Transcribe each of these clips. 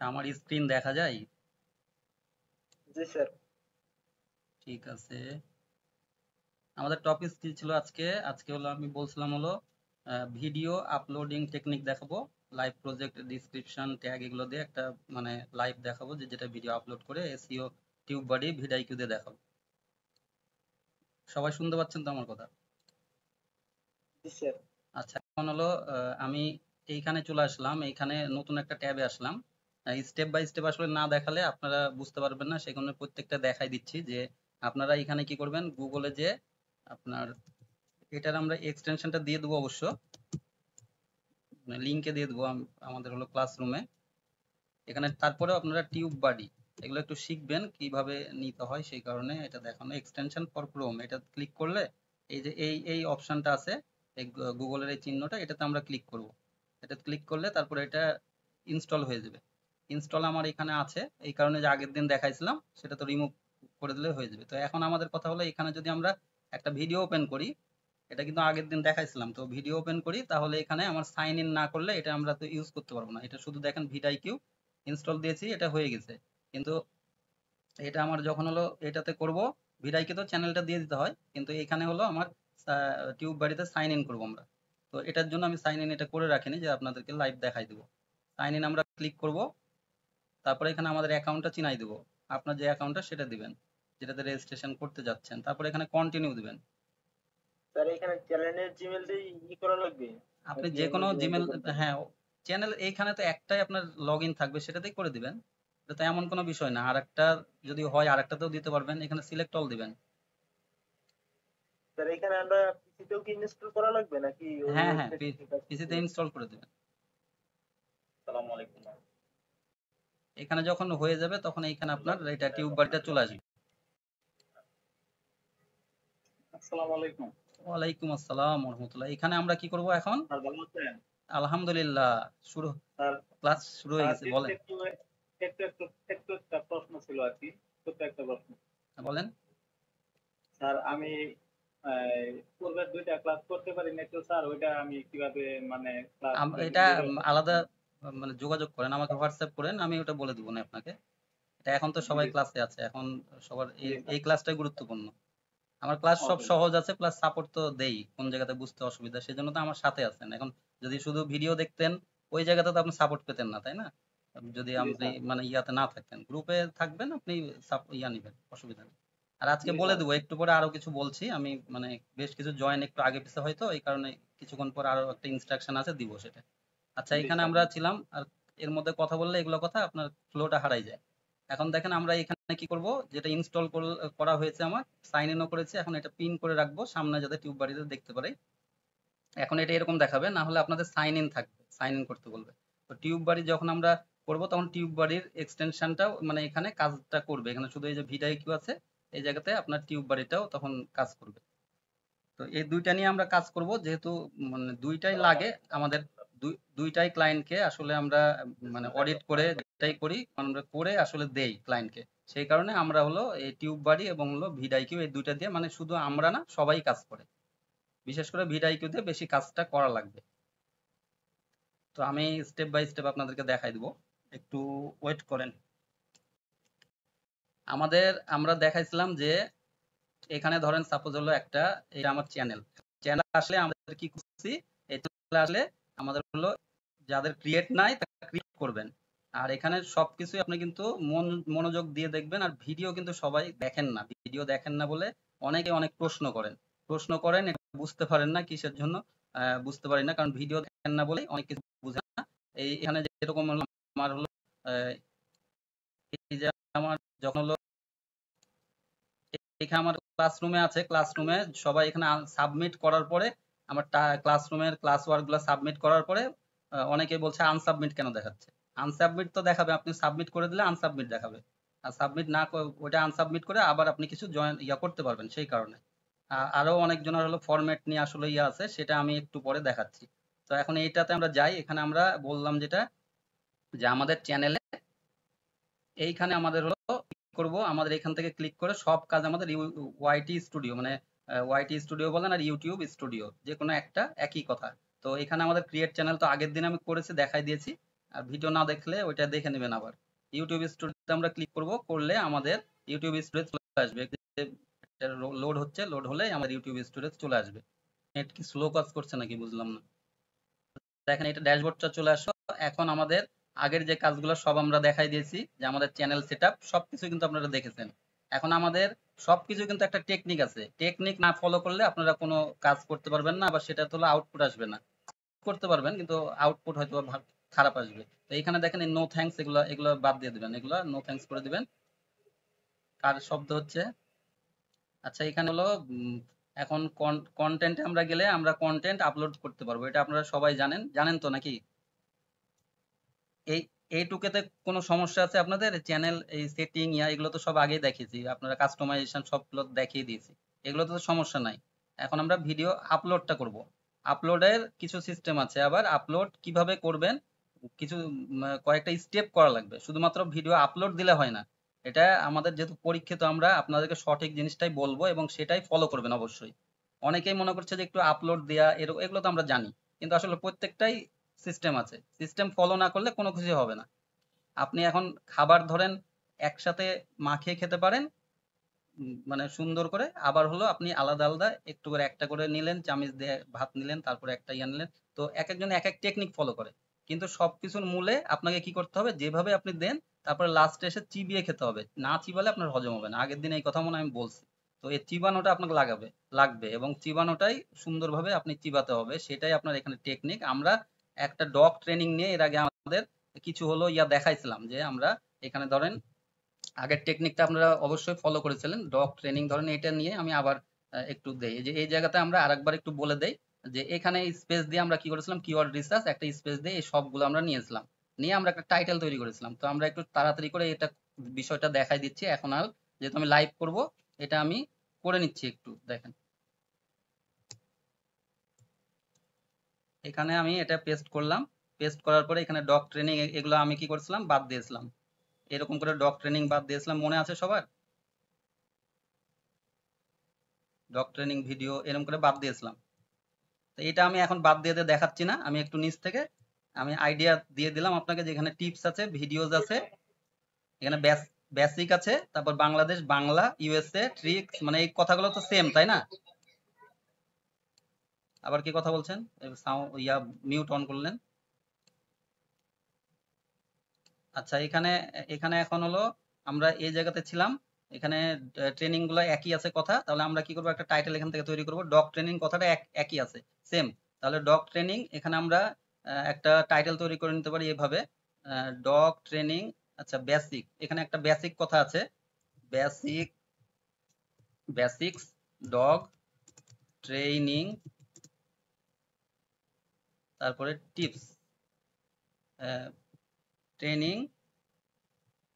আমার স্ক্রিন দেখা যায়? জি স্যার। ঠিক আছে। আমাদের টপিক কি ছিল আজকে? আজকে হলো আমি বলছিলাম হলো ভিডিও আপলোডিং টেকনিক দেখাবো, লাইভ প্রজেক্ট ডিসক্রিপশন ট্যাগ এগুলো দিয়ে একটা মানে লাইভ দেখাবো যে যেটা ভিডিও আপলোড করে এসইও টিউব বডি ভিডিআইকিউ দিয়ে দেখাবো। সবাই শুনতে পাচ্ছেন তো আমার কথা? জি স্যার। আচ্ছা, এখন হলো আমি এইখানে চলে আসলাম, এইখানে নতুন একটা ট্যাবে আসলাম। স্টেপ বাই স্টেপ আসলে না দেখালে আপনারা বুঝতে পারবেন না, সেজন্য প্রত্যেকটা দেখাই দিচ্ছি যে আপনারা এখানে কি করবেন, গুগলে যে আপনার এটার আমরা এক্সটেনশনটা দিয়ে দেবো অবশ্য, লিঙ্কে দিয়ে দেবো আমাদের হলো ক্লাসরুমে। এখানে তারপরেও আপনারা টিউব বাডি এগুলো একটু শিখবেন কিভাবে নিতে হয়, সেই কারণে এটা দেখানো। এক্সটেনশন ফর ক্রোম এটা ক্লিক করলে এই যে এই অপশনটা আছে, এই গুগলের এই চিহ্নটা, এটাতে আমরা ক্লিক করব। এটা ক্লিক করলে তারপরে এটা ইনস্টল হয়ে যাবে। ইনস্টল আমার এখানে আছে, এই কারণে যে আগের দিন দেখাইছিলাম সেটা তো রিমুভ করে দিলে হয়ে যাবে। তো এখন আমাদের কথা হলো এখানে যদি আমরা একটা ভিডিও ওপেন করি, এটা কিন্তু আগের দিন দেখাইছিলাম, তো ভিডিও ওপেন করি তাহলে এখানে আমার সাইন ইন না করলে এটা আমরা তো ইউজ করতে পারবো না। এটা শুধু দেখেন ভিডিআইকিউ ইনস্টল দিয়েছি, এটা হয়ে গেছে। কিন্তু এটা আমার যখন হলো এটাতে করব, ভিডিআইকিউ তো চ্যানেলটা দিয়ে দিতে হয়, কিন্তু এখানে হলো আমার টিউব বাড়িতে সাইন ইন করবো আমরা। তো এটার জন্য আমি সাইন ইন এটা করে রাখিনি যে আপনাদেরকে লাইভ দেখাই দেবো। সাইন ইন আমরা ক্লিক করব, তারপরে এখানে আমাদের অ্যাকাউন্টটা চিনাই দেবো। আপনার যে অ্যাকাউন্টটা সেটা দিবেন, যেটাতে রেজিস্ট্রেশন করতে যাচ্ছেন, তারপরে এখানে কন্টিনিউ দিবেন। স্যার এখানে চ্যানেলের জিমেলটাই করা লাগবে আপনি নাকি যে অন্য কোনো জিমেল জিমেল, দিয়ে করতে হবে? হ্যাঁ, চ্যানেল এইখানে তো একটাই আপনার লগ ইন থাকবে, সেটাতেই করে দিবেন। এটা তো এমন কোনো বিষয় না, আর একটা যদি হয় আর একটাতেও দিতে পারবেন, এখানে সিলেক্ট অল দিবেন। স্যার এখানে আমরা পিসিতেও কি ইনস্টল করা লাগবে নাকি ওই হ্যাঁ হ্যাঁ, ওয়েবসাইট থেকে কাজ করতে পিসিতে পারবো? ইনস্টল করে দিবেন। আসসালামু আলাইকুম। এখানে যখন হয়ে যাবে তখন এইখানে আপনার এটা টিউব বাড়িটা চলে আসবে। আসসালামু আলাইকুম। ওয়ালাইকুম আসসালাম রহমতুল্লাহ। এখানে আমরা কি করব এখন? স্যার ভালো আছেন? আলহামদুলিল্লাহ। শুরু, স্যার ক্লাস শুরু হয়ে স্যার গেছে, বলেন। একটু একটা প্রশ্ন ছিল আর কি। ছোট্ট একটা প্রশ্ন। বলেন। স্যার আমি পূর্বের ২ টা ক্লাস করতে পারি নাই তো স্যার ওইটা আমি কিভাবে মানে ক্লাস এটা রেজাল্ট আলাদা মানে যোগাযোগ করেন, আমাকে হোয়াটসঅ্যাপ করেন, আমি ওটা বলে দেবো না আপনাকে। এটা এখন তো সবাই জি ক্লাসে আছে, এখন সবার এই জি স্যার। এই ক্লাসটাই গুরুত্বপূর্ণ। আমার ক্লাস সব ওকে সহজ আছে, প্লাস সাপোর্ট তো দেই কোন জায়গাতে বুঝতে অসুবিধা, সেজন্য তো আমার সাথে আছেন। এখন যদি শুধু ভিডিও দেখতেন, ওই জায়গাতে তো আপনি সাপোর্ট পেতেন না, তাই না? যদি জি আপনি স্যার। মানে ইয়াতে না থাকতেন, গ্রুপে থাকবেন, আপনি ইয়া নিবেন, অসুবিধা নেই। আর আজকে জি বলে স্যার। দেবো, একটু পরে আরো কিছু বলছি আমি, মানে বেশ কিছু জয়েন একটু আগে পিছে হয়তো, এই কারণে কিছুক্ষণ পর আরো একটা ইনস্ট্রাকশন আছে, দিব সেটা। আচ্ছা, জি এখানে স্যার। আমরা ছিলাম, আর এর মধ্যে কথা বললে এগুলো কথা আপনার ফ্লোটা হারাই যায়। এখন দেখেন আমরা এখানে কি করব, যেটা ইনস্টল করা হয়েছে, আমার সাইন ইনও করেছি, এখন এটা পিন করে রাখবো সামনে যাতে টিউব বাড়িতে দেখতে পারে। এখন এটা এরকম দেখাবে, না হলে আপনাদের সাইন ইন থাকবে, সাইন ইন করতে বলবে। তো টিউব বাড়ি যখন আমরা করব তখন টিউব বাড়ির এক্সটেনশনটাও মানে এখানে কাজটা করবে, এখানে শুধু এই যে ভিডিআইকিউ আছে, এই জায়গাতে আপনার টিউব বাড়িটাও তখন কাজ করবে। তো এই দুইটা নিয়ে আমরা কাজ করব, যেহেতু মানে দুইটাই আসসালামু লাগে আলাইকুম। আমাদের। দুইটাই ক্লায়েন্টকে আসলে আমরা মানে অডিট করে যেটাই করি আমরা করে আসলে দেই ক্লায়েন্টকে। সেই কারণে আমরা হলো এই টিউব বাড়ি এবং হলো ভিডিআইকিউ এই দুইটা দিয়ে, মানে শুধু আমরা না, সবাই কাজ করে। বিশেষ করে ভিডিআইকিউ দিয়ে বেশি কাজটা করা লাগবে। তো আমি স্টেপ বাই স্টেপ আপনাদেরকে দেখাই দিব, একটু ওয়েট করেন। আমাদের আমরা দেখাইছিলাম যে এখানে ধরেন সাপোজ হলো একটা, এটা আমার চ্যানেল, চ্যানেল আসলে আমাদের কি করছি, এই চ্যানেল আসলে আমাদের হলো যাদের ক্রিয়েট নাই তারা ক্রিয়েট করবেন। আর এখানে সবকিছুই আপনি কিন্তু মনোযোগ দিয়ে দেখবেন। আর ভিডিও কিন্তু সবাই দেখেন না, ভিডিও দেখেন না বলে অনেকে অনেক প্রশ্ন করেন, এটা বুঝতে পারেন না কিসের জন্য। বুঝতে পারি না, কারণ ভিডিও দেখেন না বলে অনেক কিছু বুঝেন না। এখানে যেরকম হলো আমার হলো আহ, এই যে আমার যখন হলো এখানে আমার ক্লাসরুমে আছে, ক্লাসরুমে সবাই এখানে সাবমিট করার পরে আমার ক্লাসরুমের ক্লাস ওয়ার্কগুলো সাবমিট করার পরে অনেকে বলছে আনসাবমিট কেন দেখাচ্ছে। আনসাবমিট তো দেখাবে, আপনি সাবমিট করে দিলে আনসাবমিট দেখাবে। আর সাবমিট না ওইটা আনসাবমিট করে আবার আপনি কিছু জয়েন ইয়া করতে পারবেন, সেই কারণে। আরো অনেকজনের হলো ফরম্যাট নিয়ে আসলে ইয়া আছে, সেটা আমি একটু পরে দেখাচ্ছি। তো এখন এইটাতে আমরা যাই, এখানে আমরা বললাম যেটা, যে আমাদের চ্যানেলে এইখানে আমাদের হলো কি করব, আমাদের এখান থেকে ক্লিক করে সব কাজ আমাদের ওয়াইটি স্টুডিও, মানে ওয়াইটি স্টুডিও বলেন আর ইউটিউব স্টুডিও, যে কোনো একটা একই কথা। তো এখানে আমাদের ক্রিয়েট চ্যানেল তো আগের দিন আমি করেছি, দেখাই দিয়েছি। আর ভিডিও না দেখলে ওইটা দেখে নেবেন। আবার ইউটিউব স্টুডিওতে আমরা ক্লিক করব, করলে আমাদের ইউটিউব স্টুডিও চলে আসবে। লোড হচ্ছে, লোড হলে আমার ইউটিউব স্টুডিও চলে আসবে। নেট কি স্লো কাজ করছে নাকি বুঝলাম না। দেখেন এটা ড্যাশবোর্ডটা চলে আসলো। এখন আমাদের আগের যে কাজগুলো সব আমরা দেখাই দিয়েছি, যে আমাদের চ্যানেল সেটআপ সবকিছু কিন্তু আপনারা দেখেছেন। এখন আমাদের সবকিছু কিন্তু একটা টেকনিক আছে, টেকনিক না ফলো করলে আপনারা কোনো কাজ করতে পারবেন না, আবার সেটা তো আউটপুট আসবে না। করতে পারবেন কিন্তু আউটপুট হয়তো খারাপ আসবে। তো এখানে দেখেন নো থ্যাঙ্কস, এগুলো এগুলো বাদ দিয়ে দিবেন, এগুলো নো থ্যাঙ্কস করে দিবেন। কার শব্দ হচ্ছে? আচ্ছা এখানে হলো এখন কন্টেন্টে আমরা গেলে আমরা কন্টেন্ট আপলোড করতে পারবো, এটা আপনারা সবাই জানেন, জানেন তো নাকি? এই এইটুকুতে কোনো সমস্যা আছে আপনাদের? চ্যানেল এই সেটিং এগুলো তো সব আগেই দেখিয়েছি, আপনারা কাস্টমাইজেশন সবগুলো দেখিয়ে দিয়েছি, এগুলো তো সমস্যা নাই। এখন আমরা ভিডিও আপলোডটা করব। আপলোডের কিছু সিস্টেম আছে, আবার আপলোড কিভাবে করবেন কিছু কয়েকটা স্টেপ করা লাগবে, শুধুমাত্র ভিডিও আপলোড দিলে হয় না। এটা আমাদের যেহেতু পরীক্ষিত, আমরা আপনাদেরকে সঠিক জিনিসটাই বলবো এবং সেটাই ফলো করবেন অবশ্যই। অনেকেই মনে করছে যে একটু আপলোড দেয়া এগুলো তো আমরা জানি, কিন্তু আসলে প্রত্যেকটাই সিস্টেম আছে, সিস্টেম ফলো না করলে কোনো কিছু হবে না। আপনি এখন খাবার ধরেন একসাথে মাখিয়ে খেতে পারেন, মানে সুন্দর করে, আবার হলো আপনি আলাদা আলাদা একটু করে একটা করে নিলেন, চামিচ দিয়ে ভাত নিলেন, তারপরে একটা নিলেন। তো এক একজন এক এক টেকনিক ফলো করে, কিন্তু সবকিছুর মূলে আপনাকে কি করতে হবে, যেভাবে আপনি দেন তারপরে লাস্টে এসে চিবিয়ে খেতে হবে, না চিবালে আপনার হজম হবে না। আগের দিন এই কথা মনে হয় আমি বলছি। তো এই চিবানোটা আপনাকে লাগবে এবং চিবানোটাই সুন্দরভাবে আপনি চিবাতে হবে, সেটাই আপনার এখানে টেকনিক। আমরা একটা ডগ ট্রেনিং নিয়ে এর আগে আমাদের কিছু হলো দেখাইছিলাম, যে আমরা এখানে ধরেন আগের টেকনিকটা আপনারা অবশ্যই ফলো করেছিলেন, ডগ ট্রেনিং ধরেন, এটা নিয়ে আমি আবার একটু দেই, যে এই জায়গাতে আমরা আরেকবার একটু বলে দেই, যে এখানে স্পেস দিয়ে আমরা কি করেছিলাম, কিওয়ার্ড রিসার্চ একটা স্পেস দিয়ে এই সবগুলো আমরা নিয়েছিলাম, নিয়ে আমরা একটা টাইটেল তৈরি করেছিলাম। তো আমরা একটু তাড়াতাড়ি করে এটা বিষয়টা দেখাই দিচ্ছি এখন। আর যেহেতু আমি লাইভ করব, এটা আমি করে নিচ্ছি, একটু দেখেন। এখানে আমি এটা পেস্ট করলাম, পেস্ট করার পরে এখানে ডগ ট্রেনিং এগুলো আমি কি করেছিলাম, বাদ দিয়েছিলাম। এরকম করে ডগ ট্রেনিং বাদ দিয়েছিলাম, মনে আছে সবার? ডগ ট্রেনিং ভিডিও এরকম করে বাদ দিয়েছিলাম। তো এটা আমি এখন বাদ দিয়ে দেখাচ্ছি না, আমি একটু নিচ থেকে আমি আইডিয়া দিয়ে দিলাম আপনাকে, যেখানে টিপস আছে, ভিডিওস আছে, এখানে বেসিক আছে, তারপর বাংলাদেশ বাংলা, ইউএসএ, ট্রিক্স, মানে এই কথাগুলো তো সেম তাই না? আবার কি কথা বলছেন? মিউট অন করলেন। আচ্ছা এখানে এখানে এখন হলো আমরা এই জায়গাতে ছিলাম, এখানে ট্রেনিং গুলো একই আছে কথা, তাহলে আমরা কি করবো, একটা টাইটেল এখান থেকে তৈরি করব, ডগ ট্রেনিং কথাটা একই আছে, সেম। তাহলে ডগ ট্রেনিং, এখানে আমরা একটা টাইটেল তৈরি করে নিতে পারি এভাবে, ডগ ট্রেনিং। আচ্ছা বেসিক, এখানে একটা বেসিক কথা আছে, বেসিক, বেসিক্স ডগ ট্রেনিং, তারপরে টিপস ট্রেনিং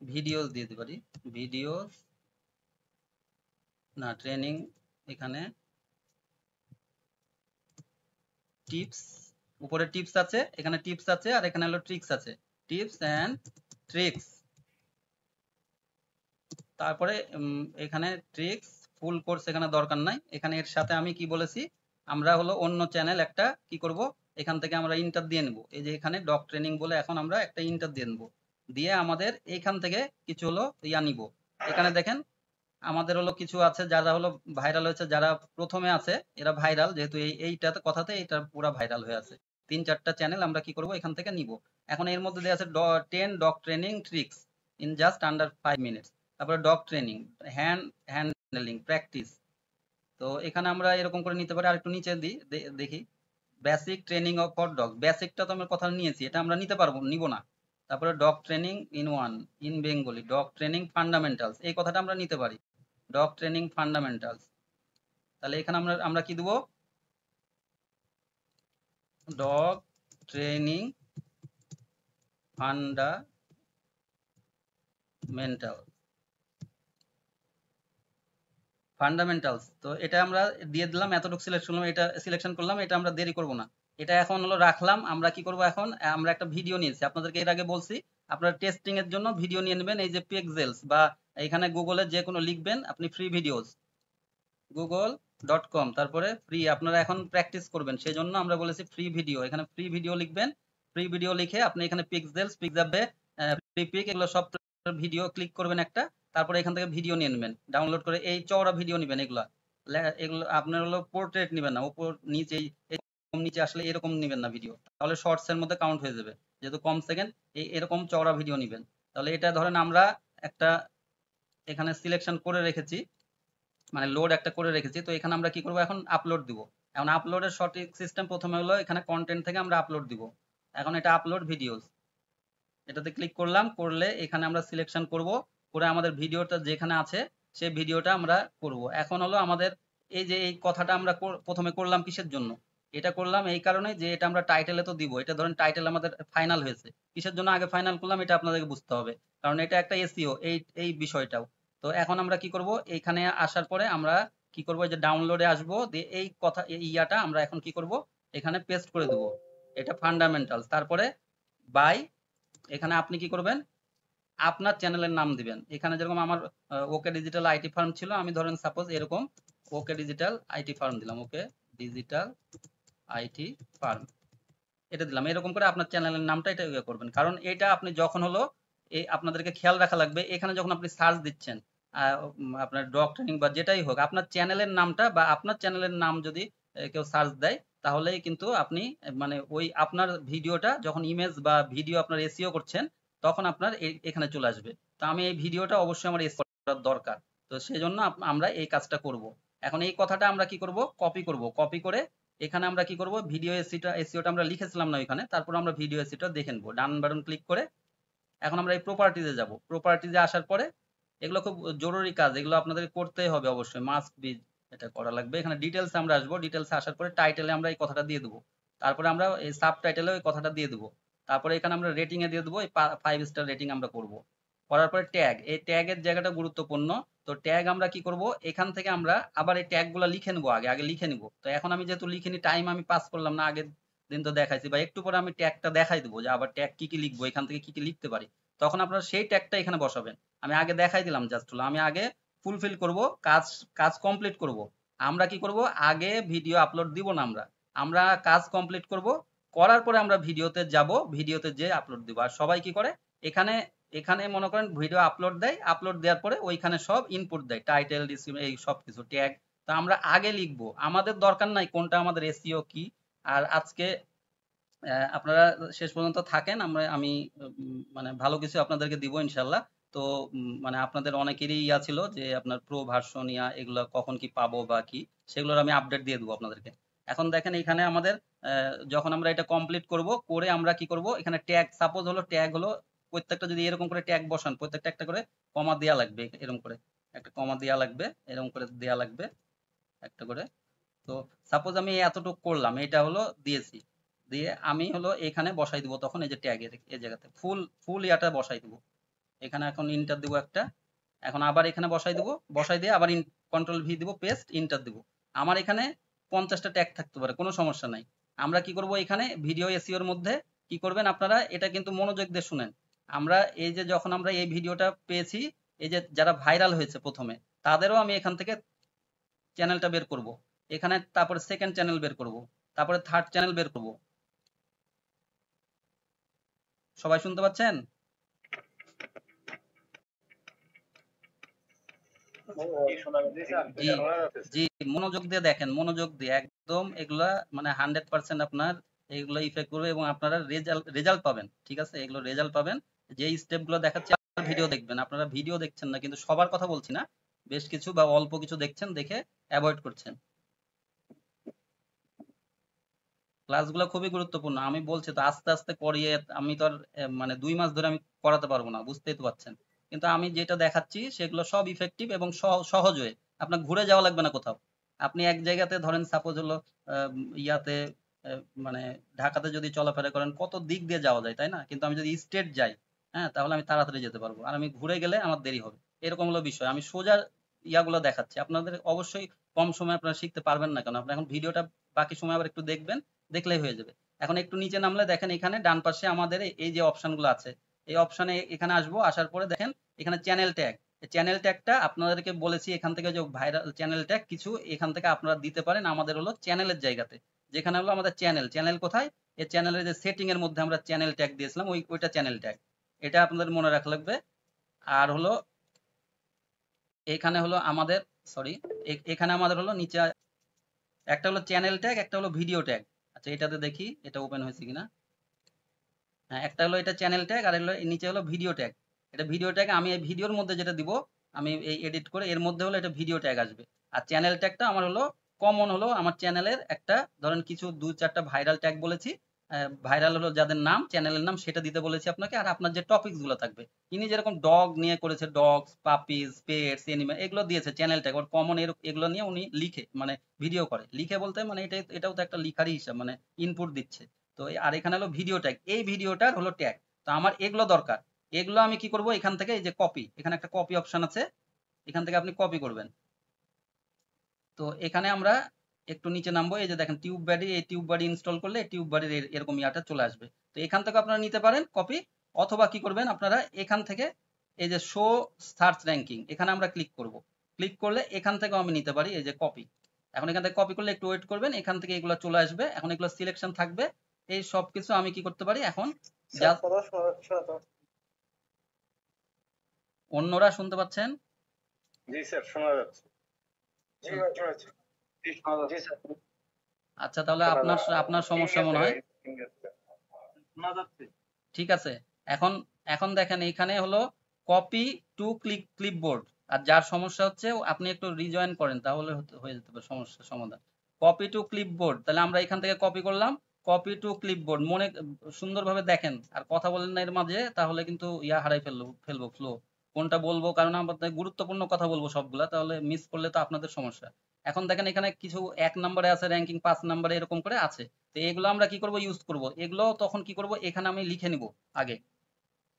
ভিডিওস দিয়ে দিতে পারি, ভিডিওস না ট্রেনিং, এখানে টিপস, উপরে টিপস আছে, এখানে টিপস আছে, আর এখানে হলো ট্রিক্স আছে, টিপস এন্ড ট্রিক্স। তারপরে এখানে ট্রিক্স ফুল কোর্স এখানে দরকার নাই, এখানে এর সাথে আমি কি বলেছি, আমরা হলো অন্য চ্যানেল একটা কি করব, এখান থেকে আমরা ইন্টার দিয়ে নেব, এই যে এখানে ডগ ট্রেনিং বলে এখন আমরা একটা ইন্টার দিয়ে নেব, দিয়ে আমাদের এইখান থেকে কিছু হলো নিব। এখানে দেখেন আমাদের হলো কিছু আছে যারা হলো ভাইরাল হয়েছে, যারা প্রথমে আছে এরা ভাইরাল, যেহেতু এইটাতে কথাতে এটা পুরা ভাইরাল হয়ে আছে। 3-4টা চ্যানেল আমরা কি করব, এখান থেকে নিব। এখন এর মধ্যে দেওয়া আছে 10 dog training tricks in just under 5 minutes, তারপরে ডগ ট্রেনিং হ্যান্ডলিং প্র্যাকটিস। তো এখানে আমরা এরকম করে নিতে পারি। আর একটু নিচে দিই, দেখি, basic training of for dog, বেসিকটা তো আমরা কথা নিয়েছি, এটা আমরা নিতে পারবো, নিব না। তারপরে dog training in Bengali, dog training fundamentals, এই কথাটা আমরা নিতে পারি, ডগ ট্রেনিং ফান্ডামেন্টালস। তাহলে এখানে আমরা আমরা কি দেব, ডগ ট্রেনিং ফান্ডামেন্টালস। তো এটা আমরা দিয়ে দিলাম, এতটুকু সিলেকশন করলাম, এটা সিলেকশন করলাম, এটা আমরা দেরি করব না। এটা এখন হলো রাখলাম, আমরা কি করব এখন, আমরা একটা ভিডিও নিয়েছি, আপনাদেরকে এর আগে বলছি, আপনারা টেস্টিং এর জন্য ভিডিও নিয়ে নেবেন, এই যে পিক্সেলস বা এখানে গুগলে যে কোনো লিখবেন আপনি ফ্রি ভিডিওস, google.com, তারপরে ফ্রি, আপনারা এখন প্র্যাকটিস করবেন, সেই জন্য আমরা বলেছি ফ্রি ভিডিও, এখানে ফ্রি ভিডিও লিখবেন, ফ্রি ভিডিও লিখে আপনি এখানে পিক্সেলস, পিক্সাবে, ফ্রি পিক এগুলো সব ভিডিও ক্লিক করবেন একটা, তারপরে এখান থেকে ভিডিও নিয়ে নেবেন ডাউনলোড করে, এই চওড়া ভিডিও নেবেন এগুলা, এগুলো আপনার হলো পোর্ট্রেট নেবেন না, উপর নিচে নিচে আসলে এরকম নেবেন না ভিডিও, তাহলে শর্টস এর মধ্যে কাউন্ট হয়ে যাবে, যেহেতু কম সেকেন্ড এরকম চওড়া ভিডিও নেবেন। তাহলে এটা ধরেন আমরা একটা এখানে সিলেকশন করে রেখেছি, মানে লোড একটা করে রেখেছি, তো এখানে আমরা কি করব এখন আপলোড দিব। এখন আপলোডের সঠিক সিস্টেম প্রথমে হলো এখানে কন্টেন্ট থেকে আমরা আপলোড দিব। এখন এটা আপলোড ভিডিওস, এটাতে ক্লিক করলাম, করলে এখানে আমরা সিলেকশন করব, করে আমাদের ভিডিওটা যেখানে আছে সেই ভিডিওটা আমরা করব। এখন হলো আমাদের এই যে এই কথাটা আমরা প্রথমে করলাম কিসের জন্য, এটা করলাম এই কারণে যে এটা আমরা টাইটেলে তো দিব, এটা ধরেন টাইটেল আমাদের ফাইনাল হয়েছে, কিসের জন্য আগে ফাইনাল করলাম এটা আপনাদেরকে বুঝতে হবে, কারণ এটা একটা এসইও এই এই বিষয়টাও। তো এখন আমরা কি করব, এইখানে আসার পরে আমরা কি করব, যে ডাউনলোডে আসবো, দিয়ে এই কথা এই ইয়াটা আমরা এখন কি করব, এখানে পেস্ট করে দেব, এটা ফান্ডামেন্টালস। তারপরে বাই, এখানে আপনি কি করবেন, আপনার চ্যানেলের নাম দিবেন। এখানে যেরকম আমার ওকে ডিজিটাল আইটি ফার্ম ছিল, আমি ধরেন সাপোজ এরকম ওকে ডিজিটাল আইটি ফার্ম দিলাম, ওকে ডিজিটাল আইটি ফার্ম এটা দিলাম, এরকম করে আপনার চ্যানেলের নামটা এটা ইয়ে করবেন, কারণ এটা আপনি যখন হলো এই আপনাদেরকে খেয়াল রাখা লাগবে, এখানে যখন আপনি সার্চ দিচ্ছেন আপনার ডগ ট্রেনিং বা যেটাই হোক, আপনার চ্যানেলের নামটা বা আপনার চ্যানেলের নাম যদি কেউ সার্চ দেয়, তাহলেই কিন্তু আপনি মানে ওই আপনার ভিডিওটা যখন ইমেজ বা ভিডিও আপনার এসইও করছেন, তখন আপনার এখানে চলে আসবে। তো আমি এই ভিডিওটা অবশ্যই আমার এসইও করার দরকার, তো সেই জন্য আমরা এই কাজটা করব। এখন এই কথাটা আমরা কি করব, কপি করব, কপি করে এখানে আমরা কি করব, ভিডিও এসইওটা আমরা লিখেছিলাম না ওইখানে, তারপর আমরা ভিডিও এসইওটা দেখে নেবো, ডান বাটন ক্লিক করে এখন আমরা এই প্রপার্টিজে যাব। প্রপার্টিজে আসার পরে এগুলো খুব জরুরি কাজ, এগুলো আপনাদের করতেই হবে অবশ্যই, মাস্ট বি, এটা করা লাগবে। এখানে ডিটেলস আমরা আসবো, ডিটেলসে আসার পরে টাইটেলে আমরা এই কথাটা দিয়ে দেবো, তারপরে আমরা এই সাব টাইটেলে ওই কথাটা দিয়ে দেবো, তারপরে এখানে আমরা রেটিং এ দিয়ে দেবো, এই 5 স্টার রেটিং আমরা করব। করার পরে ট্যাগ, এই ট্যাগের জায়গাটা গুরুত্বপূর্ণ। তো ট্যাগ আমরা কি করব, এখান থেকে আমরা আবার এই ট্যাগগুলো লিখে নেবো, আগে আগে লিখে নিব। তো এখন আমি যেহেতু লিখিনি, টাইম আমি পাস করলাম না, আগের দিন তো দেখাইছি, বা একটু পরে আমি ট্যাগটা দেখাই দেবো যে আবার ট্যাগ কি কি লিখবো, এখান থেকে কি কি লিখতে পারি, তখন আপনারা সেই ট্যাগটা এখানে বসাবেন। আমি আগে দেখাই দিলাম জাস্ট হলো, আমি আগে ফুলফিল করব, কাজ কাজ কমপ্লিট করব। আমরা কি করব, আগে ভিডিও আপলোড দিব না, আমরা আমরা কাজ কমপ্লিট করব, করার পরে আমরা ভিডিওতে যাব, ভিডিওতে যে আপলোড দিব। আর সবাই কি করে, এখানে এখানে মনে করেন ভিডিও আপলোড দেয়, আপলোড দেওয়ার পরে ওইখানে সব ইনপুট দেয়, টাইটেল ডিসক্রিপশন এই সব কিছু ট্যাগ। তো আমরা আগে লিখবো, আমাদের দরকার নাই কোনটা আমাদের এসইও কি। আর আজকে আপনারা শেষ পর্যন্ত থাকেন, আমি মানে ভালো কিছু আপনাদেরকে দিব ইনশাল্লাহ। তো মানে আপনাদের অনেকেরই ইয়া ছিল যে আপনার প্রো ভার্সন ইয়া এগুলো কখন কি পাবো বা কি, সেগুলোর আমি আপডেট দিয়ে দেবো আপনাদেরকে। এখন দেখেন এখানে আমাদের যখন আমরা এটা কমপ্লিট করব, করে আমরা কি করব, এখানে ট্যাগ সাপোজ হলো, ট্যাগ হলো প্রত্যেকটা যদি এরকম করে ট্যাগ বসান, প্রত্যেকটা একটা করে কমা দেওয়া লাগবে, এরকম করে একটা কমা দেওয়া লাগবে, এরকম করে দেওয়া লাগবে একটা করে। তো সাপোজ আমি এতটুকু করলাম, এটা হলো দিয়েছি, দিয়ে আমি হলো এখানে বসাই দিব, তখন এই যে ট্যাগের এই জায়গাতে ফুল ফুল ইয়াটা বসাই দিব, এখানে এখন ইন্টার দিব একটা, এখন আবার এখানে বসাই দিব, বসাই দিয়ে আবার কন্ট্রোল ভি দিব, পেস্ট ইন্টার দিব। আমার এখানে 50টা ট্যাগ থাকতে পারে, কোনো সমস্যা নাই। আমরা কি করব, এখানে ভিডিও এসইওর মধ্যে কি করবেন আপনারা, এটা কিন্তু মনোযোগ দিয়ে শুনেন। আমরা এই যে যখন আমরা এই ভিডিওটা পেয়েছি, এই যে যারা ভাইরাল হয়েছে প্রথমে, তাদেরও আমি এখান থেকে চ্যানেলটা বের করব, এখানে তারপরে সেকেন্ড চ্যানেল বের করব, তারপরে থার্ড চ্যানেল বের করব। সবাই শুনতে পাচ্ছেন? জি জি, মনোযোগ দিয়ে দেখেন, মনোযোগ দিয়ে একদম, এগুলা মানে 100% আপনার এগুলো ইফেক্ট করবে এবং আপনারা রেজাল্ট পাবেন, ঠিক আছে, এগুলো রেজাল্ট পাবেন। যে স্টেপ গুলো দেখাচ্ছি, ভিডিও দেখবেন, আপনারা ভিডিও দেখছেন না কিন্তু, সবার কথা বলছি না, বেশ কিছু বা অল্প কিছু দেখছেন, দেখে অ্যাভয়েড করছেন। ক্লাসগুলো খুবই গুরুত্বপূর্ণ, আমি বলছি তো আস্তে আস্তে করিয়ে, আমি তো আর মানে 2 মাস ধরে আমি করাতে পারবো না, বুঝতেই তো পারছেন। কিন্তু আমি যেটা দেখাচ্ছি সেগুলো সব ইফেক্টিভ এবং সহজ হয়ে, আপনার ঘুরে যাওয়া লাগবে না কোথাও। আপনি এক জায়গাতে ধরেন সাপোজ হলো ইয়াতে মানে ঢাকাতে যদি চলাফেরা করেন, কত দিক দিয়ে যাওয়া যায় তাই না, কিন্তু আমি যদি স্টেট যাই, হ্যাঁ, তাহলে আমি তাড়াতাড়ি যেতে পারবো, আর আমি ঘুরে গেলে আমার দেরি হবে। এরকম হলো বিষয়, আমি সোজা ইয়াগুলো দেখাচ্ছি আপনাদের। অবশ্যই কম সময় আপনারা শিখতে পারবেন না, কেন আপনি এখন ভিডিওটা বাকি সময় আবার একটু দেখবেন, দেখলেই হয়ে যাবে। এখন একটু নিচে নামলে দেখেন এখানে ডান পাশে আমাদের এই যে অপশনগুলো আছে, এই অপশনে এখানে আসবো, আসার পরে দেখেন এখানে চ্যানেল ট্যাগ, চ্যানেল ট্যাগটা আপনাদেরকে বলেছি এখান থেকে যে ভাইরাল চ্যানেল ট্যাগ কিছু এখান থেকে আপনারা দিতে পারেন আমাদের হলো চ্যানেলের জায়গাতে। যেখানে হলো আমাদের চ্যানেল, চ্যানেল কোথায়, এই চ্যানেলের যে সেটিং এর মধ্যে আমরা চ্যানেল ট্যাগ দিয়েছিলাম, ওইটা চ্যানেল ট্যাগ, এটা আপনাদের মনে রাখা লাগবে। আর হলো এখানে হলো আমাদের, সরি, এখানে আমাদের হলো নিচে একটা হলো চ্যানেল ট্যাগ, একটা হলো ভিডিও ট্যাগ। আচ্ছা এটাতে দেখি এটা ওপেন হয়েছে কিনা। হ্যাঁ, একটা হলো এটা চ্যানেল ট্যাগ, আর হলো নিচে হলো ভিডিও ট্যাগ। এটা ভিডিও ট্যাগ আমি এই ভিডিওর মধ্যে যেটা দিব, আমি এই এডিট করে এর মধ্যে হলো এটা ভিডিও ট্যাগ আসবে। আর চ্যানেল ট্যাগটা আমার হলো কমন, হলো আমার চ্যানেলের একটা, ধরেন কিছু 2-4টা ভাইরাল ট্যাগ বলেছি, ভাইরাল হলো যাদের নাম, চ্যানেলের নাম সেটা দিতে বলেছি আপনাকে। আর আপনার যে টপিকস গুলো থাকবে, ইনি যেরকম ডগ নিয়ে করেছে, ডগস, পাপিজ, পেটস, এনিমেল, এগুলো দিয়েছে চ্যানেল ট্যাগ, ওর কমন এগুলো নিয়ে উনি লিখে, মানে ভিডিও করে, লিখে বলতে মানে এটাও তো একটা লিখারই হিসাব, মানে ইনপুট দিচ্ছে। তো আর এখানে হলো ভিডিও ট্যাগ, এই ভিডিওটার হলো ট্যাগ। তো আমার এগুলো দরকার, এগুলো আমি কি করব, এখান থেকে এই যে কপি, এখানে একটা কপি অপশন আছে, এখান থেকে আপনি কপি করবেন। তো এখানে আমরা একটু নিচে নামবো, এই যে দেখেন টিউব বাডি, এই টিউব বাডি ইনস্টল করলে টিউব বাডির এরকম ইয়াটা চলে আসবে। তো এখান থেকে আপনারা নিতে পারেন কপি, অথবা কি করবেন আপনারা এখান থেকে এই যে শো সার্চ র্যাঙ্কিং, এখানে আমরা ক্লিক করব। ক্লিক করলে এখান থেকেও আমি নিতে পারি এই যে কপি। এখন এখান থেকে কপি করলে একটু ওয়েট করবেন, এখান থেকে এগুলো চলে আসবে, এখন এগুলো সিলেকশন থাকবে। এই সব কিছু আমি কি করতে পারি এখন, স্যার জাস্ট, কথা শোনাতে। অন্যরা শুনতে পাচ্ছেন? জি স্যার শোনা যাচ্ছে। জি ভাই শোনা যাচ্ছে। জি শোনা যাচ্ছে। জি স্যার আচ্ছা তাহলে আপনার আপনার সমস্যা মনে হয়। শোনা যাচ্ছে। ঠিক আছে, এখন এখন দেখেন এইখানে হলো কপি টু ক্লিপবোর্ড। আর যার সমস্যা হচ্ছে আপনি একটু রিজয়েন করেন, তাহলে হয়ে যেতে পারে সমস্যার সমাধান। কপি টু ক্লিপবোর্ড, তাহলে আমরা এখান থেকে কপি করলাম, কপি টু ক্লিপবোর্ড, মনে সুন্দরভাবে দেখেন আর কথা বলেন না এর মাঝে, তাহলে কিন্তু ইয়া হারাই ফেলবো ফ্লো, কোনটা বলবো, কারণ আমাদের গুরুত্বপূর্ণ কথা বলবো সবগুলা, তাহলে মিস করলে তো আপনাদের সমস্যা। এখন দেখেন এখানে কিছু 1 নম্বরে আছে র্যাঙ্কিং, 5 নম্বরে এরকম করে আছে। তো এগুলো আমরা কি করব, ইউজ করব এগুলো, তখন কি করব, এখানে আমি লিখে নিব আগে।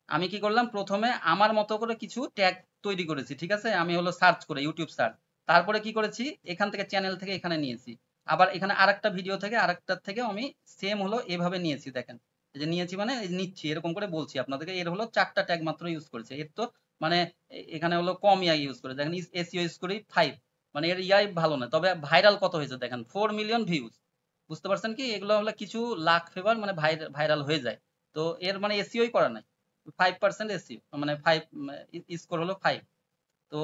আমি কি করলাম, প্রথমে আমার মতো করে কিছু ট্যাগ তৈরি করেছি, ঠিক আছে, আমি হলো সার্চ করে ইউটিউব সার্চ, তারপরে কি করেছি, এখান থেকে চ্যানেল থেকে এখানে নিয়েছি, আবার এখানে আরেকটা ভিডিও থেকে আরেকটার থেকেও আমি সেম হলো এভাবে নিয়েছি, দেখেন এই যে নিয়েছি মানে এই নিচ্ছি এরকম করে বলছি আপনাদেরকে। এর হলো 4টা ট্যাগ মাত্র ইউজ করেছে, এর তো মানে এখানে হলো কম ইয়াই ইউজ করে, দেখেন এসইও ইউজ করি 5, মানে এর ইয়াই ভালো না, তবে ভাইরাল কত হয়েছে দেখেন, 4 মিলিয়ন ভিউজ। বুঝতে পারছেন কি, এগুলো হলো কিছু লাখ ফেভার মানে ভাইরাল হয়ে যায়। তো এর মানে এসইওই করা নাই, 5% এসইও, মানে 5 স্কোর হলো 5। তো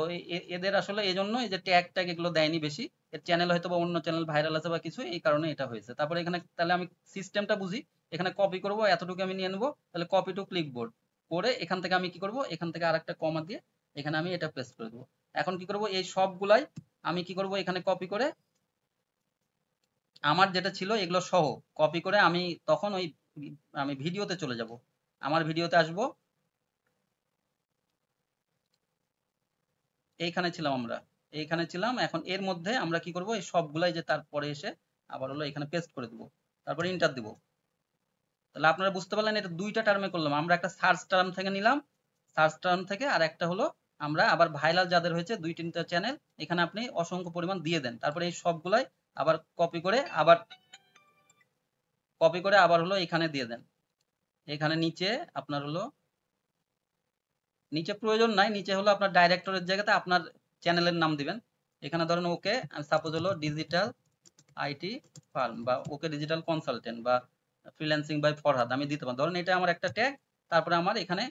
এদের আসলে এই জন্য এই যে ট্যাগ ট্যাগ এগুলো দেয়নি বেশি, এর চ্যানেল হয়তো বা অন্য চ্যানেল ভাইরাল আছে বা কিছু, এই কারণে এটা হয়েছে। তারপরে এখানে তাহলে আমি সিস্টেমটা বুঝি, এখানে কপি করব, এতটুকু আমি নিয়ে নেবো, তাহলে কপি টু ক্লিপবোর্ড করে এখান থেকে আমি কি করব, এখান থেকে আরেকটা কমা দিয়ে এখানে আমি এটা পেস্ট করে দেবো। এখন কি করব, এই সবগুলাই আমি কি করব, এখানে কপি করে আমার যেটা ছিল এগুলো সহ কপি করে আমি তখন ওই আমি ভিডিওতে চলে যাব, আমার ভিডিওতে আসবো, এইখানে ছিলাম আমরা, এইখানে ছিলাম। এখন এর মধ্যে আমরা কি করব, এই সবগুলাই যে তারপরে এসে আবার হলো এখানে পেস্ট করে দিব, তারপরে ইন্টার দিব। তাহলে আপনারা বুঝতে পারলেন এটা 2টা টার্মে করলাম, আমরা একটা সার্চ টার্ম থেকে নিলাম, সার্চ টার্ম থেকে, আর একটা হলো আমরা আবার ভাইরাল যাদের হয়েছে 2-3টা চ্যানেল, এখানে আপনি অসংখ্য পরিমাণ দিয়ে দেন, তারপরে এই সবগুলাই আবার কপি করে আবার হলো এখানে দিয়ে দেন। এখানে নিচে আপনার হলো, নিচে প্রয়োজন নাই, নিচে হলো আপনার ডাইরেক্টরের জায়গাতে আপনার চ্যানেলের নাম দিবেন। এখানে ধরেন ওকে সাপোজ হলো ডিজিটাল আইটি ফার্ম, বা ওকে ডিজিটাল কনসালটেন্ট, বা ফ্রিল্যান্সিং বাই ফরহাদ আমি দিতে পারি, ধরেন এটা আমার একটা ট্যাগ। তারপরে আমার এখানে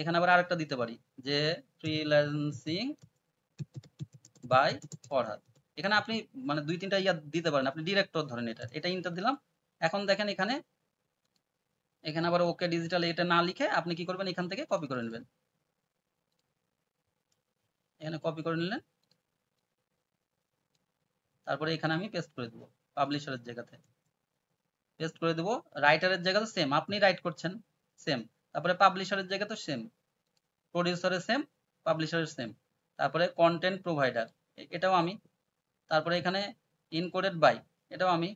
এখানে আবার আরেকটা দিতে পারি যে ফ্রিল্যান্সিং বাই ফরহাদ। এখানে আপনি মানে 2-3টা ইয়া দিতে পারেন, আপনি ডিরেক্টর ধরেন এটা এটা ইন্টার দিলাম। এখন দেখেন এখানে এখানে আবার ওকে ডিজিটাল এটা না লিখে আপনি কি করবেন, এখান থেকে কপি করে নেবেন, এখানে কপি করে নিলেন, তারপরে এখানে আমি পেস্ট করে দেবো পাবলিশারের জায়গাতে, পেস্ট করে দেবো। রাইটারের জায়গাতে সেম, আপনি রাইট করছেন সেম, তারপরে পাবলিশারের জায়গাতে সেম, প্রডিউসারের সেম, পাবলিশারের সেম, তারপরে কন্টেন্ট প্রোভাইডার এটাও আমি, তারপরে এখানে ইনকোডেড বাই এটাও আমি,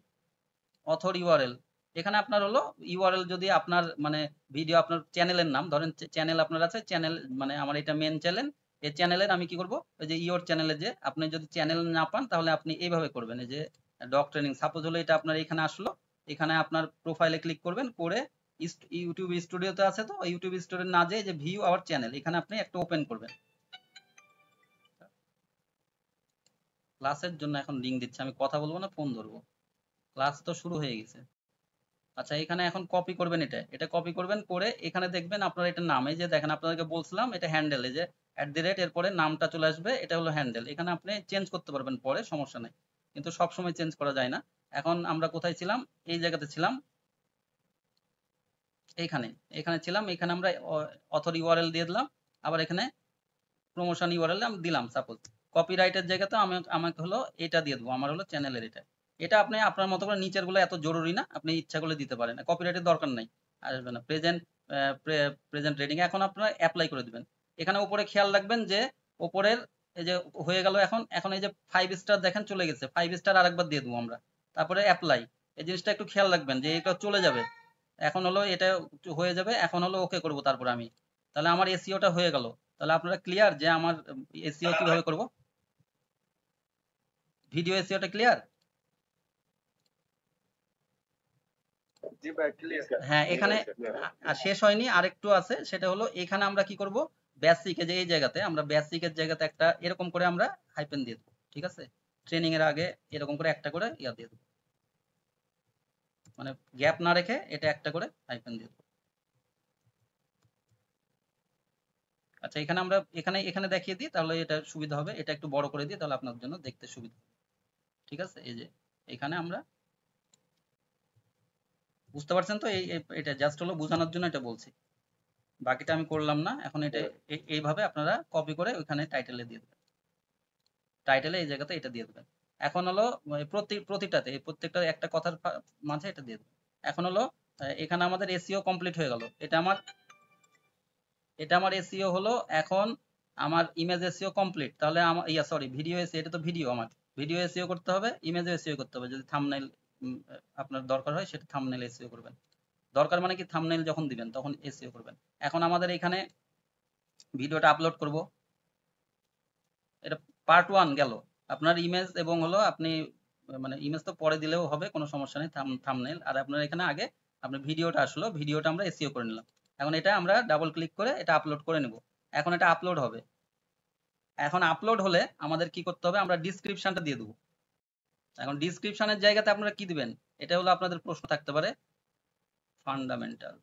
অথর ইউআরএল, এখানে আপনার হলো ইউআরএল যদি আপনার মানে ভিডিও আপনার চ্যানেলের নাম, ধরেন চ্যানেল আপনার আছে, চ্যানেল মানে আমার এটা মেন চ্যানেল, এই চ্যানেলের আমি কি করব, ওই যে ইওর চ্যানেলে যে আপনি যদি চ্যানেল না পান তাহলে আপনি এইভাবে করবেন, এই যে ডগ ট্রেনিং সাপোজ হলো এটা আপনার এখানে আসলো, এখানে আপনার প্রোফাইলে ক্লিক করবেন, করে ইউটিউব স্টুডিওতে আছে, তো ইউটিউব স্টুডিও না যেয়ে যে ভিউ আওয়ার চ্যানেল এখানে আপনি একটা ওপেন করবেন। ক্লাসের জন্য এখন লিঙ্ক দিচ্ছে, আমি কথা বলবো না ফোন ধরবো। ক্লাস তো শুরু হয়ে গেছে। আচ্ছা এখানে এখন কপি করবেন, এটা কপি করবেন, করে এখানে দেখবেন আপনার এটা নাম, এই যে দেখেন আপনাদেরকে বলছিলাম এটা হ্যান্ডেল, এই যে @ এরপরে নামটা চলে আসবে, এটা হলো হ্যান্ডেল। এখানে আপনি চেঞ্জ করতে পারবেন পরে, সমস্যা নেই, কিন্তু সব সময় চেঞ্জ করা যায় না। এখন আমরা কোথায় ছিলাম? এই জায়গাতে ছিলাম, এইখানে এখানে ছিলাম। এখানে আমরা অথর ইউআরএল দিয়ে দিলাম, আবার এখানে প্রমোশন ইউআরএল আমি দিলাম। সাপোজ কপিরাইটের জায়গাতে আমাকে হলো এটা দিয়ে দেবো, আমার হলো চ্যানেলের এটা। এটা আপনি আপনার মতো করে, নিচের গুলো এত জরুরি না, আপনি ইচ্ছা করলে দিতে পারেন, কপিরাইটের দরকার নাই, আসবে না। প্রেজেন্ট রেটিং এখন আপনারা অ্যাপ্লাই করে দিবেন। এখানে উপরে খেয়াল রাখবেন যে উপরের এই যে হয়ে গেল, এখন এখন এই যে 5 স্টার দেখেন চলে গেছে, 5 স্টার আরেকবার দিয়ে দেবো আমরা, তারপরে অ্যাপ্লাই। এই জিনিসটা একটু খেয়াল রাখবেন যে এটা চলে যাবে, এখন হলো এটা হয়ে যাবে, এখন হলো ওকে করব তারপর আমি, তাহলে আমার এসইওটা হয়ে গেল। তাহলে আপনারা ক্লিয়ার যে আমার এসইও কিভাবে করব, ভিডিও এসইওটা ক্লিয়ার? জি ভাই ক্লিয়ার। হ্যাঁ এখানে শেষ হয়নি, আরেকটু আছে, সেটা হলো এখানে আমরা কি করব, বেসিক, যে এই জায়গাতে আমরা বেসিকের জায়গাতে একটা এরকম করে আমরা হাইপেন দিয়ে দেবো, ঠিক আছে? ট্রেনিং এর আগে এরকম করে একটা করে ইয়া দিয়ে দেবো, মানে গ্যাপ না রেখে এটা একটা করে হাইপেন দিয়ে দেবো। আচ্ছা এখানে আমরা এখানে দেখিয়ে দিই, তাহলে এটা সুবিধা হবে, এটা একটু বড় করে দিই, তাহলে আপনার জন্য দেখতে সুবিধা হবে, ঠিক আছে? এই যে এখানে আমরা, বুঝতে পারছেন তো? এটা জাস্ট হলো বোঝানোর জন্য এটা বলছি, বাকিটা আমি করলাম না। এখন এটা এইভাবে আপনারা কপি করে ওইখানে টাইটেলে দিয়ে দেবেন, টাইটেলে এই জায়গাতে এটা দিয়ে দেবেন। এখন হলো প্রতিটাতে, এই প্রত্যেকটা একটা কথার মাঝে এটা দিয়ে দেবেন। এখন হলো এখানে আমাদের এসইও কমপ্লিট হয়ে গেল, এটা আমার এসইও হলো। এখন আমার ইমেজ এসইও কমপ্লিট, তাহলে আমার সরি ভিডিও এসইও, এটা তো ভিডিও, আমার ভিডিও এসইও করতে হবে, ইমেজ এসইও করতে হবে। যদি থাম্বনেল আপনার দরকার হয় সেটা থাম্বনেল এসইও করবেন, দরকার মানে কি থাম্বনেল যখন দিবেন তখন এসইও করবেন। এখন আমাদের এখানে ভিডিওটা আপলোড করব, এটা পার্ট 1 গেল। আপনার ইমেজ এবং হলো আপনি মানে ইমেজ তো পরে দিলেও হবে, কোনো সমস্যা নেই, থাম্বনেল। আর আপনার এখানে আগে আপনার ভিডিওটা আসলো, ভিডিওটা আমরা এসইও করে নিলাম। এখন এটা আমরা ডাবল ক্লিক করে এটা আপলোড করে নেব। এখন এটা আপলোড হবে, এখন আপলোড হলে আমাদের কি করতে হবে, আমরা ডিসক্রিপশনটা দিয়ে দেবো। এখন ডিসক্রিপশনের জায়গাতে আপনারা কি দিবেন, এটা হলো আপনাদের প্রশ্ন থাকতে পারে, ফান্ডামেন্টাল।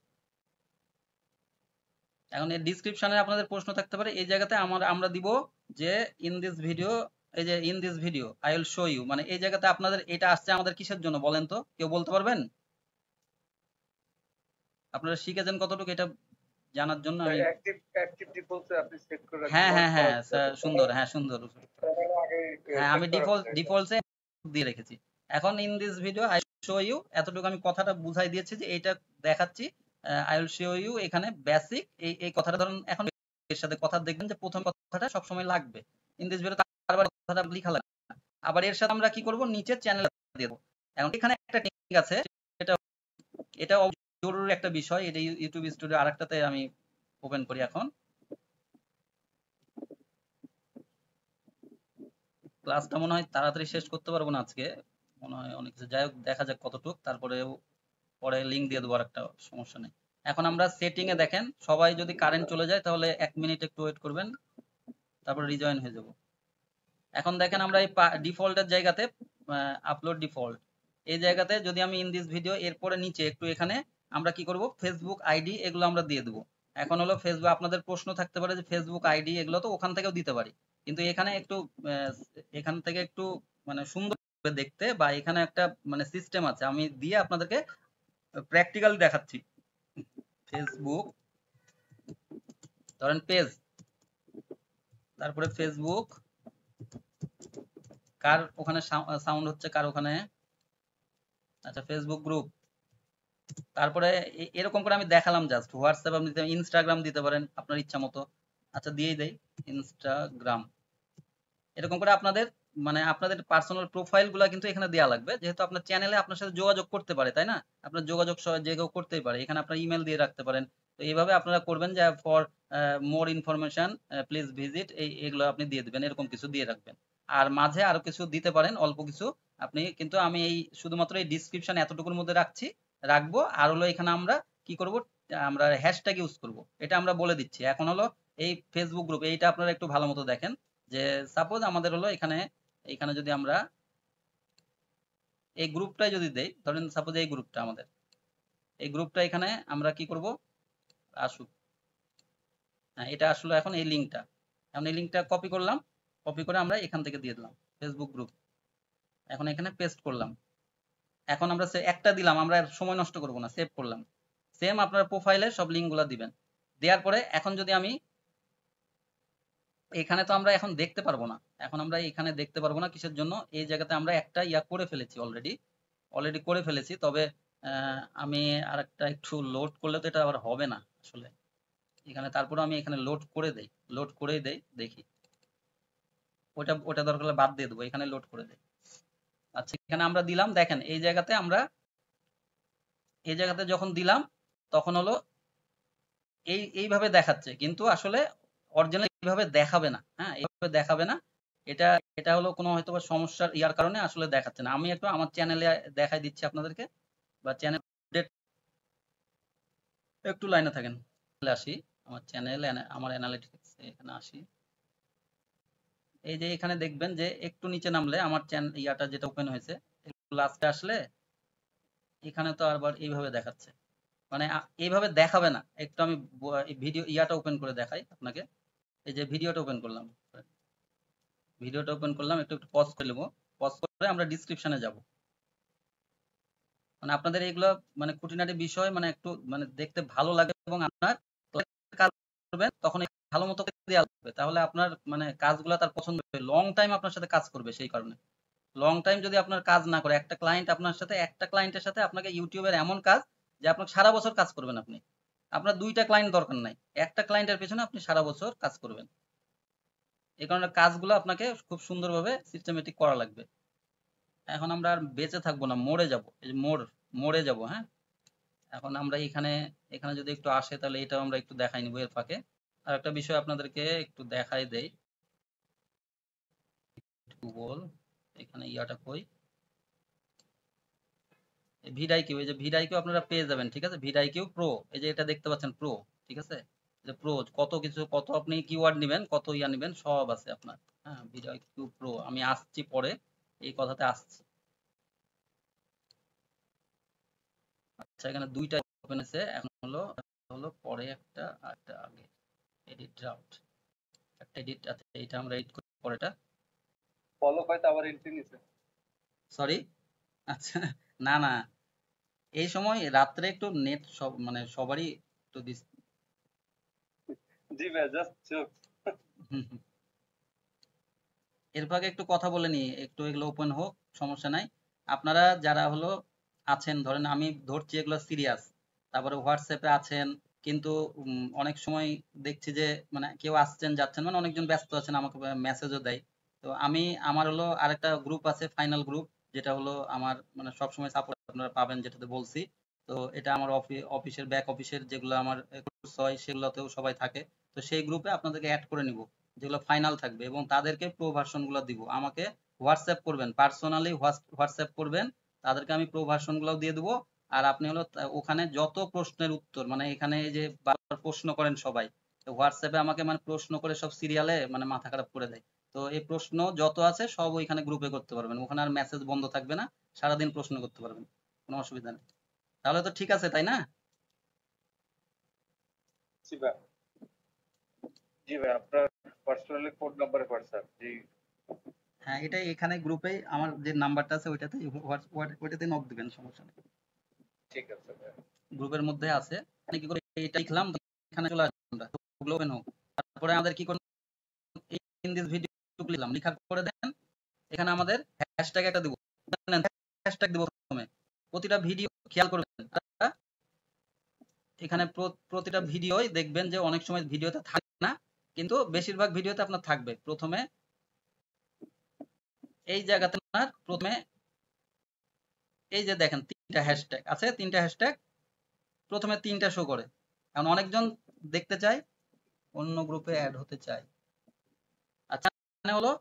এখন এর ডিসক্রিপশনে আপনাদের প্রশ্ন থাকতে পারে, এই জায়গাতে আমরা দিব যে ইন দিস ভিডিও, এই যে in this video I will show you, মানে এই জায়গাতে আপনাদের এটা আসছে আমাদের কিসের জন্য বলেন তো, কেউ বলতে পারবেন? আপনারা শিখেছেন কতটুকু এটা জানার জন্য আমি, অ্যাক্টিভ ডিফল্টে আপনি সেট করে রাখবেন। হ্যাঁ হ্যাঁ হ্যাঁ সুন্দর, হ্যাঁ সুন্দর, হ্যাঁ আমি ডিফল্টে দিয়ে রেখেছি। এখন in this video I show you, এতটুকু আমি কথাটা বুঝাই দিয়েছি যে এইটা দেখাচ্ছি, আই উইল শো ইউ, এখানে বেসিক এই কথাটা ধরুন, এখন এর সাথে কথা দেখবেন যে প্রথম কথাটা সব সময় লাগবে, ইন দিস ভিডিও তারপর কথাটা লেখা লাগবে। আবার এর সাথে আমরা কি করব, নিচে চ্যানেল দিয়ে দেব। এখন এখানে একটা টেকনিক আছে, এটা জরুরি একটা বিষয়, এটা ইউটিউব স্টুডিও আরেকটাতে আমি ওপেন করি। এখন ক্লাসটা মনে হয় তাড়াতাড়ি শেষ করতে পারবো না আজকে, মনে হয় অনেক কিছু, যাই হোক দেখা যাক কতটুক, তারপরে পরে লিঙ্ক দিয়ে দেবো, একটা সমস্যা নেই। এখন আমরা সেটিং এ দেখেন, সবাই যদি কারেন্ট চলে যায় তাহলে 1 মিনিট একটু ওয়েট করবেন, তারপর রিজয়েন হয়ে যাব। এখন দেখেন আমরা এই ডিফল্টের জায়গাতে, আপলোড ডিফল্ট, এই জায়গাতে যদি আমি ইন দিস ভিডিও, এরপরে নিচে একটু এখানে আমরা কি করব, ফেসবুক আইডি এগুলো আমরা দিয়ে দেবো। এখন হলো ফেসবুক, আপনাদের প্রশ্ন থাকতে পারে যে ফেসবুক আইডি এগুলো তো ওখান থেকেও দিতে পারি, কিন্তু এখানে একটু এখান থেকে একটু মানে সুন্দর দেখতে, বা এখানে একটা মানে সিস্টেম আছে, আমি দিয়ে আপনাদেরকে প্র্যাকটিক্যালি দেখাচ্ছি। ফেসবুক ধরেন পেজ, তারপরে ফেসবুক, কার ওখানে সাউন্ড হচ্ছে, কার ওখানে, আচ্ছা ফেসবুক গ্রুপ, তারপরে এরকম করে আমি দেখালাম জাস্ট। হোয়াটসঅ্যাপ আপনি ইনস্টাগ্রাম দিতে পারেন আপনার ইচ্ছা মতো, আচ্ছা দিয়েই দেই ইনস্টাগ্রাম। এরকম করে আপনাদের মানে আপনাদের পার্সোনাল প্রোফাইল গুলা কিন্তু এখানে দেওয়া লাগবে, যেহেতু আপনার চ্যানেলে আপনার সাথে যোগাযোগ করতে পারে, তাই না? আপনার যোগাযোগ যে কেউ করতেই পারে, এখানে আপনার ইমেল দিয়ে রাখতে পারেন। তো এইভাবে আপনারা করবেন যে for more information please visit, এগুলো আপনি দিয়ে দিবেন, এরকম কিছু দিয়ে রাখবেন। আর মাঝে আরো কিছু দিতে পারেন, অল্প কিছু আপনি, কিন্তু আমি এই শুধুমাত্র এই ডিসক্রিপশন এতটুকুর মধ্যে রাখবো। আর হলো এখানে আমরা কি করব, আমরা হ্যাশট্যাগ ইউজ করব, এটা আমরা বলে দিচ্ছি। এখন হলো এই ফেসবুক গ্রুপ, এইটা আপনারা একটু ভালো মতো দেখেন, যে সাপোজ আমাদের হলো এখানে যদি আমরা এই গ্রুপটাই যদি দেই, ধরেন সাপোজ এই গ্রুপটা আমাদের, এই গ্রুপটা এখানে আমরা কি করব, আসুক, হ্যাঁ এটা আসলে এখন এই লিঙ্কটা, এখন এই লিঙ্কটা কপি করলাম, কপি করে আমরা এখান থেকে দিয়ে দিলাম ফেসবুক গ্রুপ, এখন এখানে পেস্ট করলাম। এখন আমরা একটা দিলাম, আমরা আর সময় নষ্ট করব না, সেভ করলাম। সেম আপনার প্রোফাইলে সব লিঙ্কগুলো দিবেন। দেওয়ার পরে এখন যদি আমি এখানে, তো আমরা এখন দেখতে পারবো না, এখন আমরা এখানে দেখতে পারবো না কিসের জন্য, এই জায়গাতে আমরা একটা ইয়া করে ফেলেছি, অলরেডি করে ফেলেছি। তবে আমি আর একটা একটু লোড করলে তো এটা আবার হবে না আসলে এখানে, তারপরে আমি এখানে লোড করেই দেই, দেখি ওটা দরকার হলে বাদ দিয়ে দেবো, এখানে লোড করে দেই। আচ্ছা এখানে আমরা দিলাম, দেখেন এই জায়গাতে যখন দিলাম তখন হলো এইভাবে দেখাচ্ছে, কিন্তু আসলে অরিজিনাল এইভাবে দেখাবে না, হ্যাঁ এইভাবে দেখাবে না। এটা এটা হলো কোনো হয়তো বা সমস্যার ইয়ার কারণে আসলে দেখাচ্ছে না। আমি একটু আমার চ্যানেলে দেখাই দিচ্ছি আপনাদেরকে, বা চ্যানেল একটু লাইনে থাকেন, আসি আমার চ্যানেল, আমার অ্যানালিটিক্স এখানে আসি। এই যে এখানে দেখবেন যে একটু নিচে নামলে আমার চ্যানেল ইয়াটা যেটা ওপেন হয়েছে, লাস্টে আসলে এখানে তো আবার এইভাবে দেখাচ্ছে, মানে এইভাবে দেখাবে না। একটু আমি ভিডিও ইয়াটা ওপেন করে দেখাই আপনাকে। এই যে ভিডিওটা ওপেন করলাম, একটু একটু পজ করে নেবো, পজ করে আমরা ডিসক্রিপশনে যাব। মানে আপনাদের এগুলো মানে খুঁটিনাটি বিষয় মানে একটু মানে দেখতে ভালো লাগে, এবং আপনার কাজ করবেন তখন ভালো মতো দেওয়া লাগবে, তাহলে আপনার মানে কাজগুলো তার পছন্দ হবে, লং টাইম আপনার সাথে কাজ করবে। সেই কারণে লং টাইম যদি আপনার কাজ না করে, একটা ক্লায়েন্টের সাথে আপনাকে ইউটিউবের এমন কাজ যে আপনাকে সারা বছর কাজ করবেন, আপনার 2টা ক্লায়েন্ট দরকার নাই, একটা ক্লায়েন্টের পেছনে আপনি সারা বছর কাজ করবেন। এই কারণে কাজগুলো আপনাকে খুব সুন্দরভাবে সিস্টেমেটিক করা লাগবে। এখন আমরা আর বেঁচে থাকবো না, মরে যাব, এই যে মরে যাব। হ্যাঁ এখন আমরা এখানে যদি একটু আসে তাহলে এটাও আমরা একটু দেখাই নিব এর ফাঁকে। আর একটা বিষয় আপনাদেরকে একটু দেখাই দেই, গুগল এখানে ইয়াটা কই, ভিডাইকিউ, এই যে ভিডাইকিউ আপনারা পেয়ে যাবেন, ঠিক আছে, ভিডাইকিউ প্রো, এই যে এটা দেখতে পাচ্ছেন প্রো, ঠিক আছে, যে প্রো কত কিছু, কত আপনি কিওয়ার্ড নেবেন, কত ইয়া নেবেন সব আছে আপনার। হ্যাঁ ভিডাইকিউ প্রো, আমি আসছি পরে, এই কথাতে আসছি। আচ্ছা এখানে 2টা ওপেন আছে, এখন হলো পরে একটা আগে এডিট ড্রাফট, একটা এডিট আছে, এটা আমরা এডিট করি পরেটা। ফলো হয়তো আবার এন্ট্রি নিছে। সরি, আচ্ছা না এই সময় রাত্রে একটু নেট সব মানে সবারই একটু জি ভাই জাস্ট জোক। এর ফাঁকে একটু কথা বলে নি, একটু এগুলো ওপেন হোক, সমস্যা নাই। আপনারা যারা হলো আছেন, ধরেন আমি ধরছি এগুলো সিরিয়াস, তারপরে হোয়াটসঅ্যাপে আছেন, কিন্তু অনেক সময় দেখছি যে মানে কেউ আসছেন যাচ্ছেন, মানে অনেকজন ব্যস্ত আছেন, আমাকে মেসেজও দেয়। তো আমার হলো আরেকটা গ্রুপ আছে, ফাইনাল গ্রুপ, যেটা হলো আমার মানে সবসময় সাপোর্ট আপনারা পাবেন, যেটাতে বলছি। তো এটা আমার অফিসের ব্যাক অফিসের যেগুলো আমার কোর্স হয় সেগুলোতেও সবাই থাকে। তো সেই গ্রুপে আপনাদেরকে অ্যাড করে নিব, যেগুলো ফাইনাল থাকবে, এবং তাদেরকে প্রো ভার্সন গুলো দিব। আমাকে হোয়াটসঅ্যাপ করবেন, পার্সোনালি হোয়াটসঅ্যাপ করবেন, তাদেরকে আমি প্রো ভার্সন গুলো দিয়ে দেবো। আর আপনি হলো ওখানে যত প্রশ্নের উত্তর, মানে এখানে এই যে বারবার প্রশ্ন করেন সবাই, তো হোয়াটসঅ্যাপে আমাকে মানে প্রশ্ন করে সব সিরিয়ালে মানে মাথা খারাপ করে দেয়। তো এই প্রশ্ন যত আছে সব ওইখানে গ্রুপে করতে পারবেন, ওখানে আর মেসেজ বন্ধ থাকবে না, সারাদিন প্রশ্ন করতে পারবেন, কোনো অসুবিধা নেই। তাহলে তো ঠিক আছে তাই না? জি ভাই, জি ভাই আপনার পার্সোনালি ফোন নাম্বারে হোয়াটসঅ্যাপ। জি হ্যাঁ এটা এখানে গ্রুপে আমার যে নাম্বারটা আছে ওইটাতে নক দিবেন, সমস্যা নেই, ঠিক আছে ভাই। গ্রুপের মধ্যে আছে। মানে কি করে এটা লিখলাম, এখানে চলে আসবো আমরা, ওপেন হোক। তারপরে আমাদের কি করুন, ইন দিস ভিডিও লিখলাম, লিখার পরে দেন এখানে আমাদের হ্যাশট্যাগ একটা দিব, হ্যাশট্যাগ দিব প্রথমে। প্রতিটা ভিডিও খেয়াল করবেন, এখানে প্রতিটা ভিডিওই দেখবেন যে অনেক সময় ভিডিওতে থাকে না, কিন্তু বেশিরভাগ ভিডিওতে আপনার থাকবে। প্রথমে এই জায়গাতে আপনার প্রথমে এই যে দেখেন 3টা হ্যাশট্যাগ আছে, 3টা হ্যাশট্যাগ প্রথমে 3টা শো করে। এখন অনেকজন দেখতে চায়, অন্য গ্রুপে অ্যাড হতে চায়। আচ্ছা মানে হলো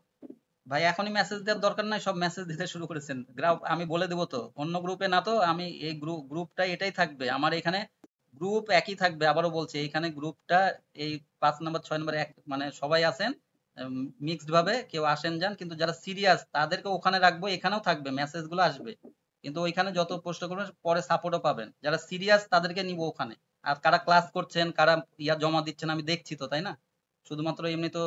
ভাই এখনই মেসেজ দেওয়ার দরকার নাই, সব মেসেজ দিতে শুরু করেছেন। আমি বলে দেবো তো, অন্য গ্রুপে না, তো আমি এই গ্রুপটা এটাই থাকবে আমার এখানে, গ্রুপ একই থাকবে। আবারও বলছি এইখানে গ্রুপটা এই 5 নাম্বার 6 নাম্বার মানে সবাই আছেন মিক্সড ভাবে, কেউ আসেন যান, কিন্তু যারা সিরিয়াস তাদেরকে ওখানে রাখবো, এখানেও থাকবে, মেসেজ গুলো আসবে। কিন্তু ওইখানে যত প্রশ্ন করবেন পরে সাপোর্টও পাবেন। যারা সিরিয়াস তাদেরকে নিব ওখানে। আর কারা ক্লাস করছেন, কারা ইয়া জমা দিচ্ছেন আমি দেখছি তো, তাই না? শুধুমাত্র এমনি তো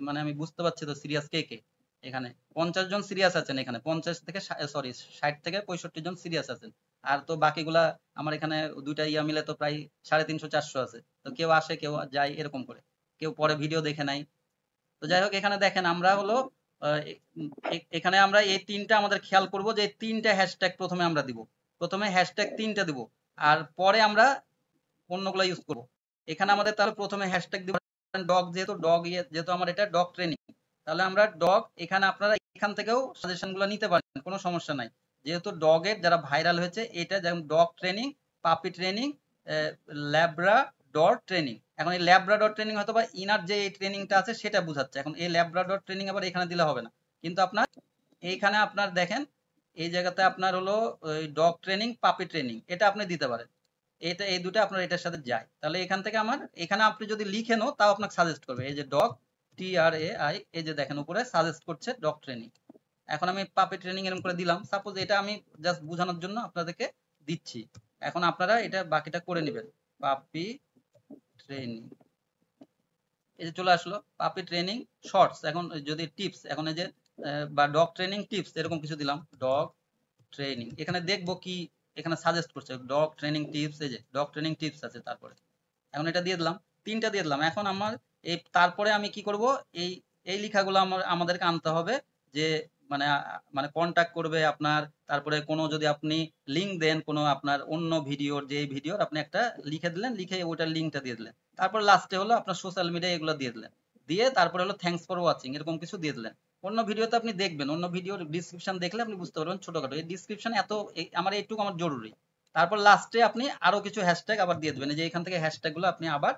মানে আমি বুঝতে পারছি তো সিরিয়াস কে কে। এখানে 50 জন সিরিয়াস আছেন, এখানে 50 থেকে সরি 60 থেকে 65 জন সিরিয়াস আছেন। আর তো বাকিগুলা আমার এখানে দুইটা ইয়া মিলে তো প্রায় 350-400 আছে। তো কেউ আসে কেউ যায় এরকম করে, কেউ পরে ভিডিও দেখে নাই। তো যাই হোক, এখানে দেখেন আমরা হলো এখানে আমরা এই তিনটা আমাদের খেয়াল করব যে এই তিনটা হ্যাশট্যাগ প্রথমে আমরা দিব। প্রথমে হ্যাশট্যাগ তিনটা দিব, আর পরে আমরা অন্যগুলো ইউজ করব। এখানে আমাদের তাহলে প্রথমে হ্যাশট্যাগ দিব ডগ, যেহেতু আমার এটা ডগ ট্রেনিং, তাহলে আমরা ডগ, এখানে আপনারা এখান থেকেও সাজেশনগুলো নিতে পারেন, কোনো সমস্যা নাই। যেহেতু ডগের যারা ভাইরাল হয়েছে, এটা যেমন ডগ ট্রেনিং, পাপি ট্রেনিং, ল্যাব্রা ডর ট্রেনিং। এখন এই ল্যাব্রাডর ট্রেনিং হয়তো বা ইনার যে এই ট্রেনিংটা আছে সেটা বোঝাচ্ছে। এখন এই ল্যাব্রাডর ট্রেনিং আবার এখানে দিলে হবে না, কিন্তু আপনার এইখানে আপনার দেখেন এই জায়গাতে আপনার হলো ওই ডগ ট্রেনিং, পাপি ট্রেনিং, এটা আপনি দিতে পারেন। এটা এই দুটো আপনার এটার সাথে যায়। তাহলে এখান থেকে আমার এখানে আপনি যদি লিখেনও তাও আপনাকে সাজেস্ট করবে। এই যে ডগ TRAI, এই যে দেখেন উপরে সাজেস্ট করছে ডগ ট্রেনিং। এখন আমি পাপি ট্রেনিং এরকম করে দিলাম। সাপোজ এটা আমি জাস্ট বোঝানোর জন্য আপনাদেরকে দিচ্ছি। এখন আপনারা এটা বাকিটা করে নেবেন। পাপি ট্রেনিং, এই যে চলে আসলো পাপি ট্রেনিং শর্টস। এখন যদি টিপস, এখন এই যে বা ডগ ট্রেনিং টিপস এরকম কিছু দিলাম, ডগ ট্রেনিং, এখানে দেখবো কি এখানে সাজেস্ট করছে ডগ ট্রেনিং টিপস। এই যে ডগ ট্রেনিং টিপস আছে, তারপরে এখন এটা দিয়ে দিলাম, তিনটা দিয়ে দিলাম। এখন আমার এই তারপরে আমি কি করব, এই এই লেখাগুলো আমাদেরকে আনতে হবে যে মানে মানে কন্টাক্ট করবে আপনার। তারপরে কোনো যদি আপনি লিঙ্ক দেন কোনো আপনার অন্য ভিডিওর, যে ভিডিওর আপনি একটা লিখে দিলেন, লিখে ওইটার লিঙ্কটা দিয়ে দিলেন। তারপর লাস্টে হলো আপনার সোশ্যাল মিডিয়া, এগুলো দিয়ে দিলেন। দিয়ে তারপরে হলো থ্যাঙ্কস ফর ওয়াচিং, এরকম কিছু দিয়ে দিলেন। অন্য ভিডিওতে আপনি দেখবেন, অন্য ভিডিওর ডিসক্রিপশন দেখলে আপনি বুঝতে পারবেন ছোটখাটো। এই ডিসক্রিপশন এত আমার এইটুকু আমার জরুরি। তারপর লাস্টে আপনি আরো কিছু হ্যাশট্যাগ আবার দিয়ে দেবেন, যে এখান থেকে হ্যাশট্যাগ গুলো আপনি আবার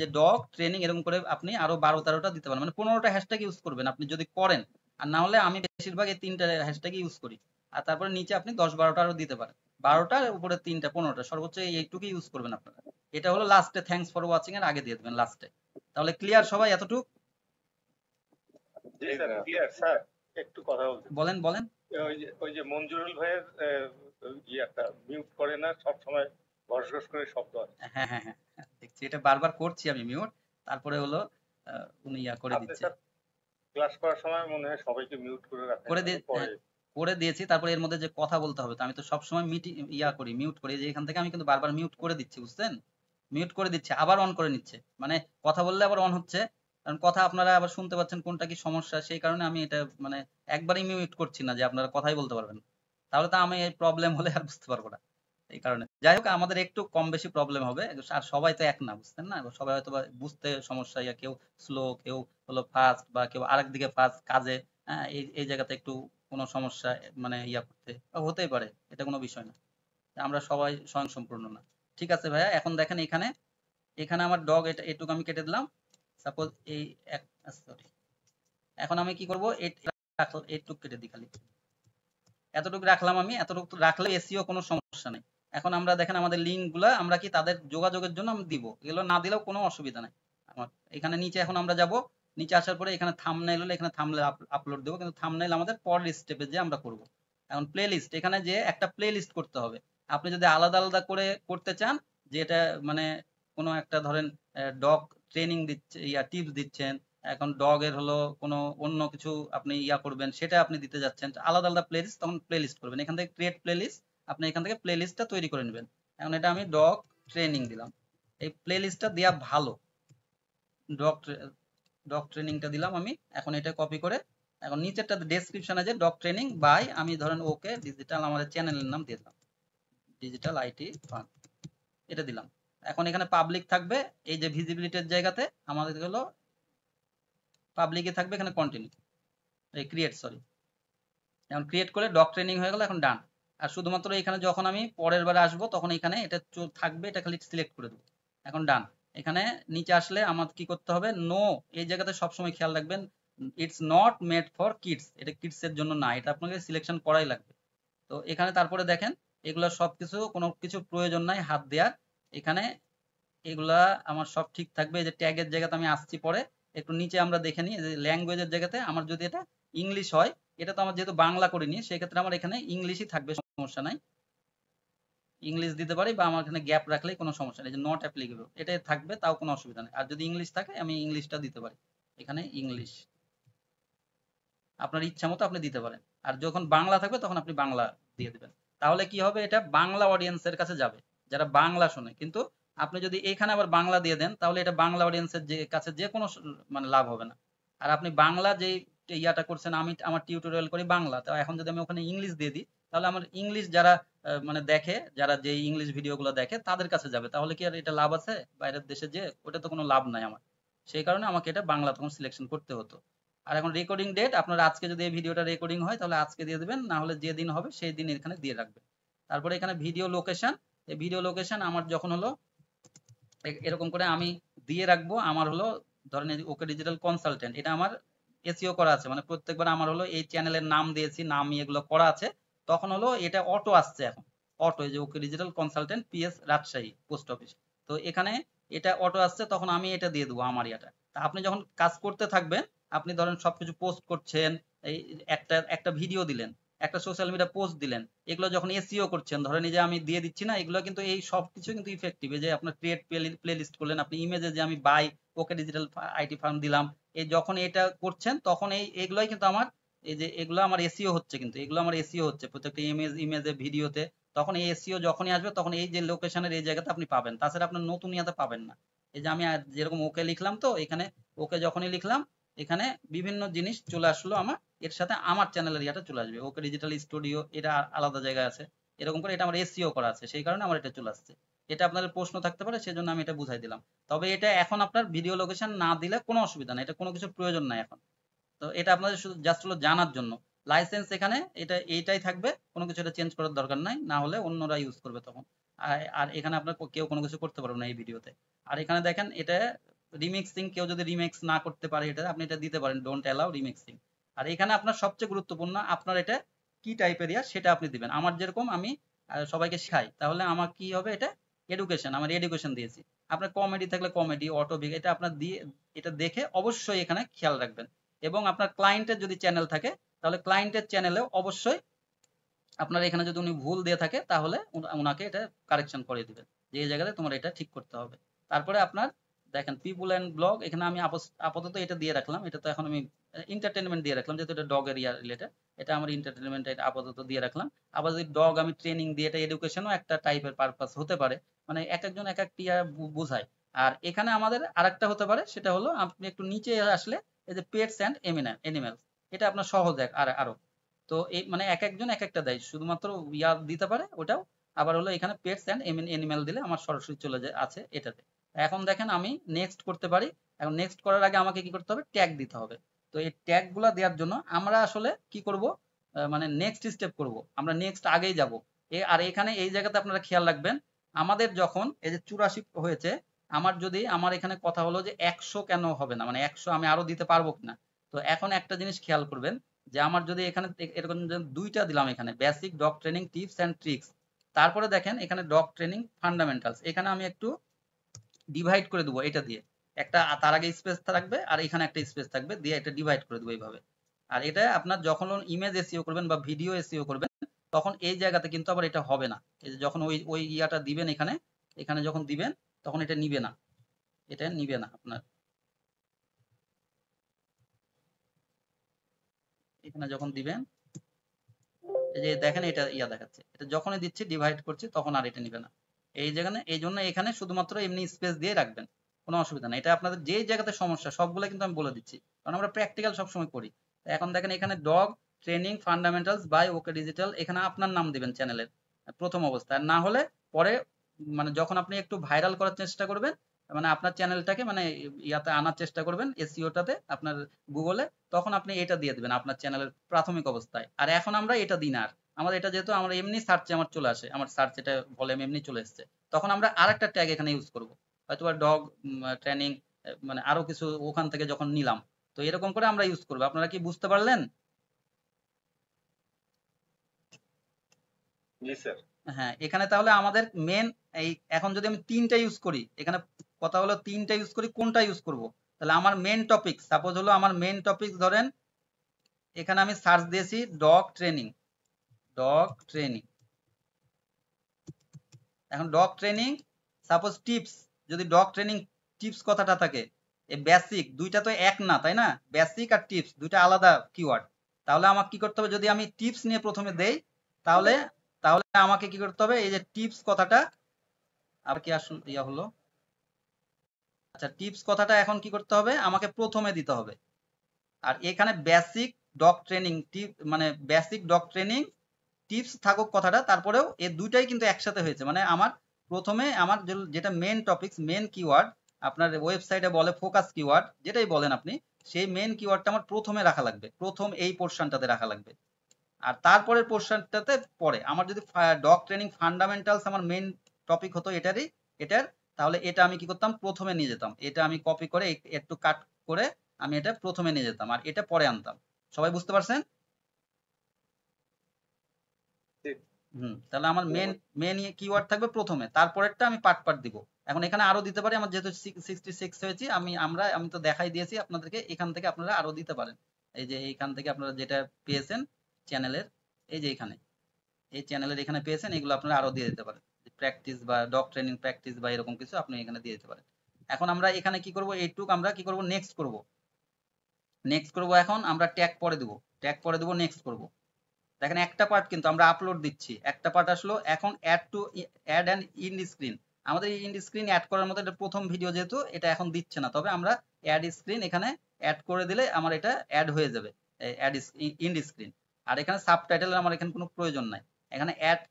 যে ডগ ট্রেনিং এরকম করে আপনি আরো 12-13টা দিতে পারেন, মানে 15টা হ্যাশট্যাগ ইউজ করবেন আপনি যদি করেন। আর না হলে আমি বেশিরভাগ এই 3টা হ্যাশট্যাগ ইউজ করি। আর তারপরে নিচে আপনি 10-12টা আরো দিতে পারেন, 12টার উপরে 3টা, 15টা, সর্বোচ্চ এইটুকু ইউজ করবেন আপনারা। এটা হলো লাস্টে থ্যাঙ্কস ফর ওয়াচিং এর আগে দিয়ে দেবেন লাস্টে। তাহলে ক্লিয়ার সবাই এতটুকু? জি স্যার, ক্লিয়ার স্যার। একটু কথা বলতে বলেন বলেন। ওই যে মঞ্জুরুল ভাইয়ের ইয়েটা মিউট করে না, সব সময় ঘস ঘস করে শব্দ হয়। হ্যাঁ হ্যাঁ হ্যাঁ, দেখছি এটা বারবার করছি আমি মিউট, তারপরে হলো উনি ইয়া করে আপনি দিচ্ছে। স্যার ক্লাস করার সময় মনে হয় সবাইকে মিউট করে রাখেন, করে দিয়ে পরে করে দিয়েছি। তারপরে এর মধ্যে যে কথা বলতে হবে, তো আমি তো সবসময় ইয়া করি, মিউট করি। যে এখান থেকে আমি কিন্তু বারবার মিউট করে দিচ্ছি, বুঝছেন? মিউট করে দিচ্ছে আবার অন করে নিচ্ছে, মানে কথা বললে আবার অন হচ্ছে। কারণ কথা আপনারা আবার শুনতে পাচ্ছেন কোনটা কি সমস্যা, সেই কারণে আমি এটা মানে একবারই মিউট করছি না, যে আপনারা কথাই বলতে পারবেন। তাহলে তো আমি এই প্রবলেম হলে আর বুঝতে পারবো না। এই কারণে যাই হোক, আমাদের একটু কম বেশি প্রবলেম হবে, আর সবাই তো এক না, বুঝছেন না? সবাই হয়তো বা বুঝতে সমস্যা, ইয়া কেউ স্লো, কেউ হলো ফাস্ট, বা কেউ আরেক দিকে ফাস্ট কাজে। হ্যাঁ, এই এই জায়গাতে একটু কোনো সমস্যা মানে ইয়া করতে হতেই পারে, এটা কোনো বিষয় না। আমরা সবাই স্বয়ংসম্পূর্ণ না। ঠিক আছে ভাইয়া, এখন দেখেন এখানে এখানে আমার ডগ, এটা এটুকু আমি কেটে দিলাম। সাপোজ এই সরি, এখন আমি কি করব, এইটুকু কেটে দিই, খালি এতটুকু রাখলাম আমি। এতটুকু রাখলে এসিও কোনো সমস্যা নেই। এখন আমরা দেখেন আমাদের লিঙ্ক গুলা আমরা কি তাদের যোগাযোগের জন্য আমি দিব, এগুলো না দিলেও কোনো অসুবিধা নাই আমার। এখানে নিচে এখন আমরা যাব, নিচে আসার পরে এখানে থাম্বনেইল হলে এখানে থাম্বনেইল আপলোড দেবো, কিন্তু থাম্বনেইল আমাদের পরের স্টেপে যে আমরা করব। এখন প্লে লিস্ট, এখানে যে একটা প্লে লিস্ট করতে হবে। আপনি যদি আলাদা আলাদা করে করতে চান, যে এটা মানে কোনো একটা ধরেন ডগ ট্রেনিং দিচ্ছে, ইয়া টিপস দিচ্ছেন, এখন ডগ এর হলো কোনো অন্য কিছু আপনি ইয়া করবেন, সেটা আপনি দিতে যাচ্ছেন আলাদা আলাদা প্লে লিস্ট, তখন প্লে লিস্ট করবেন। এখান থেকে ক্রিয়েট প্লে লিস্ট, আপনি এখান থেকে প্লে লিস্টটা তৈরি করে নেবেন। এখন এটা আমি ডগ ট্রেনিং দিলাম, এই প্লে লিস্টটা দেওয়া ভালো। ডগ ডগ ট্রেনিংটা দিলাম আমি। এখন এটা কপি করে এখন নিচেরটা ডেসক্রিপশনে যে ডগ ট্রেনিং বাই, আমি ধরেন ওকে ডিজিটাল, আমাদের চ্যানেলের নাম দিয়ে দিলাম ডিজিটাল আইটি ফান, এটা দিলাম। এখন এখানে পাবলিক থাকবে, এই যে ভিজিবিলিটির জায়গাতে আমাদের হলো পাবলিকে থাকবে, এখানে কন্টিনিউ, এই ক্রিয়েট, সরি, এখন ক্রিয়েট করে ডগ ট্রেনিং হয়ে গেল, এখন ডান। আর শুধুমাত্র এখানে যখন আমি পরের বারে আসবো তখন এখানে এটা থাকবে, এটা খালি সিলেক্ট করে দেবো, এখন ডান। এখানে নিচে আসলে আমার কি করতে হবে, নো, এই জায়গাতে সবসময় খেয়াল রাখবেন, it's not made for kids, এটা কিডস এর জন্য না, এটা আপনাকে সিলেকশন করাই লাগবে। তো এখানে তারপরে দেখেন এগুলা সবকিছু, কোনো কিছু প্রয়োজন নাই হাত দেওয়ার। এখানে এগুলা আমার সব ঠিক থাকবে। এই যে ট্যাগের জায়গাতে আমি আসছি পরে, একটু নিচে আমরা দেখে নিই, যে ল্যাঙ্গুয়েজের জায়গাতে আমার যদি এটা ইংলিশ হয়, এটা তো আমার যেহেতু বাংলা করিনি, সেক্ষেত্রে আমার এখানে ইংলিশই থাকবে। সমস্যা নাই, ইংলিশ দিতে পারি বা আমার এখানে গ্যাপ রাখলেই কোনো সমস্যা নেই, যে নট অ্যাপ্লিকেবল এটাই থাকবে, তাও কোনো অসুবিধা নেই। আর যদি ইংলিশ থাকে আমি ইংলিশটা দিতে পারি, এখানে ইংলিশ আপনার ইচ্ছা মতো আপনি দিতে পারেন। আর যখন বাংলা থাকবে তখন আপনি বাংলা দিয়ে দিবেন। তাহলে কি হবে, এটা বাংলা অডিয়েন্সের কাছে যাবে যারা বাংলা শোনে। কিন্তু আপনি যদি এখানে আবার বাংলা দিয়ে দেন তাহলে এটা বাংলা অডিয়েন্সের যে কাছে যে কোনো মানে লাভ হবে না। আর আপনি বাংলা যে ইয়াটা করছেন, আমি আমার টিউটোরিয়াল করি বাংলা, তো এখন যদি আমি ওখানে ইংলিশ দিয়ে দিই তাহলে আমার ইংলিশ যারা মানে দেখে, যারা যে ইংলিশ ভিডিওগুলো দেখে তাদের কাছে যাবে। তাহলে কি আর এটা লাভ আছে বাইরের দেশে, যে ওটা তো কোনো লাভ নাই আমার। সেই কারণে আমাকে এটা বাংলা তখন সিলেকশন করতে হতো। আর এখন রেকর্ডিং ডেট, আপনার আজকে যদি এই ভিডিওটা রেকর্ডিং হয় তাহলে আজকে দিয়ে দেবেন, না হলে যে দিন হবে সেই দিন এখানে দিয়ে রাখবেন। তারপরে এখানে ভিডিও লোকেশন, এই ভিডিও লোকেশন আমার যখন হলো এরকম করে আমি দিয়ে রাখবো, আমার হলো ধরেন ওকে ডিজিটাল কনসালটেন্ট, এটা আমার এসইও করা আছে, মানে প্রত্যেকবার আমার হলো এই চ্যানেলের নাম দিয়েছি, নাম এগুলো করা আছে, তখন হলো এটা অটো আসছে এখন, অটো, এই যে ওকে digital consultant PS Rajshahi post office, তো এখানে এটা অটো আসছে, তখন আমি এটা দিয়ে দেবো আমার ইয়াটা। তা আপনি যখন কাজ করতে থাকবেন, আপনি ধরেন সবকিছু পোস্ট করছেন, এই একটা একটা ভিডিও দিলেন, একটা সোশ্যাল মিডিয়া পোস্ট দিলেন, এগুলো যখন এসইও করছেন, ধরেন এই যে আমি দিয়ে দিচ্ছি না, এগুলো কিন্তু এই সবকিছু কিন্তু ইফেক্টিভ। এই যে আপনার ক্রিয়েট প্লে লিস্ট করলেন, আপনি ইমেজে যে আমি by OK Digital IT firm দিলাম, এই যখন এটা করছেন তখন এগুলোই কিন্তু আমার, এই যে এগুলো আমার এসইও হচ্ছে, কিন্তু এগুলো আমার এসইও হচ্ছে প্রত্যেকটা ইমেজে ভিডিওতে, তখন এই এসইও যখনই আসবে তখন এই যে লোকেশনের এই জায়গাতে আপনি পাবেন, তাছাড়া আপনার নতুন ইয়াতে পাবেন না। এই যে আমি যেরকম ওকে লিখলাম, তো এখানে ওকে যখনই লিখলাম এখানে বিভিন্ন জিনিস চলে আসলো আমার, এর সাথে আমার চ্যানেলের ইয়াটা চলে আসবে, ওকে ডিজিটাল স্টুডিও এটা আলাদা জায়গায় আছে, এরকম করে এটা আমার এসইও করা আছে, সেই কারণে আমার এটা চলে আসছে। এটা আপনাদের প্রশ্ন থাকতে পারে, সেজন্য আমি এটা বুঝাই দিলাম। তবে এটা এখন আপনার ভিডিও লোকেশন না দিলে কোনো অসুবিধা নেই, এটা কোনো কিছুর প্রয়োজন নাই এখন। তো এটা আপনাদের শুধু জাস্ট হলো জানার জন্য। লাইসেন্স এখানে এটা এইটাই থাকবে, কোনো কিছু এটা চেঞ্জ করার দরকার নাই, না হলে অন্যরা ইউজ করবে তখন। আর এখানে আপনার কেউ কোনো কিছু করতে পারবে না এই ভিডিওতে। আর এখানে দেখেন এটা রিমিক্সিং, কেউ যদি রিমিক্স না করতে পারে এটা আপনি এটা দিতে পারেন, ডোন্ট অ্যালাউ রিমিক্সিং। আর এখানে আপনার সবচেয়ে গুরুত্বপূর্ণ আপনার এটা কি টাইপের ইয়া সেটা আপনি দিবেন। আমার যেরকম আমি সবাইকে শেখাই, তাহলে আমার কি হবে, এটা এডুকেশন, আমার এডুকেশন দিয়েছি। আপনার কমেডি থাকলে কমেডি, অটোবিক, এটা আপনার দিয়ে এটা দেখে অবশ্যই এখানে খেয়াল রাখবেন। এবং আপনার ক্লায়েন্টের যদি চ্যানেল থাকে তাহলে ক্লায়েন্টের চ্যানেলেও অবশ্যই আপনার এখানে যদি উনি ভুল দিয়ে থাকে তাহলে উনাকে এটা কারেকশন করে দিবেন, যে এই জায়গাতে তোমার এটা ঠিক করতে হবে। তারপরে আপনার দেখেন পিপুল অ্যান্ড ব্লগ, এখানে আমি আপাতত এটা দিয়ে রাখলাম, এটা তো এখন আমি এন্টারটেনমেন্ট দিয়ে রাখলাম, যেহেতু এটা ডগ এরিয়া রিলেটেড, এটা আমার এন্টারটেনমেন্ট এটা আপাতত দিয়ে রাখলাম। আবার যদি ডগ আমি ট্রেনিং দিয়ে, এটা এডুকেশনও একটা টাইপের পারপাস হতে পারে, মানে এক একজন এক একটি বোঝায়। আর এখানে আমাদের আরেকটা হতে পারে, সেটা হলো আপনি একটু নিচে আসলে এই যে পেটস অ্যান্ড এনিম্যালস, এটা আপনার সহজ আরো। তো এই মানে এক একজন এক একটা দেয়, শুধুমাত্র ইয়া দিতে পারে ওটাও। আবার হলো এখানে পেটস অ্যান্ড এনিম্যাল দিলে আমার সরাসরি চলে যায় আছে এটাতে। এখন দেখেন আমি নেক্সট করতে পারি। এখন নেক্সট করার আগে আমাকে কি করতে হবে, ট্যাগ দিতে হবে। তো এই ট্যাগ গুলা দেওয়ার জন্য আমরা আসলে কি করব, মানে নেক্সট স্টেপ করব, আমরা নেক্সট আগেই যাব। আর এখানে এই জায়গাতে আপনারা খেয়াল রাখবেন, আমাদের যখন এই যে 84 হয়েছে, আমার যদি আমার এখানে কথা হলো যে 100 কেন হবে না, মানে 100 আমি আরো দিতে পারবো কিনা। তো এখন একটা জিনিস খেয়াল করবেন, যে আমার যদি এখানে এরকম দুইটা দিলাম, এখানে basic dog training tips and tricks, তারপরে দেখেন এখানে ডগ ট্রেনিং ফান্ডামেন্টালস, এখানে আমি একটু ডিভাইড করে দেবো এটা দিয়ে, একটা তার আগে স্পেস থাকবে আর এখানে একটা স্পেস থাকবে, দিয়ে এটা ডিভাইড করে দেবো এইভাবে। আর এটা আপনার যখন ইমেজ এসইও করবেন বা ভিডিও এসইও করবেন তখন এই জায়গাতে কিন্তু আবার এটা হবে না, এই যে যখন ওই ওই ইয়াটা দিবেন এখানে, এখানে যখন দিবেন তখন এটা নিবে না, এটা নিবে না আপনার, এখানে যখন দিবেন এই যে দেখেন এটা ইয়া দেখাচ্ছে, এটা যখনই দিচ্ছি ডিভাইড করছি তখন আর এটা নিবে না। এই জায়গায় এই জন্য এখানে শুধুমাত্র এমনি স্পেস দিয়ে রাখবেন, কোনো অসুবিধা নেই। এটা আপনাদের যে জায়গাতে সমস্যা সবগুলো কিন্তু আমি বলে দিচ্ছি, কারণ আমরা প্র্যাকটিক্যাল সবসময় করি। এখন দেখেন এখানে dog training fundamentals by OK Digital, এখানে আপনার নাম দিবেন চ্যানেলের প্রথম অবস্থায়, না হলে পরে মানে যখন আপনি একটু ভাইরাল করার চেষ্টা করবেন, মানে আপনার চ্যানেলটাকে মানে ইয়াতে আনার চেষ্টা করবেন এসইওটাতে আপনার গুগলে, তখন আপনি এটা দিয়ে দিবেন আপনার চ্যানেলের প্রাথমিক অবস্থায়। আর এখন আমরা এটা দিই না, আর আমাদের এটা যেহেতু আমরা এমনি সার্চে আমার চলে আসে, আমার সার্চ এটা ভলিউম এমনি চলে এসছে, তখন আমরা আরেকটা ট্যাগ এখানে ইউজ করব, হয়তো ডগ ট্রেনিং, মানে আরো কিছু ওখান থেকে যখন নিলাম, তো এরকম করে আমরা ইউজ করবো। আপনারা কি বুঝতে পারলেন? জি স্যার। হ্যাঁ, এখানে তাহলে আমাদের মেন এই, এখন যদি আমি তিনটা ইউজ করি, এখানে কথা হলো তিনটা ইউজ করি, কোনটা ইউজ করব, তাহলে আমার মেন টপিক সাপোজ হলো, আমার মেন টপিক ধরেন এখানে আমি সার্চ দিয়েছি ডগ ট্রেনিং, ডগ ট্রেনিং, এখন ডগ ট্রেনিং, সাপোজ টিপস, যদি ডগ ট্রেনিং টিপস কথাটা থাকে, এই বেসিক দুইটা তো এক না, তাই না? বেসিক আর টিপস দুইটা আলাদা কিওয়ার্ড। তাহলে আমাকে কি করতে হবে, যদি আমি টিপস নিয়ে প্রথমে দেই, তাহলে তাহলে আমাকে কি করতে হবে, এই যে টিপস কথাটা, আর কি আসল ইয়া হলো, আচ্ছা টিপস কথাটা এখন কি করতে হবে, আমাকে প্রথমে দিতে হবে। আর এখানে বেসিক ডগ ট্রেনিং মানে বেসিক ডগ ট্রেনিং টিপস থাকুক কথাটা, তারপরেও এই দুইটাই কিন্তু একসাথে হয়েছে, মানে আমার প্রথমে আমার যেটা মেন টপিকস, মেন কিওয়ার্ড, আপনার ওয়েবসাইটে বলে ফোকাস কিওয়ার্ড, যেটাই বলেন আপনি, সেই মেন কিওয়ার্ডটা আমার প্রথমে রাখা লাগবে, প্রথম এই পোর্শনটাতে রাখা লাগবে। আর তারপরের পোর্শনটাতে পরে আমার যদি ডগ ট্রেনিং ফান্ডামেন্টালস আমার মেন টপিক হতো এটার, তাহলে এটা আমি কি করতাম, প্রথমে নিয়ে যেতাম, এটা আমি কপি করে একটু কাট করে আমি এটা প্রথমে নিয়ে যেতাম, আর এটা পরে আনতাম। সবাই বুঝতে পারছেন? তাহলে আমার মেন কিওয়ার্ড থাকবে প্রথমে, তারপরেরটা আমি পার্ট পার্ট দিব। এখন এখানে আরো দিতে পারি, আমার যেহেতু 66 হয়েছি, আমি তো দেখাই দিয়েছি আপনাদেরকে, এখান থেকে আপনারা আরো দিতে পারেন। এই যে এইখান থেকে আপনারা যেটা পেয়েছেন চ্যানেলের, এই যে এখানে এই চ্যানেলের এখানে পেয়েছেন, এগুলো আপনারা আরো দিয়ে দিতে পারেন, প্র্যাকটিস বা ডগ ট্রেনিং প্র্যাকটিস বা এরকম কিছু আপনি এখানে দিয়ে দিতে পারেন। এখন আমরা এখানে কি করব, এইটুক আমরা কি করব, নেক্সট করব। এখন আমরা ট্যাগ পরে দেব, নেক্সট করব। দেখেন একটা পার্ট কিন্তু আমরা আপলোড দিচ্ছি, একটা পার্ট আসলো। এখন অ্যাড অ্যান্ড ইন্ড স্ক্রিন, আমাদের ইন্ড স্ক্রিন অ্যাড করার মতো এটা প্রথম ভিডিও, যেহেতু এটা এখন দিচ্ছে না, তবে আমরা অ্যাড স্ক্রিন এখানে অ্যাড করে দিলে আমার এটা অ্যাড হয়ে যাবে, অ্যাড ইন্ড স্ক্রিন। আর এখানে সাবটাইটেলের আমার এখানে কোনো প্রয়োজন নাই। এখানে অ্যাড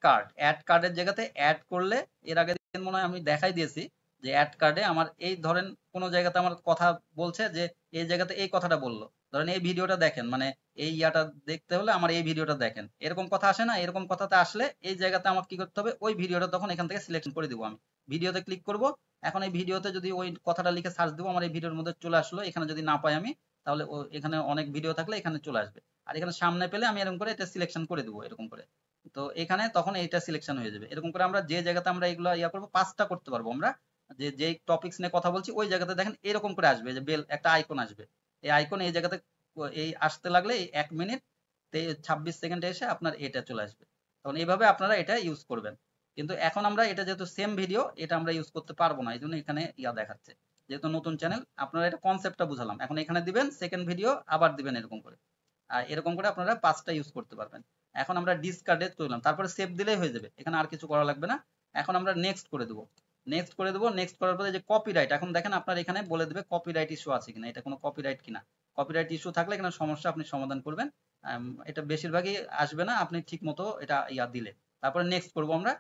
কার্ডের জায়গাতে অ্যাড করলে, এর আগে মনে হয় আমি দেখাই দিয়েছি যে অ্যাড কার্ডে আমার এই ধরেন কোনো জায়গাতে আমার কথা বলছে, যে এই জায়গাতে এই কথাটা বললো, ধরেন এই ভিডিওটা দেখেন, মানে এই ইয়াটা দেখতে হলে আমার এই ভিডিওটা দেখেন, এরকম কথা আসে না? এরকম কথাতে আসলে এই জায়গাতে আমার কি করতে হবে, ওই ভিডিওটা তখন এখান থেকে সিলেকশন করে দিব, আমি ভিডিওতে ক্লিক করব। এখন এই ভিডিওতে যদি ওই কথাটা লিখে সার্চ দিব, আমার এই ভিডিওর মধ্যে চলে আসলো। এখানে যদি না পাই আমি, তাহলে এখানে অনেক ভিডিও থাকলে এখানে চলে আসবে। আর এখানে সামনে পেলে আমি এরকম করে এটা সিলেকশন করে দিব, এরকম করে। তো এখানে তখন এইটা সিলেকশন হয়ে যাবে। এরকম করে আমরা যে জায়গাতে আমরা এগুলো ইয়া করবো, 5টা করতে পারবো আমরা, যে টপিকস নিয়ে কথা বলছি ওই জায়গাতে দেখেন এরকম করে আসবে, যে বেল একটা আইকন আসবে, এই আইকন এই জায়গাতে এই আসতে লাগলে 1 মিনিট 26 সেকেন্ডে এসে আপনার এটা চলে আসবে। তখন এইভাবে আপনারা এটা ইউজ করবেন। কিন্তু এখন আমরা এটা যেহেতু সেম ভিডিও, এটা আমরা ইউজ করতে পারবো না, এই জন্য এখানে ইয়া দেখাচ্ছে, যেহেতু নতুন চ্যানেল। আপনারা এটা কনসেপ্টটা বুঝালাম, এখন এখানে দিবেন সেকেন্ড ভিডিও, আবার দিবেন এরকম করে। আর এরকম করে আপনারা 5টা ইউজ করতে পারবেন। এখন আমরা ডিসকার্ডে চললাম, তারপরে সেভ দিলেই হয়ে যাবে, এখানে আর কিছু করা লাগবে না। এখন আমরা নেক্সট করে দেবো, নেক্সট করার পরে যে কপিরাইট, এখন দেখেন আপনার এখানে বলে দেবে কপিরাইট ইস্যু আছে কিনা, এটা কোনো কপিরাইট কিনা। কপিরাইট ইস্যু থাকলে এখানে সমস্যা আপনি সমাধান করবেন, এটা বেশিরভাগই আসবে না আপনি ঠিক মতো এটা ইয়া দিলে। তারপরে নেক্সট করবো আমরা।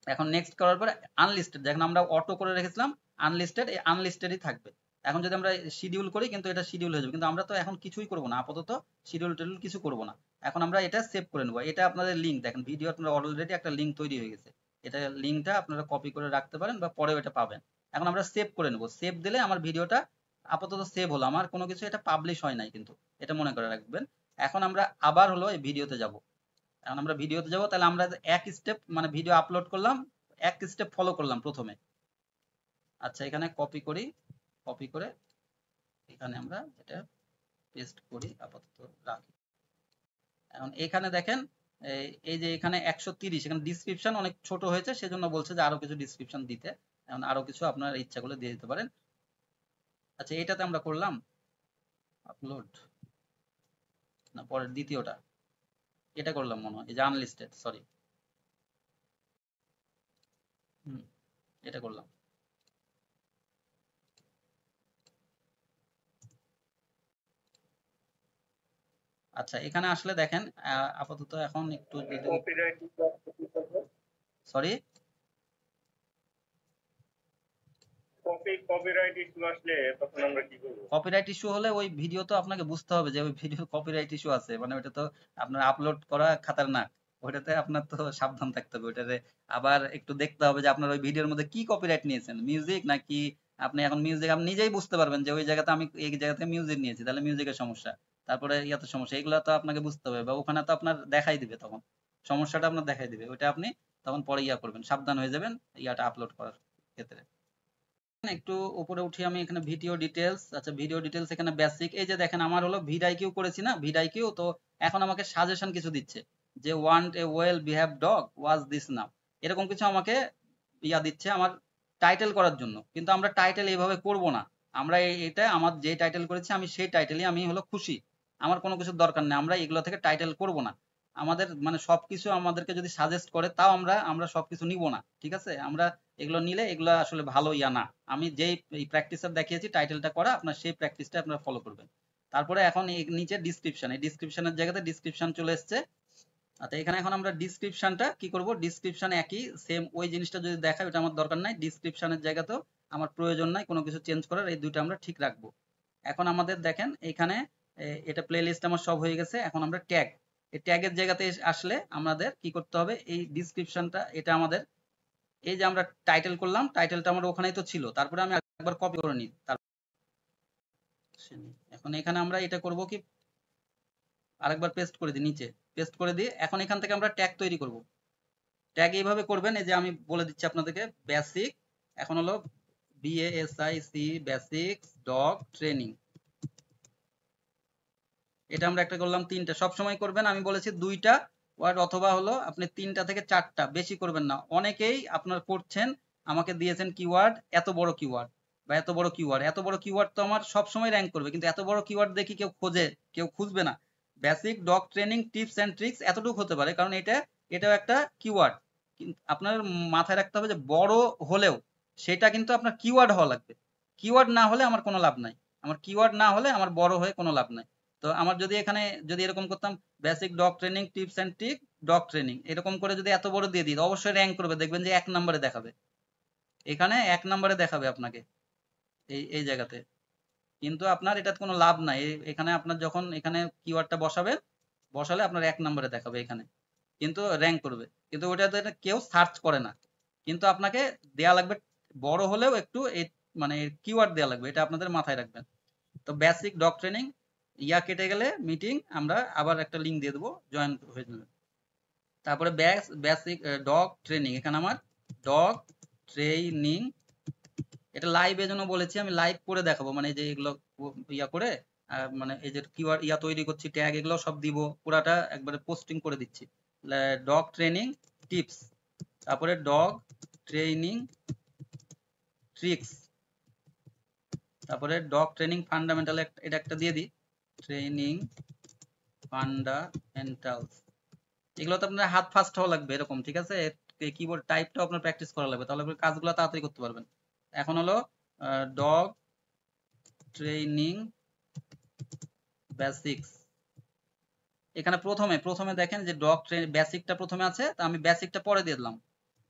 এখন নেক্সট করার পরে আনলিস্টেড, দেখেন আমরা অটো করে রেখেছিলাম আনলিস্টেড, এই আনলিস্টেডই থাকবে। এখন যদি আমরা শিডিউল করি, কিন্তু এটা শিডিউল হয়ে যাবে, কিন্তু আমরা তো এখন কিছুই করবো না, আপাতত শিডিউল টিডিউল কিছু করবো না। এখন আমরা এটা সেভ করে নেবো। এটা আপনাদের লিঙ্ক, দেখেন ভিডিও আপনারা অলরেডি একটা লিঙ্ক তৈরি হয়ে গেছে, এটা লিঙ্কটা আপনারা কপি করে রাখতে পারেন বা পরেও এটা পাবেন। এখন আমরা সেভ করে নেবো, সেভ দিলে আমার ভিডিওটা আপাতত সেভ হলো, আমার কোনো কিছু এটা পাবলিশ হয় নাই কিন্তু, এটা মনে করে রাখবেন। এখন আমরা আবার হলো এই ভিডিওতে যাব। এখন আমরা ভিডিওতে যাব, তাহলে আমরা এক স্টেপ, মানে ভিডিও আপলোড করলাম, এক স্টেপ ফলো করলাম প্রথমে। আচ্ছা এখানে কপি করি, কপি করে এখানে আমরা এটা পেস্ট করি, আপাতত রাখি। এখন এখানে দেখেন এই যে এখানে 130, এখানে ডিসক্রিপশন অনেক ছোট হয়েছে, সেজন্য বলছে যে আরো কিছু ডিসক্রিপশন দিতে। এখন আরো কিছু আপনার ইচ্ছা করলে দিয়ে দিতে পারেন। আচ্ছা এটাতে আমরা করলাম আপলোড, না পরের দ্বিতীয়টা, এটা করলাম মনে হয়, এই যে আনলিস্টেড, সরি, এটা করলাম। আচ্ছা এখানে আসলে দেখেন আপাতত এখন একটু, সরি, কপিরাইট ইস্যু আসলে তখন আমরা কি করব? কপিরাইট ইস্যু হলে ওই ভিডিও তো আপনাকে বুঝতে হবে যে ওই ভিডিও কপিরাইট ইস্যু আছে, মানে ওটা তো আপনার আপলোড করা খাতারনাক, ওইটাতে আপনার তো সাবধান থাকতে হবে। ওইটাতে আবার একটু দেখতে হবে যে আপনার ওই ভিডিওর মধ্যে কি কপিরাইট নিয়েছেন, মিউজিক নাকি, আপনি এখন মিউজিক আপনি নিজেই বুঝতে পারবেন যে ওই জায়গাতে আমি এই জায়গাতে মিউজিক নিয়েছি, তাহলে মিউজিকের সমস্যা, তারপরে ইয়াতে সমস্যা, এগুলো তো আপনাকে বুঝতে হবে, বা ওখানে তো আপনার দেখাই দিবে, তখন সমস্যাটা আপনার দেখাই দিবে, ওইটা আপনি তখন পরে ইয়া করবেন, সাবধান হয়ে যাবেন ইয়াটা আপলোড করার ক্ষেত্রে। একটু উপরে উঠি আমি, এখানে ভিডিও ডিটেলস। আচ্ছা ভিডিও ডিটেলস এখানে বেসিক, এই যে দেখেন আমার হলো ভিডিআইকিউ করেছি না, ভিডিআইকিউ, তো এখন আমাকে সাজেশন কিছু দিচ্ছে যে want a well behave dog was this now, এরকম কিছু আমাকে ইয়া দিচ্ছে আমার টাইটেল করার জন্য, কিন্তু আমরা টাইটেল এইভাবে করব না। আমরা এটা আমার যে টাইটেল করেছি আমি সেই টাইটেলই আমি হলো খুশি, আমার কোনো কিছুর দরকার নেই, আমরা এগুলো থেকে টাইটেল করব না। আমাদের মানে সবকিছু আমাদেরকে যদি সাজেস্ট করে তাও আমরা সবকিছু নিব না, ঠিক আছে? আমরা এগুলো নিলে এগুলো আসলে ভালো ইয়া না। আমি যেই প্র্যাকটিসটা দেখিয়েছি টাইটেলটা করা, আপনার সেই প্র্যাকটিসটা আপনারা ফলো করবেন। তারপরে এখন এই নিচে ডিসক্রিপশন, এই ডিসক্রিপশনের জায়গাতে ডিসক্রিপশন চলে এসছে। আচ্ছা এখানে এখন আমরা ডিসক্রিপশনটা কি করব, ডিসক্রিপশন একই সেম ওই জিনিসটা যদি দেখায় ওটা আমার দরকার নাই, ডিসক্রিপশনের জায়গাতেও আমার প্রয়োজন নাই কোনো কিছু চেঞ্জ করার, এই দুটো আমরা ঠিক রাখবো। এখন আমাদের দেখেন এখানে এটা প্লে লিস্ট আমার সব হয়ে গেছে। এখন আমরা ট্যাগ, এই ট্যাগের জায়গাতে আসলে আমাদের কি করতে হবে, এই ডিসক্রিপশনটা এটা আমাদের এই যে আমরা টাইটেল করলাম, টাইটেলটা আমার ওখানেই তো ছিল, তারপরে আমি একবার কপি করে নিই। এখন এখানে আমরা এটা করব কি, আরেকবার পেস্ট করে দিই, নিচে পেস্ট করে দিই। এখন এখান থেকে আমরা ট্যাগ তৈরি করব। ট্যাগ এইভাবে করবেন, এই যে আমি বলে দিচ্ছি আপনাদেরকে, বেসিক, এখন হলো BASIC বেসিক্স ডগ ট্রেনিং, এটা আমরা একটা করলাম, তিনটা সবসময় করবেন, আমি বলেছি দুইটা ওয়ার্ড অথবা হলো আপনি তিনটা থেকে চারটা, বেশি করবেন না। অনেকেই আপনার করছেন, আমাকে দিয়েছেন কিওয়ার্ড এত বড় কিওয়ার্ড বা এত বড় কিওয়ার্ড, এত বড় কিওয়ার্ড তো আমার সবসময় র্যাঙ্ক করবে, কিন্তু এত বড় কিওয়ার্ড দেখি কেউ খোঁজে, কেউ খুঁজবে না। Basic dog training tips and tricks এতটুকু হতে পারে, কারণ এটাও একটা কিওয়ার্ড। আপনার মাথায় রাখতে হবে যে বড় হলেও সেটা কিন্তু আপনার কিওয়ার্ড হওয়া লাগবে, কিওয়ার্ড না হলে আমার কোনো লাভ নাই, আমার কিওয়ার্ড না হলে আমার বড় হয়ে কোনো লাভ নাই। তো আমার যদি এখানে যদি এরকম করতাম basic dog training tips and trick dog training, এরকম করে যদি এত বড় দিয়ে দিই অবশ্যই র্যাঙ্ক করবে, দেখবেন যে 1 নম্বরে দেখাবে, এখানে 1 নম্বরে দেখাবে আপনাকে এই জায়গাতে। কিন্তু আপনার এটাতে কোনো লাভ নাই, এখানে আপনার যখন এখানে কিওয়ার্ডটা বসালে আপনার 1 নম্বরে দেখাবে এখানে, কিন্তু র্যাঙ্ক করবে, কিন্তু ওটাতে কেউ সার্চ করে না। কিন্তু আপনাকে দেয়া লাগবে বড় হলেও একটু মানে কিওয়ার্ড দেয়া লাগবে, এটা আপনাদের মাথায় রাখবেন। তো বেসিক ডগ ট্রেনিং ইয়া কেটে গেলে মিটিং আমরা আবার একটা লিঙ্ক দিয়ে দেবো, জয়েন হয়ে যাবে। তারপরে বেসিক ডগ ট্রেনিং, এখানে আমার ডগ ট্রেনিং, এটা লাইভের জন্য বলেছি, আমি লাইভ করে দেখাবো, মানে এই যে এগুলো ইয়া করে মানে এই যে কিওয়ার্ড ইয়া তৈরি করছি, ট্যাগ এগুলো সব দিব, পুরাটা একবারে পোস্টিং করে দিচ্ছি। ডগ ট্রেনিং টিপস, তারপরে ডগ ট্রেনিং ট্রিক্স, তারপরে ডগ ট্রেনিং ফান্ডামেন্টাল, এটা একটা দিয়ে দিই, ট্রেনিং ফান্ডামেন্টালস। এগুলো তো আপনার হাত ফাস্ট হওয়া লাগবে এরকম, ঠিক আছে? কিবোর্ড টাইপটাও আপনার প্র্যাকটিস করা লাগবে, তাহলে আপনি কাজগুলো তাড়াতাড়ি করতে পারবেন। এখন হলো ডগ ট্রেনিং বেসিক্স, এখানে প্রথমে দেখেন যে ডগ ট্রেনিং বেসিকটা প্রথমে আছে, তা আমি বেসিকটা পরে দিয়ে দিলাম,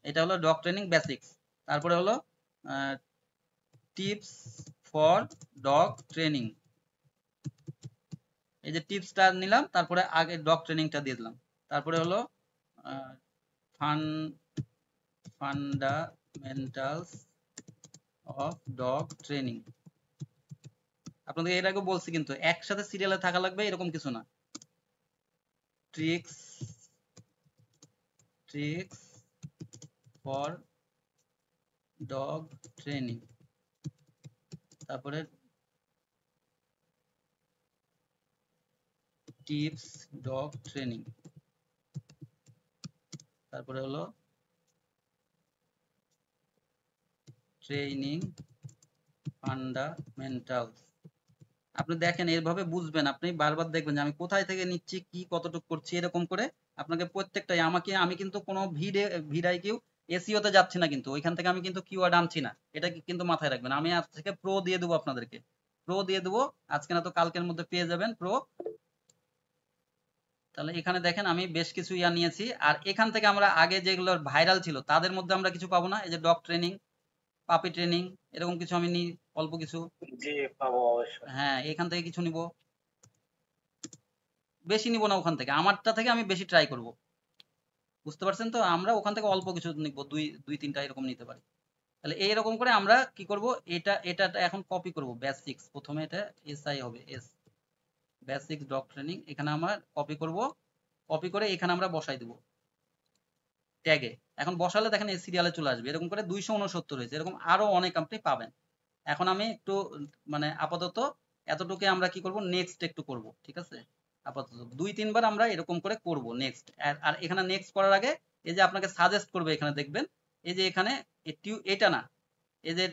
এটা হলো ডগ ট্রেনিং বেসিক্স। তারপরে হলো টিপস ফর ডগ ট্রেনিং, এই যে টিপসটা নিলাম, তারপরে আগে ডগ ট্রেনিংটা দিয়ে দিলাম। তারপরে হলো ফান্ডামেন্টালস অফ ডগ ট্রেনিং। আপনাদের এর আগে বলছি কিন্তু একসাথে সিরিয়ালে থাকা লাগবে এরকম কিছু না। ট্রিক্স ফর ডগ ট্রেনিং, তারপরে টিপস ডগ ট্রেনিং, তারপরে হলো ট্রেনিং ফান্ডামেন্টালস। আপনি দেখেন এইভাবে বুঝবেন, আপনি বারবার দেখবেন যে আমি কোথায় থেকে নিচ্ছি, কি কতটুকু করছি, এরকম করে আপনাকে প্রত্যেকটাই আমি কিন্তু কোনো ভিডাই কিউ এসইও তে যাচ্ছি না, কিন্তু ওইখান থেকে আমি কিন্তু কিওয়ার্ড আনছি না, এটা কিন্তু মাথায় রাখবেন। আমি আজ থেকে প্রো দিয়ে দেবো আপনাদেরকে, প্রো দিয়ে দেবো, আজকে না তো কালকের মধ্যে পেয়ে যাবেন প্রো। তাহলে এখানে দেখেন আমি বেশ কিছু ইয়া নিয়েছি, আর এখান থেকে আমরা আগে যেগুলো ভাইরাল ছিল তাদের মধ্যে আমরা কিছু পাবো না, এই যে ডগ ট্রেনিং, পাপি ট্রেনিং, এরকম কিছু আমি নিই অল্প কিছু। জি পাবো অবশ্যই। হ্যাঁ এখান থেকে কিছু নিব, বেশি নিব না, ওখান থেকে আমারটা থেকে আমি বেশি ট্রাই করব, বুঝতে পারছেন তো? আমরা ওখান থেকে অল্প কিছু নিব, দুই তিনটা এরকম নিতে পারি। তাহলে এইরকম করে আমরা কি করব, এটা এখন কপি করব, বেসিক্স প্রথমে এটা এসআই হবে, বেসিক্স ডগ ট্রেনিং, এখানে আমরা কপি করব, কপি করে এখানে আমরা বসাই দেব ট্যাগে। এখন বসালে দেখেন এই সিরিয়ালে চলে আসবে, এরকম করে 269 হয়েছে, এরকম আরো অনেক আপনি পাবেন। এখন আমি একটু মানে আপাতত এতটুকু আমরা কি করব, নেক্সট একটু করব, ঠিক আছে? আপাতত 2-3 বার আমরা এরকম করে করব নেক্সট। আর এখানে নেক্সট করার আগে এই যে আপনাকে সাজেস্ট করবে, এখানে দেখবেন এই যে এখানে এটা না, এই যে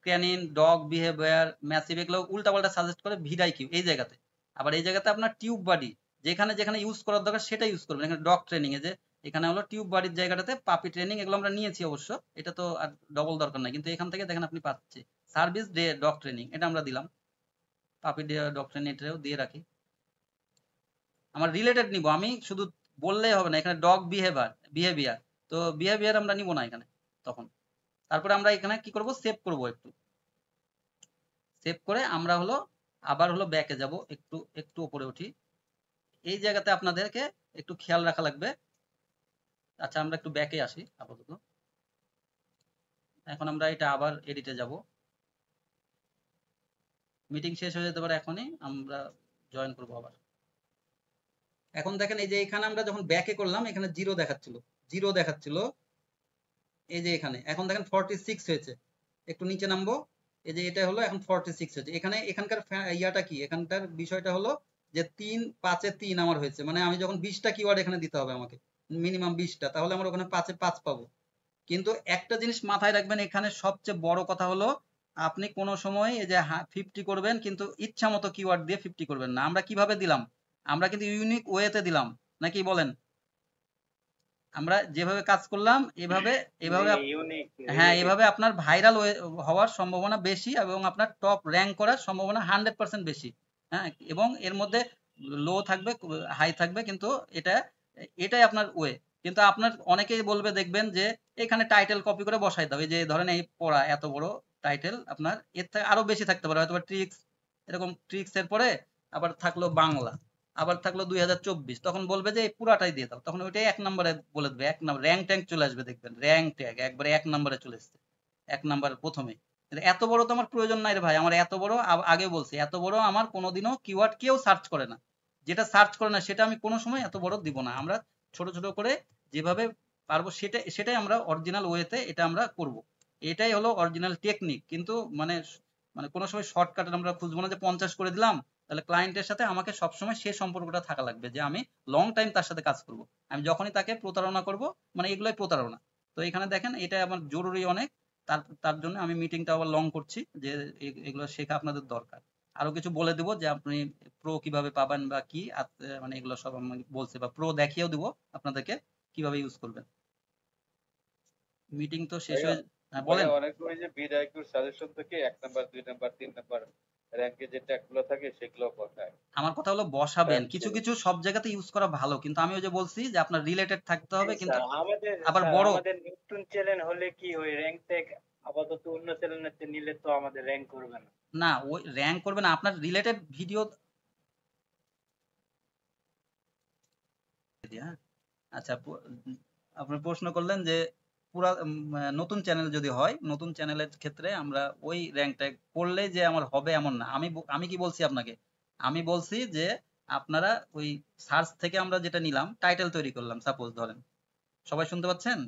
ক্যানিন, ডগ বিহেভিয়ার, ম্যাসিভ, এগুলো উল্টাপাল্টা সাজেস্ট করে ভিডাই কিউ এই জায়গাতে। আবার এই জায়গাতে আপনার টিউব বডি, যেখানে যেখানে ইউজ করার দরকার সেটা ইউজ করবেন। এখানে ডগ ট্রেনিং এ যে এখানে হলো টিউব বডির জায়গাটাতে পাপি ট্রেনিং, এগুলো আমরা নিয়েছি অবশ্য, এটা তো আর ডবল দরকার নাই, কিন্তু এখান থেকে দেখেন আপনি পাচ্ছি সার্ভিস ডে ডগ ট্রেনিং, এটা আমরা দিলাম। পাপি ডগ ট্রেনিং এটাও দিয়ে রাখি। আমার রিলেটেড নিব, আমি শুধু বললেই হবে না, এখানে ডগ বিহেভিয়ার তো বিহেভিয়ার আমরা নিব না এখানে তখন। তারপরে আমরা এখানে কি করব, সেভ করব, একটু সেভ করে আমরা হলো আবার হলো ব্যাকে যাব, একটু একটু উপরে উঠি। এই জায়গাতে আপনাদেরকে একটু খেয়াল রাখা লাগবে। আচ্ছা আমরা একটু ব্যাকে আসি আপাতত। এখন আমরা এটা আবার এডিটে যাব, মিটিং শেষ হয়ে যেতে পারে এখনই, আমরা জয়েন করব আবার। এখন দেখেন এই যে এখানে আমরা যখন ব্যাকে করলাম এখানে জিরো দেখাচ্ছিল, এই যে এখানে এখন দেখেন 46 হয়েছে। একটু নিচে নামবো, এই যে এটা হলো এখন 46 হয়েছে। এখানকার ইয়াটা কি, এখানকার বিষয়টা হলো যে 3 5 এ 3 আমার হয়েছে, মানে আমি যখন 20টা কিওয়ার্ড এখানে দিতে হবে আমাকে, মিনিমাম 20টা, তাহলে আমার ওখানে 5 পাবো। কিন্তু একটা জিনিস মাথায় রাখবেন, এখানে সবচেয়ে বড় কথা হলো আপনি কোনো সময় এই যে 50 করবেন, কিন্তু ইচ্ছা মতো কিওয়ার্ড দিয়ে 50 করবেন না। আমরা কিভাবে দিলাম, আমরা কিন্তু ইউনিক ওয়েতে দিলাম, নাকি বলেন? আমরা যেভাবে কাজ করলাম এভাবে এভাবে ইউনিক হ্যাঁ, রিলেটেড। এভাবে আপনার ভাইরাল হওয়ার সম্ভাবনা বেশি এবং আপনার টপ র্যাঙ্ক করার সম্ভাবনা 100% বেশি। হ্যাঁ, এবং এর মধ্যে লো থাকবে, হাই থাকবে, কিন্তু এটাই আপনার ওয়ে। কিন্তু আপনার অনেকেই বলবে, দেখবেন যে এখানে টাইটেল কপি করে বসাই দাও, এই যে ধরেন এই পড়া এত বড় টাইটেল, আপনার এর থেকে আরো বেশি থাকতে পারে, হয়তো ট্রিক্স, এরকম ট্রিক্স এর পরে আবার থাকলো বাংলা, আবার থাকলো 2024, তখন বলবে যে এই পুরাটাই দিয়ে দাও, তখন ওইটাই 1 নম্বরে বলে দেবে, 1 নম্বর র্যাঙ্ক ট্যাঙ্ক চলে আসবে, দেখবেন র্যাঙ্ক ট্যাগ একবারে 1 নম্বরে চলে এসছে, 1 নম্বর প্রথমে। এত বড় তো আমার প্রয়োজন নাই রে ভাই, আমার এত বড়, আগে বলছি এত বড় আমার কোনোদিনও কিওয়ার্ড কেউ সার্চ করে না, যেটা সার্চ করে না সেটা আমি কোনো সময় এত বড় দিব না। আমরা ছোট ছোট করে যেভাবে পারবো সেটাই আমরা অরিজিনাল ওয়েতে এটা আমরা করব, এটাই হলো অরিজিনাল টেকনিক। কিন্তু মানে মানে কোনো সময় শর্টকাট আমরা খুঁজবো না যে 50 করে দিলাম, তাহলে ক্লায়েন্টের সাথে আমাকে সবসময় সে সম্পর্কটা থাকা লাগবে যে আমি লং টাইম তার সাথে কাজ করব। আমি যখনই তাকে প্রতারণা করব, মানে এগুলোই প্রতারণা। তো এখানে দেখেন এটা আমার জরুরি অনেক, তার তার জন্য আমি মিটিংটা আবার লং করছি, যে এগুলো শেখা আপনাদের দরকার। আরো কিছু বলে দেবো যে আপনি প্রো কিভাবে পাবেন বা কি, মানে এগুলো সব আমি বলছি, বা প্রো দেখিয়েও দিব আপনাদেরকে কিভাবে ইউজ করবেন। মিটিং তো শেষ ভাইয়া হয়ে, হ্যাঁ ভাইয়া বলেন। অনেক সময় যে ভিডিআইকিউর সাজেশন থেকে 1 নাম্বার 2 নাম্বার 3 নাম্বার র্যাঙ্কে যে ট্যাগগুলো থাকে সেগুলো বসায়। আমার কথা হলো বসাবেন, কিছু তারপরে কিছু সব জায়গাতে ইউজ করা ভালো, কিন্তু আমি ওই যে বলছি যে আপনার রিলেটেড থাকতে হবে, কিন্তু আবার স্যার বড় আমাদের নতুন চ্যানেল হলে কি ওই র্যাঙ্ক ট্যাগ আপাতত অন্য চ্যানেলের নিলে তো আমাদের র্যাঙ্ক করবে না। না, ওই র্যাঙ্ক করবে না, আপনার রিলেটেড ভিডিও। হ্যাঁ, আচ্ছা আপনি প্রশ্ন করলেন যে পুরা নতুন চ্যানেল যদি হয়, নতুন চ্যানেলের ক্ষেত্রে আমরা ওই র্যাঙ্কটা করলে যে আমার হবে এমন না। আমি কি বলছি আপনাকে, আমি বলছি যে আপনারা ওই সার্চ থেকে আমরা যেটা নিলাম, টাইটেল তৈরি করলাম, সাপোজ ধরেন, সবাই শুনতে পাচ্ছেন?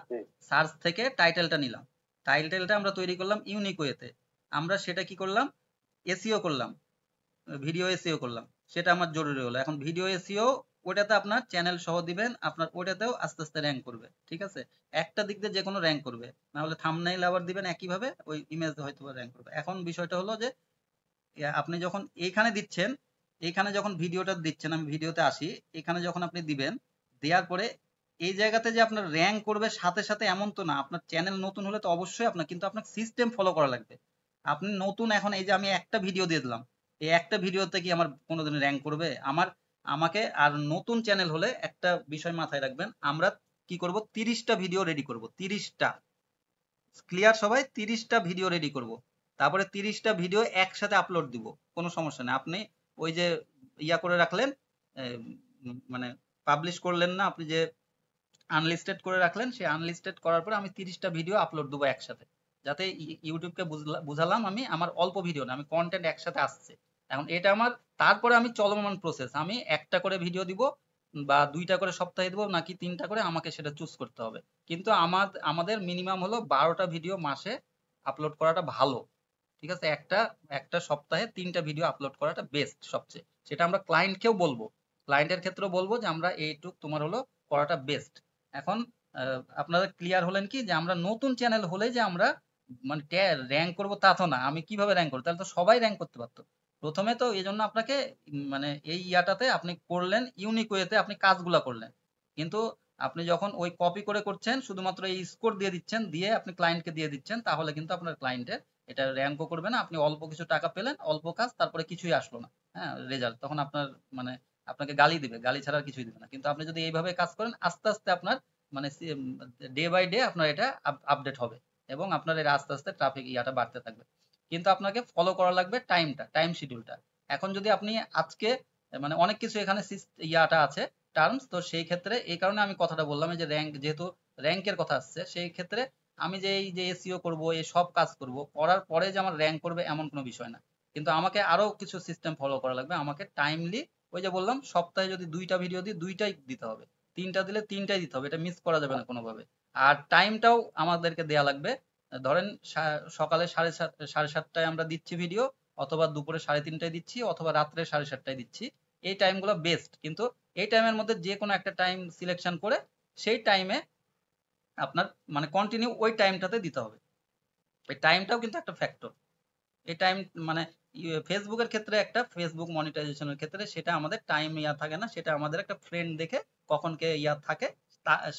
জি, সার্চ থেকে টাইটেলটা নিলাম, টাইটেলটা আমরা তৈরি করলাম ইউনিক ওয়েতে, আমরা সেটা কি করলাম, এসইও করলাম, ভিডিও এসইও করলাম, সেটা আমার জরুরি হলো। এখন ভিডিও এসইও ওটাতে আপনার চ্যানেল সহ দিবেন, আপনার ওটাতেও আস্তে আস্তে র্যাঙ্ক করবে, ঠিক আছে? একটা দিক দিয়ে যে কোনো র্যাঙ্ক করবে, না হলে থাম্বনেইল আবার দিবেন একইভাবে, ওই ইমেজ হয়তো র্যাঙ্ক করবে। এখন বিষয়টা হলো যে আপনি যখন এইখানে দিচ্ছেন, এইখানে যখন ভিডিওটা দিচ্ছেন, আমি ভিডিওতে আসি, এখানে যখন আপনি দিবেন, দেওয়ার পরে এই জায়গাতে যে আপনার র্যাঙ্ক করবে সাথে সাথে এমন তো না, আপনার চ্যানেল নতুন হলে তো অবশ্যই আপনার, কিন্তু আপনার সিস্টেম ফলো করা লাগবে। আপনি নতুন, এখন এই যে আমি একটা ভিডিও দিয়ে দিলাম, এই একটা ভিডিওতে কি আমার কোনোদিন র্যাঙ্ক করবে? আমাকে আর নতুন চ্যানেল হলে একটা বিষয় মাথায় রাখবেন, আমরা কি করব, 30টা ভিডিও রেডি করব, 30টা, ক্লিয়ার সবাই? 30টা ভিডিও রেডি করব, তারপরে 30টা ভিডিও একসাথে আপলোড দিব, কোনো সমস্যা নেই। আপনি ওই যে ইয়া করে রাখলেন, মানে পাবলিশ করলেন না, আপনি যে আনলিস্টেড করে রাখলেন, সেই আনলিস্টেড করার পরে আমি 30টা ভিডিও আপলোড দেবো একসাথে, যাতে ইউটিউবকে বুঝালাম আমি আমার অল্প ভিডিও না, আমি কন্টেন্ট একসাথে আসছে। এখন এটা আমার, তারপরে আমি চলমান প্রসেস, আমি একটা করে ভিডিও দিব বা 2টা করে সপ্তাহে দিব নাকি 3টা করে, আমাকে সেটা চুজ করতে হবে। কিন্তু আমাদের মিনিমাম হলো 12টা ভিডিও মাসে আপলোড করাটা ভালো, ঠিক আছে? একটা একটা সপ্তাহে 3টা ভিডিও আপলোড করাটা বেস্ট সবচেয়ে, সেটা আমরা ক্লায়েন্টকেও বলবো, ক্লায়েন্টের ক্ষেত্রেও বলবো যে আমরা এইটুক তোমার হলো করাটা বেস্ট। এখন আপনারা ক্লিয়ার হলেন কি যে আমরা নতুন চ্যানেল হলে যে আমরা মানে র্যাঙ্ক করব তা তো না। আমি কিভাবে র্যাঙ্ক করব? তাহলে তো সবাই র্যাঙ্ক করতে পারতো। প্রথমে তো এই জন্য আপনাকে মানে এই ইয়াটাতে আপনি করলেন ইউনিক ওয়েতে আপনি কাজগুলা করলেন, কিন্তু আপনি যখন ওই কপি করে করছেন শুধুমাত্র এই স্কোর দিয়ে দিচ্ছেন, দিয়ে আপনি ক্লায়েন্টকে দিয়ে দিচ্ছেন, তাহলে কিন্তু আপনার ক্লায়েন্টের এটা র্যাঙ্কও করবে না। আপনি অল্প কিছু টাকা পেলেন, অল্প কাজ, তারপরে কিছুই আসলো না, হ্যাঁ, রেজাল্ট, তখন আপনার মানে আপনাকে গালি দিবে, গালি ছাড়া আর কিছুই দিবে না। কিন্তু আপনি যদি এইভাবে কাজ করেন আস্তে আস্তে আপনার মানে ডে বাই ডে আপনার এটা আপডেট হবে এবং আপনার এটা আস্তে আস্তে ট্রাফিক ইয়াটা বাড়তে থাকবে। কিন্তু আপনাকে ফলো করা লাগবে টাইম শিডিউলটা। এখন যদি আপনি আজকে মানে অনেক কিছু এখানে ইয়াটা আছে টার্মস, তো সেই ক্ষেত্রে এই কারণে আমি কথাটা বললাম এই যে র্যাঙ্ক, যেহেতু র্যাঙ্কের কথা আসছে, সেই ক্ষেত্রে আমি যে এই যে এসইও করব, এই সব কাজ করব, করার পরে যে আমার র্যাঙ্ক করবে এমন কোনো বিষয় না। কিন্তু আমাকে আরো কিছু সিস্টেম ফলো করা লাগবে। আমাকে টাইমলি, ওই যে বললাম সপ্তাহে যদি 2টা ভিডিও দিই 2টাই দিতে হবে, 3টা দিলে 3টাই দিতে হবে, এটা মিস করা যাবে না কোনোভাবে। আর টাইমটাও আমাদেরকে দেয়া লাগবে। ধরেন সকালে 7:30টায় আমরা দিচ্ছি ভিডিও, অথবা দুপুরে 3:30টায় দিচ্ছি, অথবা রাত্রে 7:30টায় দিচ্ছি। এই টাইমগুলো বেস্ট, কিন্তু এই টাইমের মধ্যে যে কোনো একটা টাইম সিলেকশন করে সেই টাইমে আপনার মানে কন্টিনিউ ওই টাইমটাতে দিতে হবে। এই টাইমটাও কিন্তু একটা ফ্যাক্টর। এই টাইম মানে ফেসবুকের ক্ষেত্রে একটা ফেসবুক মনিটাইজেশনের ক্ষেত্রে সেটা আমাদের টাইম ইয়া থাকে না, সেটা আমাদের একটা ফ্রেন্ড দেখে কখনকে ইয়া থাকে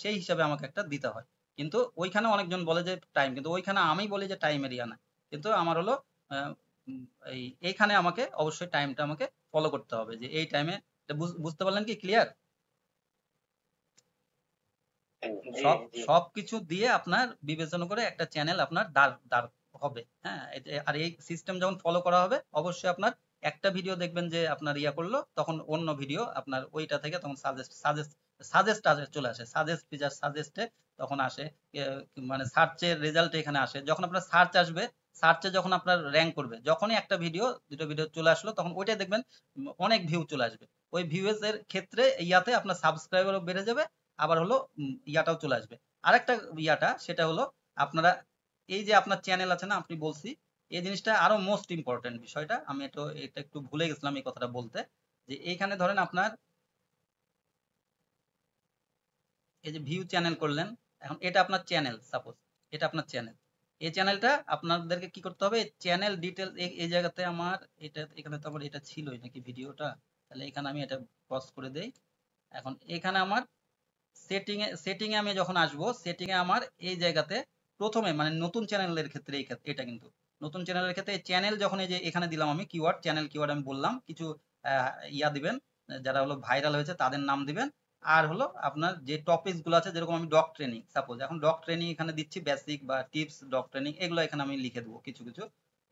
সেই হিসাবে আমাকে একটা দিতে হয়। কিন্তু ওইখানে অনেকজন বলে যে টাইম, কিন্তু ওইখানে আমি বলি যে টাইমের ইয়া না। কিন্তু আমার হলো আহ, এইখানে আমাকে অবশ্যই টাইমটা আমাকে ফলো করতে হবে যে এই টাইমে। বুঝতে পারলেন কি? ক্লিয়ার? জি সব জি সবকিছু দিয়ে আপনার বিবেচনা করে একটা চ্যানেল আপনার দাঁড় দাঁড় হবে, হ্যাঁ। আর এই সিস্টেম যখন ফলো করা হবে অবশ্যই আপনার একটা ভিডিও দেখবেন যে আপনার ইয়া করলো, তখন অন্য ভিডিও আপনার ওইটা থেকে তখন সাজেস্ট চলে আসে, সাজেস্ট ফিচার সাজেস্টে তখন আসে। মানে সার্চের রেজাল্ট এখানে আসে, যখন আপনার সার্চ আসবে, সার্চে যখন আপনার র্যাঙ্ক করবে, যখনই একটা ভিডিও দুটো ভিডিও চলে আসলো তখন ওইটাই দেখবেন অনেক ভিউ চলে আসবে। ওই ভিউজ এর ক্ষেত্রে ইয়াতে আপনার সাবস্ক্রাইবারও বেড়ে যাবে, আবার হলো ইয়াটাও চলে আসবে। আরেকটা ইয়াটা সেটা হলো আপনারা এই যে আপনার চ্যানেল আছে না, আপনি বলছি এই জিনিসটা আরো মোস্ট ইম্পর্টেন্ট বিষয়টা, আমি এটা একটু ভুলে গেছিলাম এই কথাটা বলতে, যে এইখানে ধরেন আপনার এই যে ভিউ চ্যানেল করলেন, এখন এটা আপনার চ্যানেল, সাপোজ এটা আপনার চ্যানেল। এই চ্যানেলটা আপনাদেরকে কি করতে হবে, চ্যানেল ডিটেল এই জায়গাতে আমার এটা, এখানে তো আমার এটা ছিলই নাকি ভিডিওটা, তাহলে এখানে আমি এটা ক্রস করে দেই। এখন এখানে আমার সেটিং এ আমি যখন আসবো, সেটিং এ আমার এই জায়গাতে প্রথমে মানে নতুন চ্যানেলের ক্ষেত্রে এটা কিন্তু নতুন চ্যানেলের ক্ষেত্রে চ্যানেল যখন এই যে এখানে দিলাম আমি কিওয়ার্ড, চ্যানেল কিওয়ার্ড আমি বললাম কিছু ইয়া দিবেন, যারা হলো ভাইরাল হয়েছে তাদের নাম দিবেন। আর হলো আপনার যে টপিকস গুলো আছে, যেরকম আমি ডগ ট্রেনিং, সাপোজ এখন ডগ ট্রেনিং এখানে দিচ্ছি, বেসিক বা টিপস ডগ ট্রেনিং, এগুলো এখানে আমি লিখে দেবো কিছু কিছু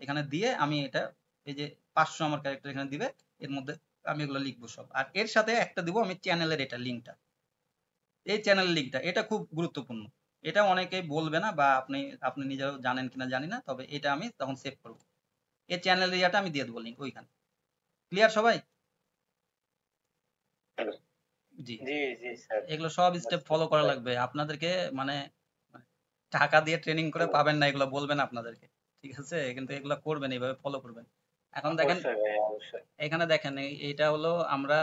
এখানে দিয়ে। আমি এটা এই যে 500 আমার ক্যারেক্টার এখানে দিবে, এর মধ্যে আমি এগুলো লিখবো সব। আর এর সাথে একটা দিব আমি চ্যানেলের এটা লিঙ্কটা, এই চ্যানেল লিঙ্কটা, এটা খুব গুরুত্বপূর্ণ। এটা অনেকেই বলবে না, বা আপনি আপনি নিজেও জানেন কিনা জানি না, তবে এটা আমি তখন সেভ করব। এই চ্যানেল ইয়াটা আমি দিয়ে দেবো লিঙ্ক ওইখানে। ক্লিয়ার সবাই? জি। জি জি স্যার, এগুলো সব স্টেপ বুঝতে ফলো করা লাগবে পারছি। আপনাদেরকে, মানে মানে টাকা দিয়ে ট্রেনিং করে পাবেন না, এগুলো বলবেন আপনাদেরকে, ঠিক আছে? কিন্তু এগুলো করবেন, এইভাবে ফলো করবেন। এখন দেখেন অবশ্যই ভাই, অবশ্যই। এখানে দেখেন এইটা হলো আমরা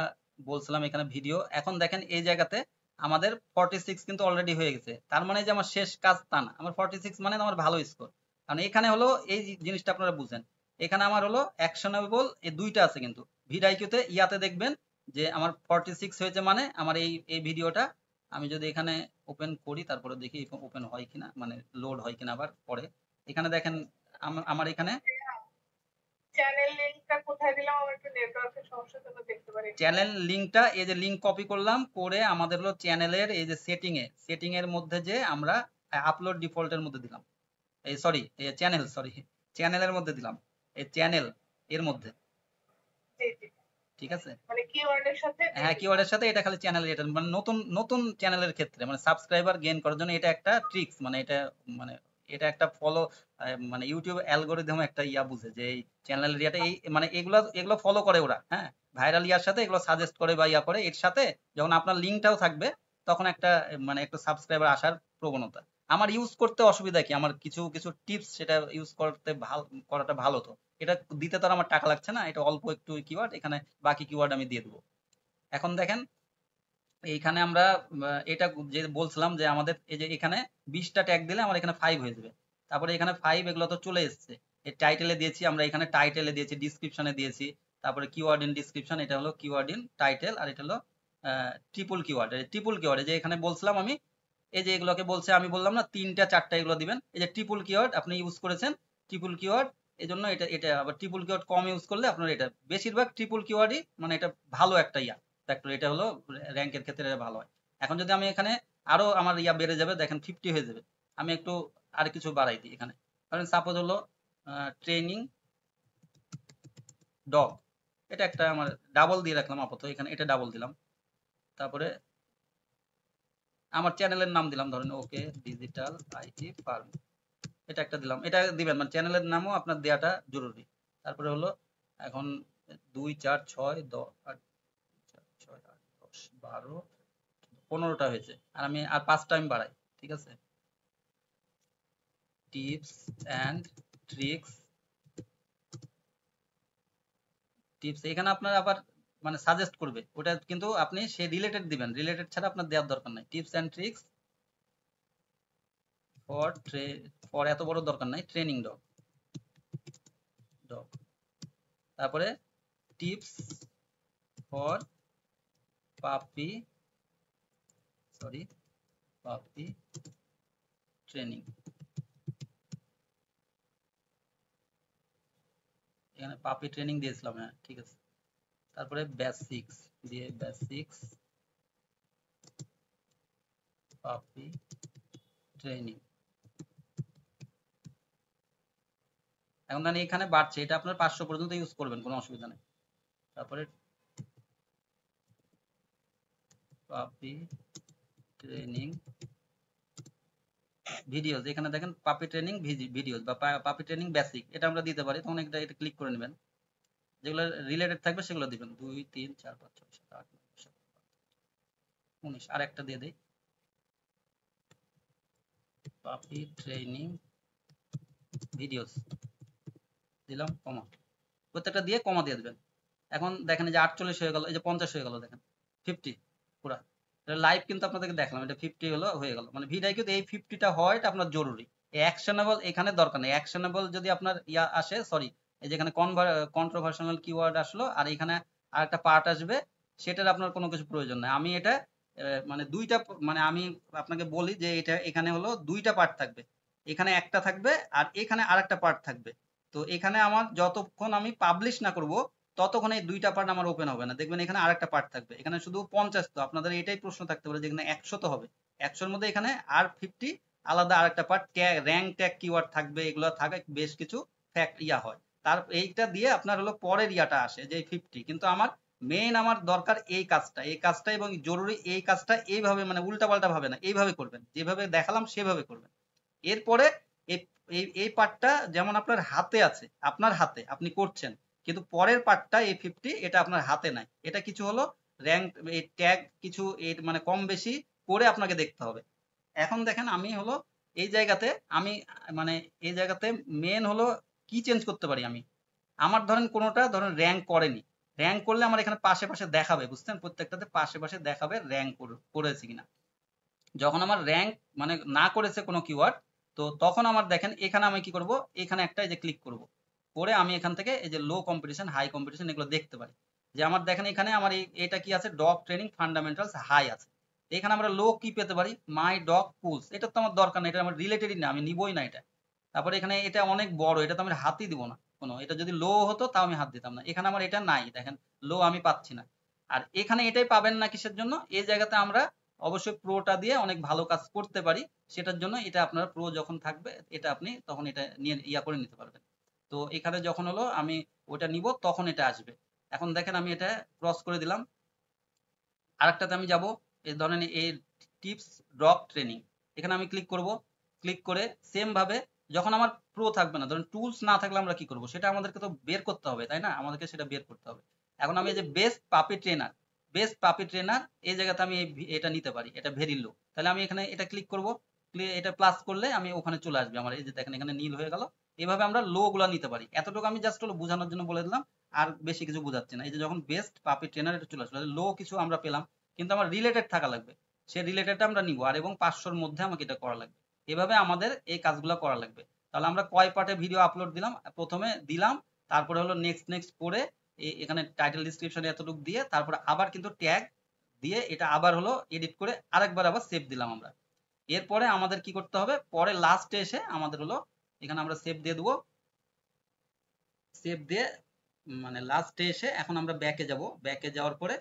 বলছিলাম এখানে ভিডিও। এখন দেখেন এই জায়গাতে আমাদের 46 কিন্তু অলরেডি হয়ে গেছে, তার মানে যে আমার শেষ কাজ তা না, আমার 46 মানে আমার ভালো স্কোর। কারণ এখানে হলো এই জিনিসটা আপনারা বুঝেন, এখানে আমার হলো অ্যাকশনেবল এই দুইটা আছে, কিন্তু ভিডাইকিউতে ইয়াতে দেখবেন যে আমার 46 হয়েছে, মানে আমার এই ভিডিওটা আমি যদি এখানে ওপেন করি, তারপরে দেখি ওপেন হয় কিনা, মানে লোড হয় কিনা আবার পরে। এখানে দেখেন আমার এখানে চ্যানেল লিংকটা কোথায় দিলাম? আমার একটু নেটওয়ার্কের সমস্যার জন্য দেখতে পারি। চ্যানেল লিঙ্কটা এই যে লিঙ্ক কপি করলাম, করে আমাদের হলো চ্যানেলের এই যে সেটিং এর মধ্যে যে আমরা আপলোড ডিফল্টের মধ্যে দিলাম, এই সরি চ্যানেলের মধ্যে দিলাম, এই চ্যানেল এর মধ্যে, জি জি, ঠিক আছে? মানে কিওয়ার্ডের সাথে দিয়ে হ্যাঁ, দিলাম। কিওয়ার্ডের সাথে এটা খালি চ্যানেল, এটা মানে নতুন নতুন চ্যানেলের ক্ষেত্রে মানে সাবস্ক্রাইবার গেইন করার জন্য এটা একটা ট্রিক্স, মানে মানে এটা একটা ফলো, মানে ইউটিউব অ্যালগোরিদম একটা ইয়া বুঝে যে এই চ্যানেল ইয়াটা এই মানে এগুলো ফলো করে ওরা, হ্যাঁ, ভাইরাল ইয়ার সাথে এগুলো সাজেস্ট করে বা ইয়া করে, এর সাথে যখন আপনার লিঙ্কটাও থাকবে তখন একটা মানে একটু সাবস্ক্রাইবার আসার প্রবণতা। আমার ইউজ করতে অসুবিধা কি, আমার কিছু কিছু টিপস সেটা ইউজ করতে ভালো, করাটা ভালো, তো এটা দিতে তো আর আমার টাকা লাগছে না, এটা অল্প একটু কিওয়ার্ড, এখানে বাকি কিওয়ার্ড আমি দিয়ে দেবো। এখন দেখেন এইখানে আমরা এটা যে বলছিলাম যে আমাদের এই যে এখানে 20টা ট্যাগ দিলে আমার এখানে 5 হয়ে যাবে। তারপরে এখানে 5 এগুলো তো চলে এসছে। এই টাইটেলে দিয়েছি আমরা, এখানে টাইটেলে দিয়েছি, ডিসক্রিপশনে দিয়েছি। তারপরে কিওয়ার্ড ইন ডিসক্রিপশন, এটা হলো কিওয়ার্ড ইন টাইটেল, আর এটা হলো ট্রিপল কিওয়ার্ড। ট্রিপল কিওয়ার্ড যে এখানে বলছিলাম আমি, এই যে এগুলোকে বলছে, আমি বললাম না 3টা 4টা এগুলো দিবেন। এই যে ট্রিপল কিওয়ার্ড আপনি ইউজ করেছেন, ট্রিপল কিওয়ার্ড এই জন্য এটা এটা আবার ট্রিপল কিওয়ার্ড কম ইউজ করলে আপনার এটা বেশিরভাগ ট্রিপল কিওয়ার্ডই মানে এটা ভালো একটা ফ্যাক্টর, এটা হলো র্যাঙ্কের ক্ষেত্রে এটা ভালো হয়। এখন যদি আমি এখানে আরো আমার বেড়ে যাবে, দেখেন 50 হয়ে যাবে। আমি একটু আর কিছু বাড়াই দিই এখানে, কারণ সাপোজ হলো ট্রেনিং ডগ, এটা একটা আমার ডাবল দিয়ে রাখলাম আপাতত, এখানে এটা ডাবল দিলাম। তারপরে আমার চ্যানেলের নাম দিলাম ধরেন ওকে ডিজিটাল আইটি ফার্ম, এটা একটা দিলাম। এটা দিবেন মানে চ্যানেলের নামও আপনার দেওয়াটা জরুরি। তারপরে হলো এখন 2 4 6 10 8 6 8 10 12 15টা হয়েছে, আর আমি আর 5টা আমি বাড়াই, ঠিক আছে। টিপস এন্ড ট্রিক্স, টিপস এখানে আপনার আবার মানে সাজেস্ট করবে ওটা, কিন্তু আপনি সে রিলেটেড দিবেন, রিলেটেড ছাড়া আপনার দেওয়ার দরকার নাই। টিপস এন্ড ট্রিক্স ফর এত বড় দরকার নাই, ট্রেনিং ডগ ডগ। তারপরে টিপস ফর পাপি ট্রেনিং, এখানে পাপি ট্রেনিং দিয়েছিলাম, হ্যাঁ ঠিক আছে। তারপরে বেসিক্স দিয়ে বেসিক্স পাপি ট্রেনিং। এখন মানে এখানে বাড়ছে, এটা আপনার 500 পর্যন্ত ইউজ করবেন, কোনো অসুবিধা নেই। তারপরে পাপি ট্রেনিং ভিডিওস, এখানে দেখেন পাপি ট্রেনিং ভিডিওস বা পাপি ট্রেনিং বেসিক, এটা আমরা দিতে পারি। তখন এটা ক্লিক করে নেবেন, যেগুলো রিলেটেড থাকবে সেগুলো দিবেন। 2 3 4 5 6 7 8 9 10 19, আর একটা দিয়ে দেই পাপি ট্রেনিং ভিডিওস দিলাম, কমা, প্রত্যেকটা দিয়ে কমা দিয়ে দিবেন। এখন দেখেন এই যে 48 হয়ে গেল, এই যে 50 হয়ে গেল, দেখেন 50 পুরা লাইভ কিন্তু আপনাদেরকে দেখলাম, এটা 50 হলো হয়ে গেল। মানে ভিডিও কিন্তু এই 50টা হয়, এটা আপনার জরুরি। এই অ্যাকশনেবল এখানে দরকার নেই, অ্যাকশনেবল যদি আপনার আসে, সরি এই যেখানে কন্ট্রোভার্সনাল কিওয়ার্ড আসলো আর এখানে আরেকটা পার্ট আসবে, সেটার আপনার কোনো কিছু প্রয়োজন নাই। আমি এটা মানে দুইটা, মানে আমি আপনাকে বলি যে এটা এখানে হলো 2টা পার্ট থাকবে, এখানে একটা থাকবে আর এখানে আরেকটা পার্ট থাকবে। তো এখানে আমার যতক্ষণ আমি পাবলিশ না করব ততক্ষণ এই 2টা পার্ট আমার ওপেন হবে না। দেখবেন এখানে আরেকটা পার্ট থাকবে, এখানে শুধু 50, তো আপনাদের এটাই প্রশ্ন থাকতে পারে যেখানে 100 তো হবে, 100-র মধ্যে এখানে আর 50 আলাদা আরেকটা পার্ট র্যাঙ্ক ট্যাগ কিওয়ার্ড থাকবে, এগুলো থাকে বেশ কিছু ফ্যাক্ট হয়। তার এইটা দিয়ে আপনার হলো পরের আসে যে 50, কিন্তু আমার মেইন আমার দরকার এই কাজটা এবং জরুরি এই কাজটা এইভাবে মানে উল্টাপাল্টা ভাবে না, এইভাবে করবেন, যেভাবে দেখালাম সেভাবে করবেন। এরপরে এই পার্টটা যেমন আপনার হাতে আছে, আপনার হাতে আপনি করছেন, কিন্তু পরের পার্টটা এই 50 এটা আপনার হাতে নাই, এটা কিছু হলো র্যাঙ্ক এই ট্যাগ কিছু এর মানে কম বেশি করে আপনাকে দেখতে হবে। এখন দেখেন আমি হলো এই জায়গাতে আমি মানে এই জায়গাতে মেন হলো কি চেঞ্জ করতে পারি আমি। আমার ধরেন কোনোটা ধরেন র্যাঙ্ক করেনি, র্যাঙ্ক করলে আমার এখানে পাশে পাশে দেখাবে, বুঝছেন, প্রত্যেকটাতে পাশে পাশে দেখাবে র্যাঙ্ক করেছে কিনা। যখন আমার র্যাঙ্ক মানে না করেছে কোনো কিওয়ার্ড, তো তখন আমার দেখেন এখানে আমি কি করব, এখানে একটা এই যে ক্লিক করব, করে আমি এখান থেকে এই যে লো কম্পিটিশন হাই কম্পিটিশন এগুলো দেখতে পারি। যে আমার দেখেন এখানে আমার এটা কি আছে, ডগ ট্রেনিং ফান্ডামেন্টালস হাই আছে। এখানে আমরা লো কি পেতে পারি, মাই ডগ পুলস, এটা তো আমার দরকার না, এটা আমার রিলেটেডই না, আমি নিবই না এটা। তারপরে এখানে এটা অনেক বড়, এটা তো আমি হাতই দিব না কোনো, এটা যদি লো হতো তাও আমি হাত দিতাম না। এখানে আমার এটা নাই, দেখেন লো আমি পাচ্ছি না। আর এখানে এটাই পাবেন না কিসের জন্য, এই জায়গাতে আমরা অবশ্যই প্রোটা দিয়ে অনেক ভালো কাজ করতে পারি, সেটার জন্য এটা আপনার প্রো যখন থাকবে এটা আপনি তখন এটা নিয়ে করে নিতে পারবেন। তো এখানে যখন হলো আমি ওটা নিব তখন এটা আসবে। এখন দেখেন আমি এটা ক্রস করে দিলাম, আরেকটাতে আমি যাব, এই ধরেন এই টিপস ডগ ট্রেনিং, এখানে আমি ক্লিক করব, ক্লিক করে সেম ভাবে যখন আমার প্রো থাকবে না, ধরেন টুলস না থাকলে আমরা কি করব, সেটা আমাদেরকে তো বের করতে হবে, তাই না, আমাদেরকে সেটা বের করতে হবে। এখন আমি এই যে বেস্ট পাপি ট্রেনার এই জায়গাতে আমি এটা নিতে পারি, এটা ভেরি লো, তাহলে আমি এখানে এটা ক্লিক করব, এটা প্লাস করলে আমি ওখানে চলে আসবে আমার, এই যে দেখেন এখানে নীল হয়ে গেল। এভাবে আমরা লো গুলা নিতে পারি, এতটুকু আমি জাস্ট হলো বোঝানোর জন্য বলে দিলাম, আর বেশি কিছু বোঝাচ্ছি না। এই যে যখন বেস্ট পাপি ট্রেনার এটা চলে আসলো, লো কিছু আমরা পেলাম, কিন্তু আমার রিলেটেড থাকা লাগবে, সে রিলেটেডটা আমরা নিব আর এবং 500-র মধ্যে আমাকে এটা করা লাগবে। এভাবে আমাদের এই কাজগুলো করা লাগবে। তাহলে আমরা কয় পার্টে ভিডিও আপলোড দিলাম, প্রথমে দিলাম, তারপরে হলো নেক্সট নেক্সট করে এখানে টাইটেল ডিসক্রিপশন এতটুকু দিয়ে তারপরে আবার কিন্তু ট্যাগ দিয়ে এটা আবার হলো এডিট করে আরেকবার আবার সেভ দিলাম আমরা। এরপরে আমাদের কি করতে হবে, পরে লাস্টে এসে আমাদের হলো এখানে আমরা সেভ দিয়ে দেবো। সেভ দিয়ে মানে লাস্টে এসে এখন আমরা ব্যাকে যাব, ব্যাকে যাওয়ার পরে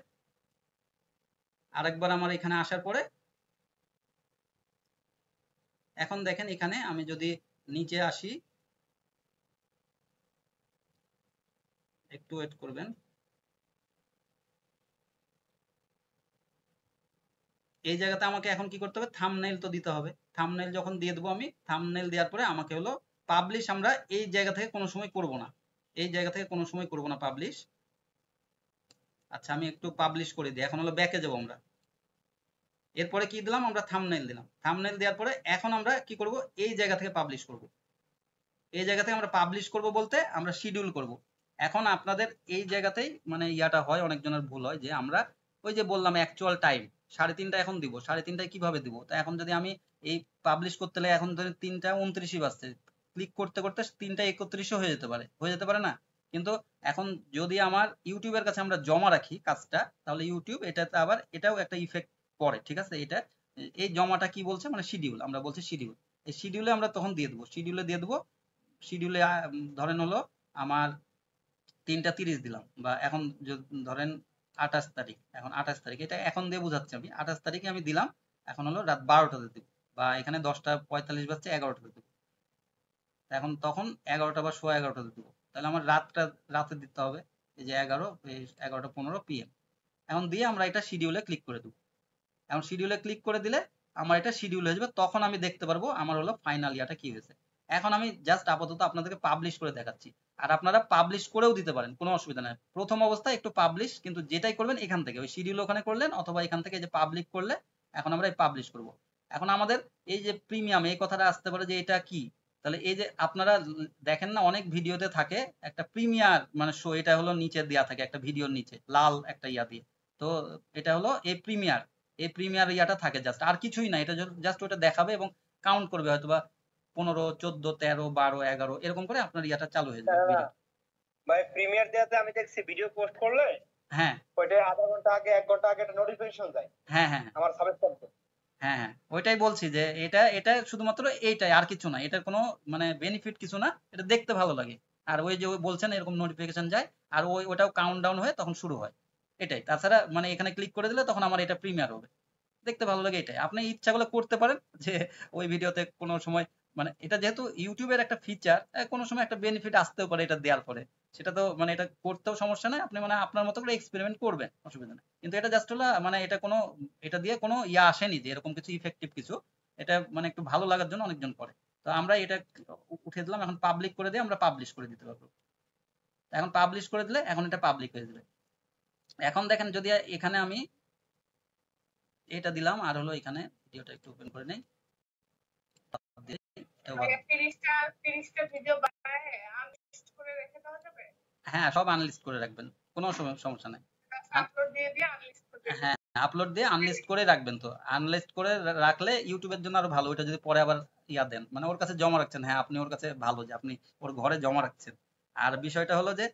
আরেকবার আমার এখানে আসার পরে এখন দেখেন এখানে আমি যদি নিচে আসি, একটু ওয়েট করবেন, এই জায়গাতে আমাকে এখন কি করতে হবে, থাম্বনেইল তো দিতে হবে। থাম্বনেইল যখন দিয়ে দেবো আমি, থাম্বনেইল দেওয়ার পরে আমাকে হলো পাবলিশ আমরা এই জায়গা থেকে কোনো সময় করব না, এই জায়গা থেকে কোনো সময় করব না পাবলিশ। আচ্ছা আমি একটু পাবলিশ করে দিই, এখন হলো ব্যাকে যাবো আমরা। এরপরে কি দিলাম আমরা, থাম্বনেইল দিলাম। থাম্বনেইল দেওয়ার পরে এখন আমরা কি করব, এই জায়গা থেকে পাবলিশ করব। এই জায়গা থেকে আমরা পাবলিশ করব বলতে আমরা শিডিউল করব। এখন আপনাদের এই জায়গাতেই মানে ইয়াটা হয়, অনেকজনের ভুল হয় যে আমরা ওই যে বললাম অ্যাকচুয়াল টাইম 3:30 এখন দিব, 3:30 কিভাবে দিব, তা এখন যদি আমি এই পাবলিশ করতে লাগে এখন ধরে 3:29 বাজছে, ক্লিক করতে করতে 3:31 হয়ে যেতে পারে না। কিন্তু এখন যদি আমার ইউটিউবের কাছে আমরা জমা রাখি কাজটা, তাহলে ইউটিউব এটাতে আবার এটাও একটা ইফেক্ট পড়ে, ঠিক আছে। এটা এই জমাটা কি বলছে মানে শিডিউল, আমরা বলছি শিডিউল, এই শিডিউলে আমরা তখন দিয়ে দেবো, শিডিউলে দিয়ে দেবো। শিডিউলে ধরেন হলো আমার 3:30 দিলাম, বা এখন ধরেন 28 তারিখ, এখন 28 তারিখ এটা এখন দিয়ে বোঝাচ্ছি আমি, 28 তারিখে আমি দিলাম, এখন হলো রাত 12টাতে দিব, বা এখানে 10:45 বাজছে 11টাতে দিব, এখন তখন 11টা বা 11:15 দিব, তাহলে আমার রাতে দিতে হবে, এই যে 11:15 PM। এখন দিয়ে আমরা এটা শিডিউলে ক্লিক করে দেবো। এখন শিডিউলে ক্লিক করে দিলে আমার এটা শিডিউল হয়ে যাবে, তখন আমি দেখতে পারবো আমার হলো ফাইনাল ইয়াটা কি হয়েছে। এখন আমি জাস্ট আপাতত আপনাদেরকে পাবলিশ করে দেখাচ্ছি, আর আপনারা পাবলিশ করেও দিতে পারেন, কোনো অসুবিধা নাই। প্রথম অবস্থায় একটু পাবলিশ, কিন্তু যেটাই করবেন এখান থেকে ওই শিডিউল ওখানে করলেন, অথবা এখান থেকে যে পাবলিক করলে এখন আমরা এই পাবলিশ করব। এখন আমাদের এই যে প্রিমিয়াম, এই কথাটা আসতে পারে যে এটা কি, তাহলে এই যে আপনারা দেখেন না অনেক ভিডিওতে থাকে একটা প্রিমিয়ার মানে শো, এটা হলো নিচে দেওয়া থাকে একটা ভিডিওর নিচে লাল একটা ইয়া দিয়ে, তো এটা হলো এই প্রিমিয়ার, এই প্রিমিয়ার ইয়াটা থাকে জাস্ট, আর কিছুই না, এটা জাস্ট ওটা দেখাবে এবং কাউন্ট করবে, হয়তো বা 15, 14, 13, 12, 11 এরকম করে আপনার ইয়াটা চালু হয়ে যাবে ভিডিও। ভাই প্রিমিয়ার দেওয়াতে আমি দেখছি ভিডিও পোস্ট করলে হ্যাঁ ওইটা আধা ঘন্টা আগে 1 ঘন্টা আগে একটা নোটিফিকেশন যায় হ্যাঁ হ্যাঁ আমার সাবস্ক্রাইব। হ্যাঁ হ্যাঁ ওইটাই বলছি যে এটা এটা শুধুমাত্র এইটাই, আর কিছু না, এটার কোনো মানে বেনিফিট কিছু না, এটা দেখতে ভালো লাগে। আর ওই যে ওই বলছেন এরকম নোটিফিকেশন যায়, আর ওটাও কাউন্ট ডাউন হয়ে তখন শুরু হয়, এটাই। তাছাড়া মানে এখানে ক্লিক করে দিলে তখন আমার এটা প্রিমিয়ার হবে, দেখতে ভালো লাগে, এটাই। আপনি ইচ্ছা করলে করতে পারেন যে ওই ভিডিওতে কোনো সময় মানে এটা যেহেতু ইউটিউবের একটা ফিচার, কোনো সময় একটা বেনিফিট আসতেও পারে এটা দেওয়ার পরে, সেটা তো মানে এটা করতেও সমস্যা নাই, আপনি মানে আপনার মতো করে এক্সপেরিমেন্ট করবেন, অসুবিধা নেই। কিন্তু এটা জাস্ট হলো মানে এটা কোনো, এটা দিয়ে কোনো ইয়া আসেনি যে এরকম কিছু ইফেক্টিভ কিছু, এটা মানে একটু ভালো লাগার জন্য অনেকজন করে। তো আমরা এটা উঠে দিলাম, এখন পাবলিক করে দিয়ে আমরা পাবলিশ করে দিতে পারবো। এখন পাবলিশ করে দিলে এখন এটা পাবলিক হয়ে যাবে। এখন দেখেন যদি এখানে আমি এটা দিলাম, আর হলো এখানে ভিডিওটা একটু ওপেন করে নেই, মানে 30টা ভিডিও বানায় আনলিস্ট করে রেখে দেওয়া যাবে? হ্যাঁ সব আনলিস্ট করে রাখবেন, কোনো সমস্যা নাই। আপলোড দিয়ে আনলিস্ট করে দিবেন। হ্যাঁ আপলোড দিয়ে আনলিস্ট করে রাখবেন, তো আনলিস্ট করে রাখলে ইউটিউবের জন্য আরো ভালো, ওইটা যদি পরে আবার ইয়া দেন মানে ওর কাছে জমা রাখছেন, হ্যাঁ আপনি ওর কাছে ভালো যে আপনি ওর ঘরে জমা রাখছেন। আর বিষয়টা হলো যে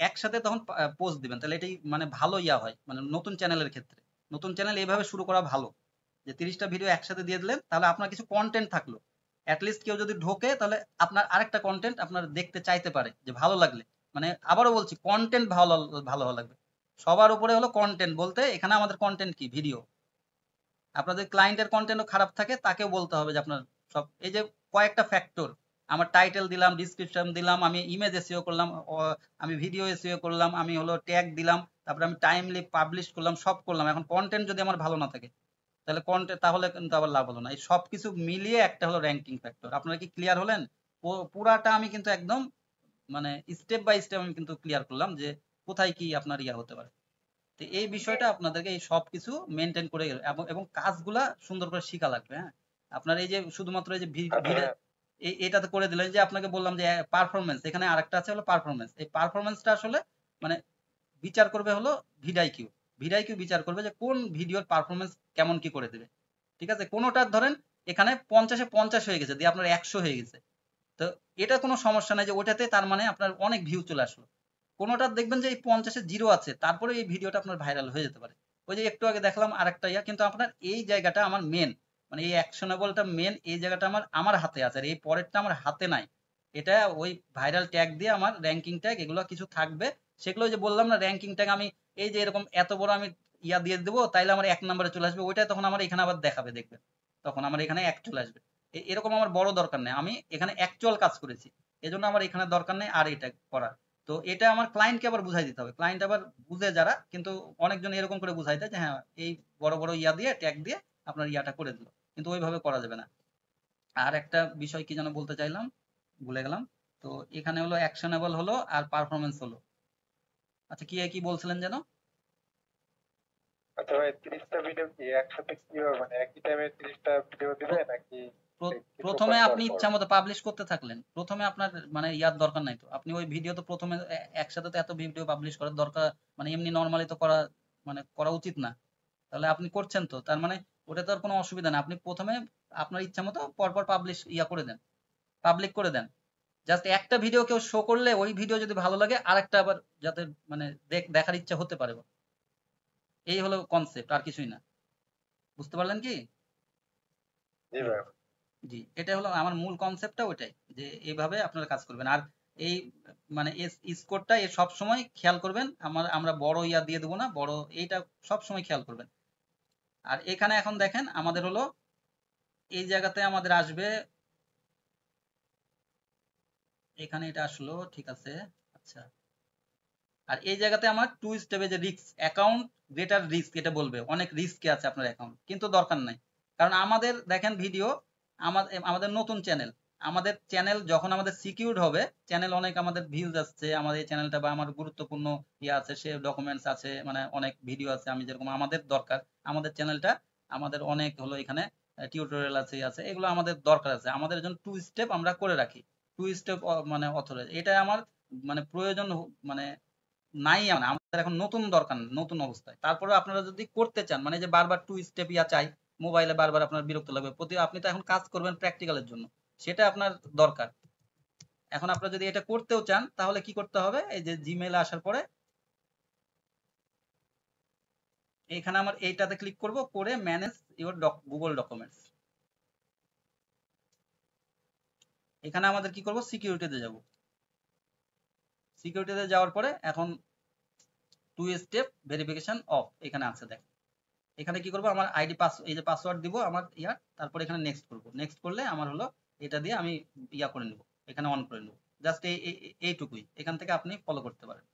একসাথে তখন পোস্ট দিবেন, তাহলে এটাই মানে ভালো ইয়া হয়, মানে নতুন চ্যানেলের ক্ষেত্রে, নতুন চ্যানেল এইভাবে শুরু করা ভালো, যে 30টা ভিডিও একসাথে দিয়ে দিলেন, তাহলে আপনার কিছু কন্টেন্ট থাকলো, অ্যাটলিস্ট কেউ যদি ঢোকে তাহলে আপনার আরেকটা কন্টেন্ট আপনার দেখতে চাইতে পারে, যে ভালো লাগলে, মানে আবারও বলছি কন্টেন্ট ভালো ভালো লাগবে। সবার উপরে হলো কন্টেন্ট বলতে এখানে আমাদের কন্টেন্ট কি, ভিডিও। আপনাদের ক্লায়েন্টের কন্টেন্টও খারাপ থাকে, তাকেও বলতে হবে যে আপনার সব এই যে কয়েকটা ফ্যাক্টর, আমার টাইটেল দিলাম, ডিসক্রিপশন দিলাম, আমি ইমেজ এসইও করলাম, আমি ভিডিও এসইও করলাম, আমি হলো ট্যাগ দিলাম, তারপরে আমি টাইমলি পাবলিশ করলাম, সব করলাম, এখন কন্টেন্ট যদি আমার ভালো না থাকে তাহলে কন্টেন্ট, তাহলে কিন্তু আবার লাভ হলো না। এই সবকিছু মিলিয়ে একটা হলো র্যাঙ্কিং ফ্যাক্টর। আপনারা কি ক্লিয়ার হলেন? পুরাটা আমি কিন্তু একদম মানে স্টেপ বাই স্টেপ আমি কিন্তু ক্লিয়ার করলাম যে কোথায় কি আপনার ইয়া হতে পারে। তো এই বিষয়টা আপনাদেরকে এই সবকিছু মেনটেন করে এবং কাজগুলা সুন্দর করে শিখা লাগবে। হ্যাঁ আপনার এই যে শুধুমাত্র এই যে এটাতে করে দিলেন, যে আপনাকে বললাম যে পারফরমেন্স, এখানে আরেকটা আছে হলো পারফরমেন্স, এই পারফরমেন্সটা আসলে মানে বিচার করবে হলো ভিডাইকিউ, ভিডিআইকিউ বিচার করবে যে কোন ভিডিওর পারফরমেন্স কেমন কি করে দেবে। ঠিক আছে, কোনোটার ধরেন এখানে 50-এ 50 হয়ে গেছে, দিয়ে আপনার 100 হয়ে গেছে, তো এটা কোনো সমস্যা নাই যে ওটাতে তার মানে আপনার অনেক ভিউ চলে আসলো। কোনোটার দেখবেন যে এই 50-এ 0 আছে, তারপরে এই ভিডিওটা আপনার ভাইরাল হয়ে যেতে পারে। ওই যে একটু আগে দেখলাম আরেকটা ইয়া, কিন্তু আপনার এই জায়গাটা আমার মেন, মানে এই অ্যাকশনেবলটা মেন, এই জায়গাটা আমার আমার হাতে আছে, আর এই পরেরটা আমার হাতে নাই। এটা ওই ভাইরাল ট্যাগ দিয়ে আমার র্যাঙ্কিং ট্যাগ এগুলো কিছু থাকবে, সেগুলো যে বললাম না র্যাঙ্কিং ট্যাগ আমি এই যে এরকম এত বড় আমি ইয়া দিয়ে দেবো, তাইলে আমার 1 নম্বরে চলে আসবে, ওইটা তখন আমার এখানে আবার দেখাবে, দেখবেন তখন আমার এখানে 1 চলে আসবে। এরকম আমার বড় দরকার নেই, আমি এখানে অ্যাকচুয়াল কাজ করেছি, এজন্য আমার এখানে দরকার নেই আর এটা করার। তো এটা আমার ক্লায়েন্টকে আবার বুঝাই দিতে হবে, ক্লায়েন্ট আবার বুঝে যারা, কিন্তু অনেকজন এরকম করে বুঝাই দেয় যে হ্যাঁ এই বড় বড় ইয়া দিয়ে ট্যাগ দিয়ে আপনার ইয়াটা করে দিল, কিন্তু ওইভাবে করা যাবে না। আর একটা বিষয় কি যেন বলতে চাইলাম, ভুলে গেলাম। তো এখানে হলো অ্যাকশনেবল হলো আর পারফরমেন্স হলো। আচ্ছা কি কি বলছিলেন যেন? আচ্ছা ভাই, 30টা ভিডিও কি একসাথে কিভাবে, মানে একই টাইমে 30টা ভিডিও দিবে নাকি প্রথমে কিছুক্ষণ পর আপনি পর? ইচ্ছা মতো পাবলিশ করতে থাকলেন, প্রথমে আপনার মানে ইয়ার দরকার নাই তো, আপনি ওই ভিডিও তো প্রথমে একসাথে তো এত ভিডিও পাবলিশ করার দরকার, মানে এমনি নর্মালি তো করা মানে করা উচিত না। তাহলে আপনি করছেন তো, তার মানে ওটা তো আর কোনো অসুবিধা না, আপনি প্রথমে আপনার ইচ্ছা মতো পরপর পাবলিশ ইয়া করে দেন, পাবলিক করে দেন। জাস্ট একটা ভিডিও কেউ শো করলে ওই ভিডিও যদি ভালো লাগে আরেকটা আবার যাতে মানে দেখার ইচ্ছা হতে পারে, এই হলো কনসেপ্ট, আর কিছুই না। বুঝতে পারলেন কি? জি ভাই। জি, এটা হলো আমার মূল কনসেপ্টটা ওইটাই, যে এইভাবে আপনারা কাজ করবেন। আর এই মানে স্কোরটা এ সব সময় খেয়াল করবেন, আমরা বড় ইয়া দিয়ে দেবো না, বড় এইটা সব সময় খেয়াল করবেন। আর এখানে এখন দেখেন আমাদের হলো এই জায়গাতে আমাদের আসবে, এখানে এটা আসলো ঠিক আছে। আচ্ছা, আর এই জায়গাতে আমার 2 স্টেপে যে রিস্ক অ্যাকাউন্ট গ্রেটার রিস্ক, এটা বলবে অনেক রিস্কে আছে আপনার অ্যাকাউন্ট, কিন্তু দরকার নাই। কারণ আমাদের দেখেন ভিডিও, আমাদের নতুন চ্যানেল, আমাদের চ্যানেল যখন আমাদের সিকিউরড হবে, চ্যানেল অনেক আমাদের ভিউজ আসছে, আমাদের এই চ্যানেলটা বা আমার গুরুত্বপূর্ণ ইয়ে আছে, সে ডকুমেন্টস আছে, মানে অনেক ভিডিও আছে, আমি যেরকম আমাদের দরকার, আমাদের চ্যানেলটা আমাদের অনেক হলো এখানে টিউটোরিয়াল আছে আছে, এগুলো আমাদের দরকার আছে, আমাদের জন্য 2 স্টেপ আমরা করে রাখি, 2 স্টেপ মানে অথরাইজ, এটা আমার মানে প্রয়োজন মানে নাই, মানে আমাদের এখন নতুন দরকার, নতুন অবস্থায়। তারপরে আপনারা যদি করতে চান, মানে যে বারবার 2 স্টেপ ইয়া চাই, মোবাইলে বারবার আপনার বিরক্ত লাগবে, আপনি তো এখন কাজ করবেন প্র্যাকটিক্যালের জন্য, সেটা আপনার দরকার। এখন আপনারা যদি এটা করতেও চান তাহলে কি করতে হবে, এই যে জিমেইলে আসার পরে এখানে আমার এইটাতে ক্লিক করব, করে ম্যানেজ ইওর গুগল ডকুমেন্টস, এখানে আমাদের কি করব, সিকিউরিটিতে যাব, সিকিউরিটিতে যাওয়ার পরে এখন 2 স্টেপ ভেরিফিকেশন অফ এখানে আছে, দেখেন এখানে কি করব, আমার আইডি এই যে পাসওয়ার্ড দিব আমার ইয়ার, তারপর এখানে নেক্সট করব, নেক্সট করলে আমার হলো এটা দিয়ে আমি ইয়া করে নেব, এখানে অন করে নেব, জাস্ট এইটুকুই, এখান থেকে আপনি ফলো করতে পারেন।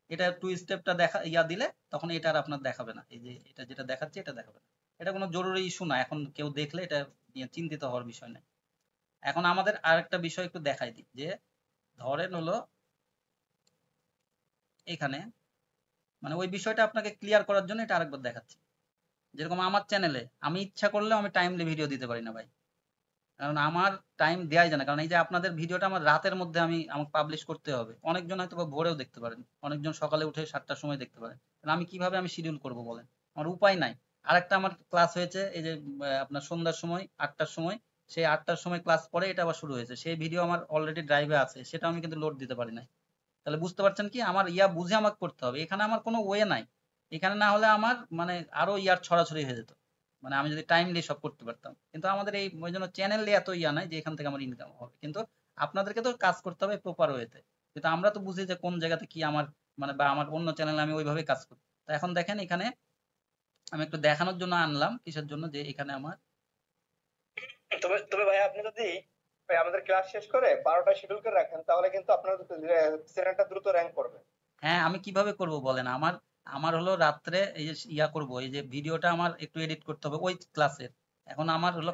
এটা 2 স্টেপটা দেখা ইয়া দিলে তখন এটা আর আপনার দেখাবে না, এই যে এটা যেটা দেখাচ্ছে এটা দেখাবে না, এটা কোনো জরুরি ইস্যু না, এখন কেউ দেখলে এটা নিয়ে চিন্তিত হওয়ার বিষয় নেই। এখন আমাদের আরেকটা বিষয় একটু দেখাই দিই, যে ধরেন হলো এখানে মানে ওই বিষয়টা আপনাকে ক্লিয়ার করার জন্য এটা আরেকবার দেখাচ্ছি। যেরকম আমার চ্যানেলে আমি ইচ্ছা করলেও আমি টাইমলি ভিডিও দিতে পারি না ভাই, কারণ আমার টাইম দেওয়াই যায় না, কারণ এই যে আপনাদের ভিডিওটা আমার রাতের মধ্যে আমাকে পাবলিশ করতে হবে, অনেকজন হয়তো বা ভোরেও দেখতে পারেন, অনেকজন সকালে উঠে 7টার সময় দেখতে পারেন, তাহলে আমি কিভাবে শিডিউল করব বলেন, আমার উপায় নাই। আরেকটা আমার ক্লাস হয়েছে এই যে আপনার সন্ধ্যার সময় 8টার সময়, সেই 8টার সময় ক্লাস পরে এটা আবার শুরু হয়েছে, সেই ভিডিও আমার অলরেডি ড্রাইভে আছে, সেটা আমি কিন্তু লোড দিতে পারি না। তাহলে বুঝতে পারছেন কি, আমার ইয়া বুঝে আমাকে করতে হবে, এখানে আমার কোনো ওয়ে নাই, এখানে না হলে আমার মানে আরো ইয়ার ছড়াছড়ি হয়ে যেত, মানে আমি যদি টাইমলি সব করতে পারতাম, কিন্তু আমাদের এই ওই জন্য চ্যানেলে এত ইয়া নাই যে এখান থেকে আমার ইনকাম হবে, কিন্তু আপনাদেরকে তো কাজ করতে হবে প্রপার ওয়েতে, কিন্তু আমরা তো বুঝি যে কোন জায়গাতে কি আমার মানে, বা আমার অন্য চ্যানেলে আমি ওইভাবে কাজ করি। তো এখন দেখেন এখানে আমি একটু দেখানোর জন্য আনলাম, কিসের জন্য, যে এখানে আমার তবে তবে ভাই আপনি যদি ভাই আমাদের ক্লাস শেষ করে 12টা শিডিউল করে রাখেন, তাহলে কিন্তু আপনার চ্যানেলটা দ্রুত র্যাঙ্ক করবে। হ্যাঁ আমি কিভাবে করব বলেন, আমার আমার হলো রাত্রে এই যে ইয়া করব, এই যে ভিডিওটা আমার একটু এডিট করতে হবে ওই ক্লাসের, এখন আমার হলো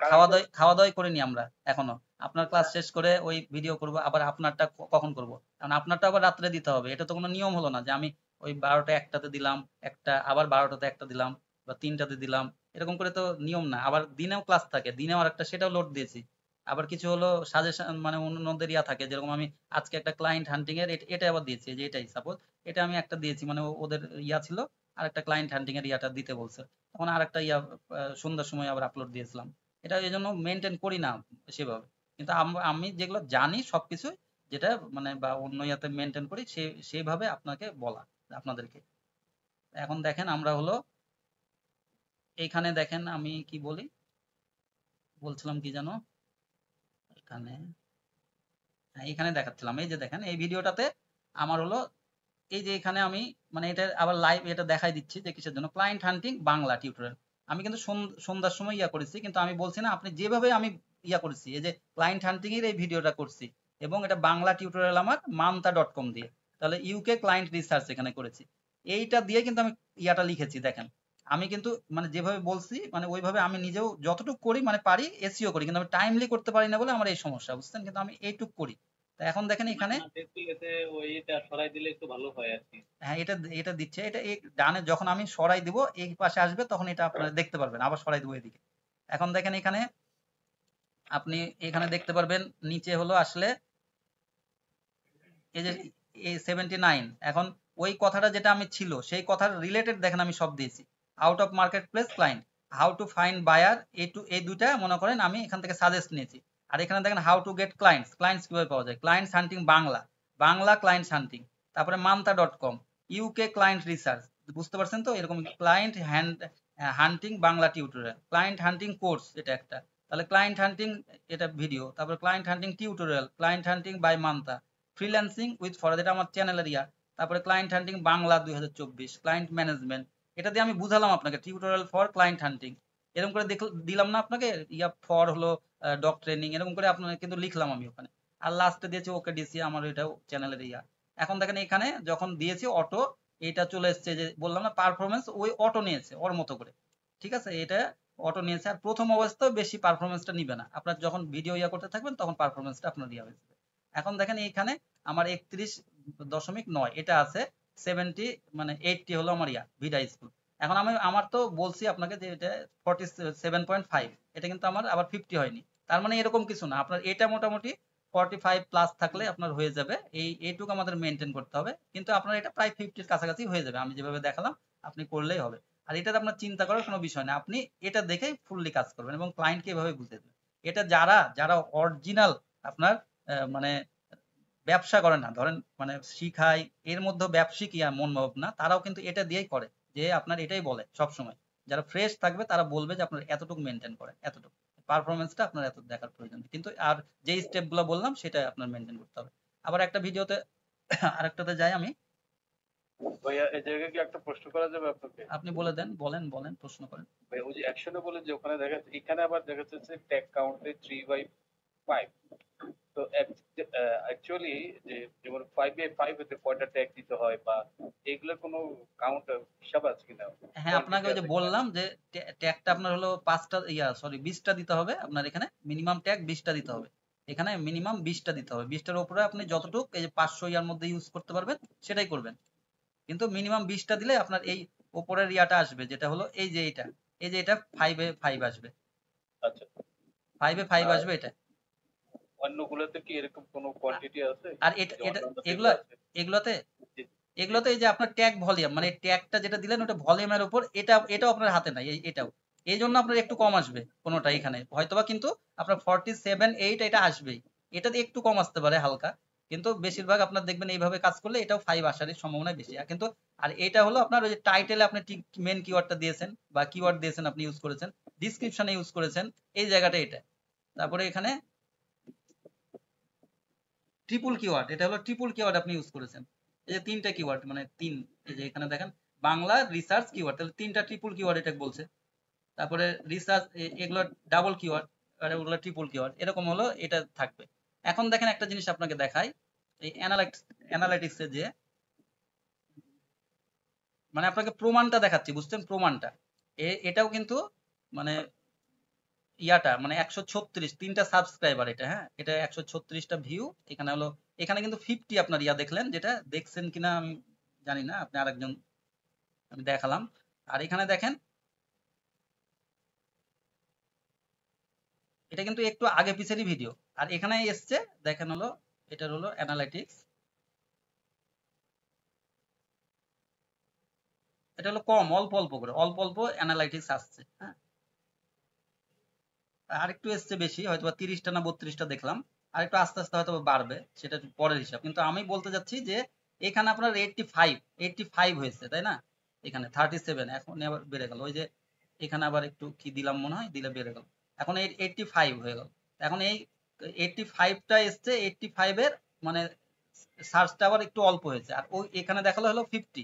খাওয়া দাওয়াই করিনি আমরা এখনো, আপনার ক্লাস শেষ করে ওই ভিডিও করব, আবার আপনারটা কখন করব, কারণ আপনারটা আবার রাত্রে দিতে হবে, এটা তো কোনো নিয়ম হলো না যে আমি ওই 12টা 1টাতে দিলাম একটা, আবার 12টাতে একটা দিলাম, বা 3টাতে দিলাম, এরকম করে তো নিয়ম না, আবার দিনেও ক্লাস থাকে, দিনেও আরেকটা সেটাও লোড দিয়েছি, আবার কিছু হলো সাজেশন মানে অন্যদের ইয়া থাকে, যেরকম আমি আজকে একটা ক্লায়েন্ট হান্টিং এর এটা আবার দিয়েছি, যে এটাই সাপোজ এটা আমি একটা দিয়েছি, মানে ওদের ইয়া ছিল আরেকটা ক্লায়েন্ট হান্টিং এর ইয়াটা দিতে বলছে, তখন আরেকটা সন্ধ্যার সময় আবার আপলোড দিয়েছিলাম। এটা এই জন্য মেনটেন করি না সেভাবে, কিন্তু আমি যেগুলো জানি সবকিছু, যেটা মানে বা অন্য ইয়াতে মেনটেন করি সেইভাবে আপনাকে বলা আপনাদেরকে। এখন দেখেন আমরা হলো এইখানে দেখেন আমি কি বলছিলাম কি জানো, এখানে হ্যাঁ, এখানে দেখাচ্ছিলাম, এই যে দেখেন এই ভিডিওটাতে আমার হলো এই যে এখানে আমি মানে এটা আবার লাইভ এটা দেখাই দিচ্ছি যে কিসের জন্য, ক্লায়েন্ট হান্টিং বাংলা টিউটোরিয়াল। আমি কিন্তু সন্ধ্যার সময় করেছি, কিন্তু আমি বলছি না আপনি যেভাবে আমি করেছি, এই যে ক্লায়েন্ট হান্টিং এর এই ভিডিওটা করছি, এবং এটা বাংলা টিউটোরিয়াল আমার manta.com দিয়ে, তাহলে ইউকে ক্লায়েন্ট রিসার্চ এখানে করেছি, এইটা দিয়ে কিন্তু আমি লিখেছি দেখেন। আমি কিন্তু মানে যেভাবে বলছি মানে ওইভাবে আমি নিজেও যতটুকু করি মানে পারি এসইও করি, কিন্তু আমি টাইমলি করতে পারি না বলে আমার এই সমস্যা, বুঝছেন, কিন্তু আমি এইটুকু করি। তা এখন দেখেন এখানে ওইটা সরাই দিলে একটু ভালো হয় আর কি। হ্যাঁ, এটা এটা দিচ্ছে, এটা এই ডানে যখন আমি সরাই দিব এই পাশে আসবে তখন এটা আপনারা দেখতে পারবেন, আবার সরাই দিব এদিকে। এখন দেখেন এখানে আপনি এখানে দেখতে পারবেন নিচে হলো আসলে এই যে এই 79, এখন ওই কথাটা যেটা আমি ছিল সেই কথার রিলেটেড দেখেন আমি সব দিয়েছি। Out of market place client, how to find buyer, এই দুইটা মনে করেন আমি এখান থেকে সাজেস্ট নিয়েছি। আর এখানে দেখেন হাউ টু গেট ক্লায়েন্টস কিভাবে পাওয়া যায়, clients hunting Bangla clients hunting, তারপরে manta.com, ইউকে ক্লায়েন্ট রিসার্চ, বুঝতে পারছেন তো, এরকম client hunting Bangla tutorial, client hunting course এটা একটা, তাহলে ক্লায়েন্ট হান্টিং এটা ভিডিও, তারপর client hunting tutorial, client hunting by Manta, freelancing with Farhad এটা আমার চ্যানেলের তারপরে client hunting Bangla 2024, client management, এটা দিয়ে আমি বুঝালাম আপনাকে টিউটোরিয়াল ফর ক্লায়েন্ট হান্টিং, এরকম করে দিলাম না আপনাকে, ফর হলো ডগ ট্রেনিং, এরকম করে আপনাকে কিন্তু লিখলাম আমি ওখানে। আর লাস্টে দিয়েছি ওকে ডিসি, আমার এটাও চ্যানেলের এখন দেখেন এখানে যখন দিয়েছি অটো, এটা চলে এসছে যে বললাম না পারফরমেন্স, ওই অটো নিয়েছে ওর মতো করে, ঠিক আছে, এটা অটো নিয়েছে। আর প্রথম অবস্থায় বেশি পারফরমেন্সটা নিবে না, আপনার যখন ভিডিও করতে থাকবেন তখন পারফরমেন্সটা আপনার হয়ে যাবে। এখন দেখেন এইখানে আমার 31.9 এটা আছে, 70 মানে 80 হলো আমার ভিডা স্কুল। এখন আমি আমার তো বলছি আপনাকে যে এটা 47.5, এটা কিন্তু আমার আবার 50 হয়নি, তার মানে এরকম কিছু না, আপনার এটা মোটামুটি 45 প্লাস থাকলে আপনার হয়ে যাবে, এইটুকু আমাদের মেনটেন করতে হবে, কিন্তু আপনার এটা প্রায় 50-র কাছাকাছি হয়ে যাবে, আমি যেভাবে দেখালাম আপনি করলেই হবে। আর এটাতে আপনার চিন্তা করার কোনো বিষয় না, আপনি এটা দেখেই ফুললি কাজ করবেন এবং ক্লায়েন্টকে এভাবে বুঝে দেবেন। এটা যারা অরিজিনাল আপনার মানে ব্যবসা করে না, ধরেন মানে শিখায় এর মধ্যে ব্যবসায়িক মন ভাবনা, তারাও কিন্তু এটা দিয়েই করে, যে আপনার এটাই বলে সব সময়, যারা ফ্রেশ থাকবে তারা বলবে যে আপনার এতটুকু মেনটেন করেন, এতটুকু পারফরমেন্সটা আপনার এত দেখার প্রয়োজন নেই, কিন্তু আর যেই স্টেপগুলো বললাম সেটা আপনার মেনটেন করতে হবে। আবার একটা ভিডিওতে আরেকটাতে যাই আমি, ভাইয়া এই জায়গায় কি একটা প্রশ্ন করা যাবে আপনাকে? আপনি বলে দেন, বলেন প্রশ্ন করেন। ভাই ওই যে অ্যাকশনে বলে যে ওখানে দেখা যাচ্ছে, এখানে আবার দেখা যাচ্ছে ট্যাগ কাউন্টে 3/5, তো অ্যাকচুয়ালি যে যেমন 5/5 হতে কয়টা ট্যাগ দিতে হয় বা এগুলো কোনো কাউন্ট হিসাব আছে কিনা? হ্যাঁ, আপনাকে ওই যে বললাম যে ট্যাগটা আপনার হলো 5টা 20টা দিতে হবে, আপনার এখানে মিনিমাম ট্যাগ 20টা দিতে হবে, এখানে মিনিমাম 20টা দিতে হবে, 20টার উপরে আপনি যতটুকু এই যে 500 মধ্যে ইউজ করতে পারবেন সেটাই করবেন, কিন্তু মিনিমাম 20টা দিলে আপনার এই উপরের আসবে, যেটা হলো এই যে এটা 5/5 আসবে, আচ্ছা, 5/5 আসবে এটা। অন্যগুলোতে কি এরকম কোনো কোয়ান্টিটি আছে? আর এগুলোতে এই যে আপনার ট্যাগ ভলিউম, মানে ট্যাগটা যেটা দিলেন ওটা ভলিউমের উপর, এটাও আপনার হাতে নাই, এটাও এই জন্য আপনার একটু কম আসবে কোনোটা এখানে হয়তোবা, কিন্তু আপনার 47.8 এটা আসবেই, এটাতে একটু কম আসতে পারে হালকা, কিন্তু বেশিরভাগ আপনার দেখবেন এইভাবে কাজ করলে এটাও 5 আসার সম্ভাবনা বেশি। কিন্তু আর এটা হলো আপনার ওই যে টাইটেলে আপনি মেন কিওয়ার্ডটা দিয়েছেন বা কিওয়ার্ড দিয়েছেন, আপনি ইউজ করেছেন, ডিসক্রিপশনে ইউজ করেছেন, এই জায়গাটা এটা, তারপরে এখানে ট্রিপল কিওয়ার্ড, এটা হলো ট্রিপল কিওয়ার্ড আপনি ইউজ করেছেন, এই যে 3টা কিওয়ার্ড মানে 3, এই যে এখানে দেখেন বাংলা রিসার্চ কিওয়ার্ড, তাহলে 3টা ট্রিপল কিওয়ার্ড এটা বলছে, তারপরে রিসার্চ এগুলো ডাবল কিওয়ার্ড আর ওগুলো ট্রিপল কিওয়ার্ড, এরকম হলো এটা থাকবে। এখন দেখেন একটা জিনিস আপনাকে দেখাই, এই অ্যানালাইটিক্সে যে মানে আপনাকে প্রমাণটা দেখাচ্ছি, বুঝছেন, প্রমাণটা এটাও কিন্তু মানে মানে 136 3টা সাবস্ক্রাইবার এটা, হ্যাঁ এটা 136টা ভিউ, এখানে হলো এখানে কিন্তু 50 আপনার দেখলেন, যেটা দেখছেন কিনা আমি জানি না, আপনি আরেকজন আমি দেখালাম। আর এখানে দেখেন এটা কিন্তু একটু আগে পিছেরই ভিডিও, আর এখানে এসছে দেখেন হলো এটার হলো অ্যানালাইটিক্স, এটা হলো কম, অল্প অল্প করে, অল্প অল্প অ্যানালাইটিক্স আসছে। হ্যাঁ, আরেকটু এসছে বেশি, হয়তো 30টা না 32টা দেখলাম, আরেকটু আস্তে আস্তে হয়তো বাড়বে, সেটা পরের হিসাব। কিন্তু আমি বলতে যাচ্ছি যে এখানে আপনার 85 হয়েছে, তাই না? এখানে 37, এখন আবার বেড়ে গেল। ওই যে এখানে আবার একটু কি দিলাম মনে হয়, দিলে বেড়ে গেল, এখন 85 হয়ে গেল। এখন এই 85টা এসছে, 85 এর মানে সার্চটা আবার একটু অল্প হয়েছে, আর ওই এখানে দেখালো হলো 50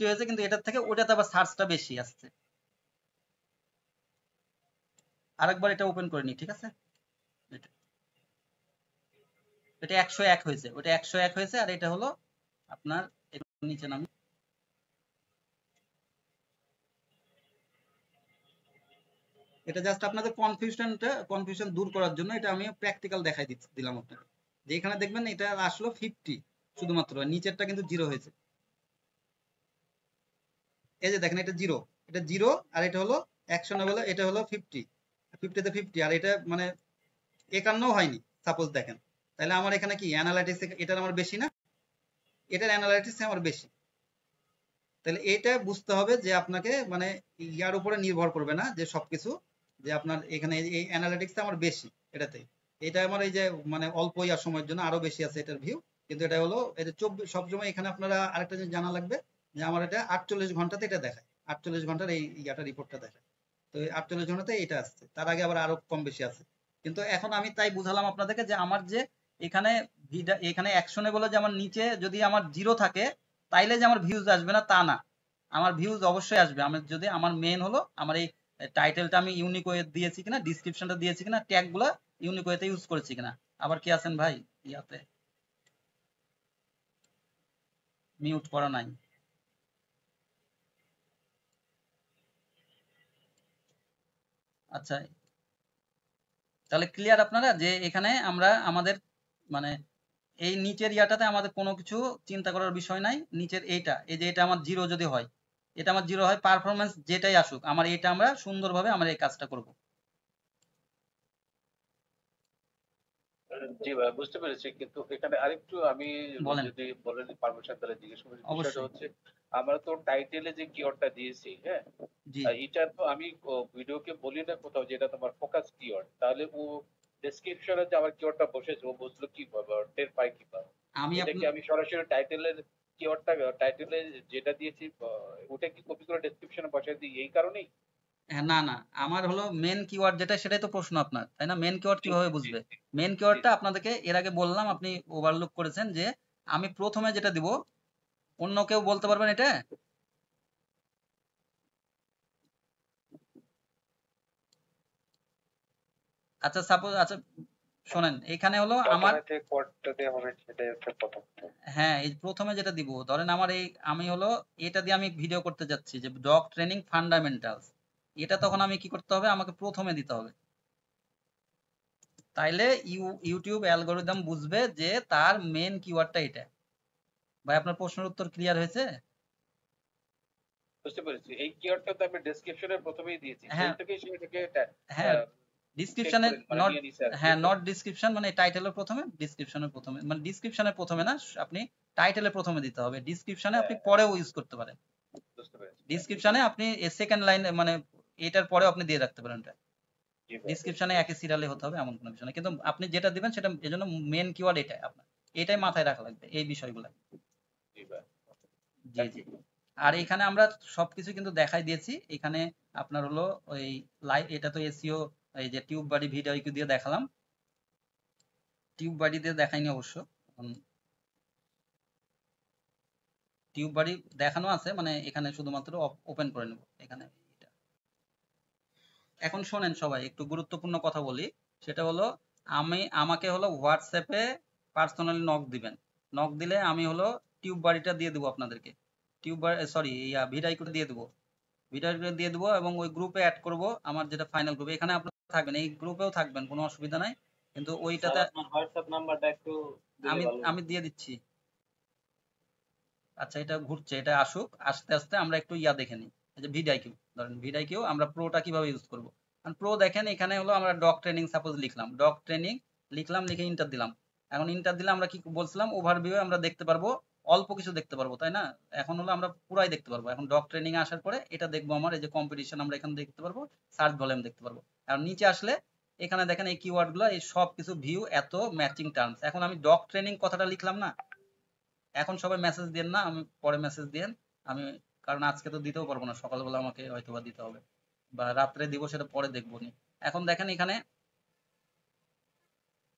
হয়েছে, কিন্তু এটার থেকে ওটাতে আবার সার্চটা বেশি আসছে। আরেকবার এটা ওপেন করে নি, ঠিক আছে? এটা 101 হয়েছে, ওটা 101 হয়েছে, আর এটা হলো আপনার নিচে নামি, এটা জাস্ট আপনাদের কনফিউশন দূর করার জন্য এটা আমি প্র্যাকটিক্যাল দেখাই দিলাম আপনাকে, যে এখানে দেখবেন এটা আসলো 50 শুধুমাত্র, নিচেরটা কিন্তু 0 হয়েছে। এই যে দেখেন এটা 0, এটা 0, আর এটা হলো অ্যাকশনেবল, এটা হলো 50, 50তে 50, আর এটা মানে 51 হয়নি সাপোজ, দেখেন তাহলে আমার এখানে কি অ্যানালাইটিক্স এটার আমার বেশি না, এটার অ্যানালাইটিক্স আমার বেশি। তাহলে এটা বুঝতে হবে যে আপনাকে মানে ইয়ার উপরে নির্ভর করবে না যে সবকিছু, যে আপনার এখানে এই অ্যানালিটিক্সটা আমার বেশি এটাতে, এটা আমার এই যে মানে অল্প ইয়ার সময়ের জন্য আরো বেশি আছে এটার ভিউ, কিন্তু এটা হলো এটা 24 সবসময়। এখানে আপনারা আরেকটা জিনিস জানা লাগবে যে আমার এটা 48 ঘন্টাতে এটা দেখায়, 48 ঘন্টার এই ইয়াটা রিপোর্টটা দেখায়। তো এই 48 ঘন্টাতে এটা আসছে, তার আগে আবার আরো কম বেশি আছে। কিন্তু এখন আমি তাই বুঝালাম আপনাদেরকে যে আমার যে এখানে এখানে অ্যাকশনে বলে যে আমার নিচে যদি আমার 0 থাকে তাইলে যে আমার ভিউজ আসবে না তা না, আমার ভিউজ অবশ্যই আসবে। আমার যদি আমার মেন হলো আমার এই টাইটেলটা আমি ইউনিক ওয়ে দিয়েছি কিনা, ডিসক্রিপশনটা দিয়েছি কিনা, ট্যাগ গুলা ইউনিক ওয়েতে ইউজ করেছি কিনা। আবার কি আছেন ভাই ইয়াতে? মিউট করা নাই। আচ্ছা, তাহলে ক্লিয়ার আপনারা যে এখানে আমরা আমাদের মানে এই নিচের ইয়াটাতে আমাদের কোনো কিছু চিন্তা করার বিষয় নাই। নিচের এইটা, এই যে এটা আমার 0 যদি হয়, এটা আমার 0 হয়, পারফরমেন্স যেটাই আসুক আমার এটা আমরা সুন্দরভাবে আমরা এই কাজটা করব। জি ভাই, বুঝতে পেরেছি, কিন্তু এখানে আরেকটু আমি বলেন। যদি বলেন পারমিশন তাহলে জিজ্ঞেস করি। বিষয়টা অবশ্যই। হচ্ছে আমরা তো টাইটেলে যে কিওয়ার্ডটা দিয়েছি, হ্যাঁ, জি, এটা তো আমি ভিডিওকে বলি না কোথাও যে এটা তোমার ফোকাস কিওয়ার্ড, তাহলে ও ডেসক্রিপশনে যে আমার কিওয়ার্ডটা বসেছে ও বুঝলো কিভাবে, টের পায় কিভাবে? আমি এটা কি আমি সরাসরি টাইটেলের কিওয়ার্ডটা টাইটেলে যেটা দিয়েছি ওটা কি কপি করে ডেসক্রিপশনে বসাই দিই এই কারণেই? হ্যাঁ, না না, আমার হলো মেন কিওয়ার্ড যেটা, সেটাই তো প্রশ্ন আপনার, তাই না? মেন কিওয়ার্ড জি কিভাবে জি বুঝবে? জি মেন জি কিওয়ার্ডটা আপনাদেরকে এর আগে বললাম, আপনি ওভারলুক করেছেন যে আমি প্রথমে যেটা দিব, অন্য কেউ বলতে পারবেন এটা? আচ্ছা সাপোজ, আচ্ছা শোনেন, এখানে হলো আমার প্রথমে যে কোডটা দেওয়া হবে সেটাই হচ্ছে প্রথম। হ্যাঁ, এই প্রথমে যেটা দিব, ধরেন আমার এই আমি হলো এটা দিয়ে আমি ভিডিও করতে যাচ্ছি যে ডগ ট্রেনিং ফান্ডামেন্টালস, এটা তখন আমি কি করতে হবে, আমাকে প্রথমে দিতে হবে। তাইলে ইউটিউব অ্যালগোরিদম বুঝবে যে তার মেন কিওয়ার্ডটা এটা। ভাই আপনার প্রশ্নের উত্তর ক্লিয়ার হয়েছে? বুঝতে পেরেছি। এই কিওয়ার্ডটা তো আমি ডেসক্রিপশনে প্রথমেই দিয়েছি, হ্যাঁ, সেই থেকেই সেটাকে হ্যাঁ, চেক ডিসক্রিপশনে করে মানে নট, নিয়ে নিছে আর কি, হ্যাঁ তাই তো? নট ডিসক্রিপশন মানে টাইটেলের প্রথমে, ডিসক্রিপশনের প্রথমে, মানে ডিসক্রিপশনের প্রথমে না, আপনি টাইটেলের প্রথমে দিতে হবে, ডিসক্রিপশনে আপনি হ্যাঁ, পরেও ইউজ করতে পারেন। বুঝতে পেরেছি। ডিসক্রিপশনে আপনি সেকেন্ড লাইন মানে এটার পরেও আপনি দিয়ে রাখতে পারেন, এটা জি ভাই, ডিসক্রিপশনে একই সিরিয়ালে হতে হবে এমন কোনো বিষয় না, কিন্তু আপনি যেটা দিবেন সেটা এজন্য মেন কিওয়ার্ড এটাই আপনার, এটাই মাথায় রাখা লাগবে এই বিষয়গুলো। জি ভাই। জি জি। আর এখানে আমরা সবকিছু কিন্তু দেখাই দিয়েছি। এখানে আপনার হলো ওই লাইভ, এটা তো এসইও, এই যে টিউব বাড়ি ভিডিও দিয়ে দেখালাম, টিউব বাড়ি দিয়ে দেখাইনি অবশ্য, টিউব বাড়ি দেখানো আছে, মানে এখানে শুধুমাত্র ওপেন করে নেব এখানে এটা। এখন শোনেন সবাই, একটু গুরুত্বপূর্ণ কথা বলি, সেটা হলো আমাকে হলো হোয়াটসঅ্যাপে পার্সোনালি নক দিবেন, নক দিলে আমি হলো টিউব বাড়িটা দিয়ে দেবো আপনাদেরকে, টিউব বাড়ি সরি ভিডাইকুটা দিয়ে দেবো, ভিডিওটা দিয়ে দেবো, এবং ওই গ্রুপে অ্যাড করব, আমার যেটা ফাইনাল গ্রুপ, এখানে আপনারা থাকবেন, এই গ্রুপেও থাকবেন, কোনো অসুবিধা নাই, কিন্তু স্যার ওইটাতে আপনার হোয়াটসঅ্যাপ নাম্বারটা একটু দিলে আমি ভালো হতো। আমি দিয়ে দিচ্ছি। আচ্ছা, এটা ঘুরছে, এটা আসুক, আস্তে আস্তে আমরা একটু ইয়া দেখে নিই। এই যে ভিডাইকিউ, ধরেন ভিডাইকিউ আমরা প্রোটা কিভাবে ইউজ করব। কারণ প্রো দেখেন এখানে হলো আমরা ডগ ট্রেনিং সাপোজ লিখলাম, ডগ ট্রেনিং লিখলাম, লিখে ইন্টার দিলাম। এখন ইন্টার দিলে আমরা কি বলছিলাম, ওভারভিউ আমরা দেখতে পারবো অল্প কিছু দেখতে পারবো, তাই না? এখন হলো আমরা পুরাই দেখতে পারবো। এখন ডগ ট্রেনিং এ আসার পরে এটা দেখবো, আমার এই যে কম্পিটিশন আমরা এখানে দেখতে পারবো, সার্চ ভলিউম দেখতে পারবো। আর নিচে আসলে এখানে দেখেন এই কিওয়ার্ড গুলো, এই সব কিছু ভিউ, এত ম্যাচিং টার্মস। এখন আমি ডগ ট্রেনিং কথাটা লিখলাম না, এখন সবাই মেসেজ দেন না, আমি পরে মেসেজ দেন। আমি কারণ আজকে তো দিতেও পারবো না, সকালবেলা আমাকে হয়তো বা দিতে হবে, বা রাত্রে দিব, সেটা পরে দেখবো নি। এখন দেখেন এখানে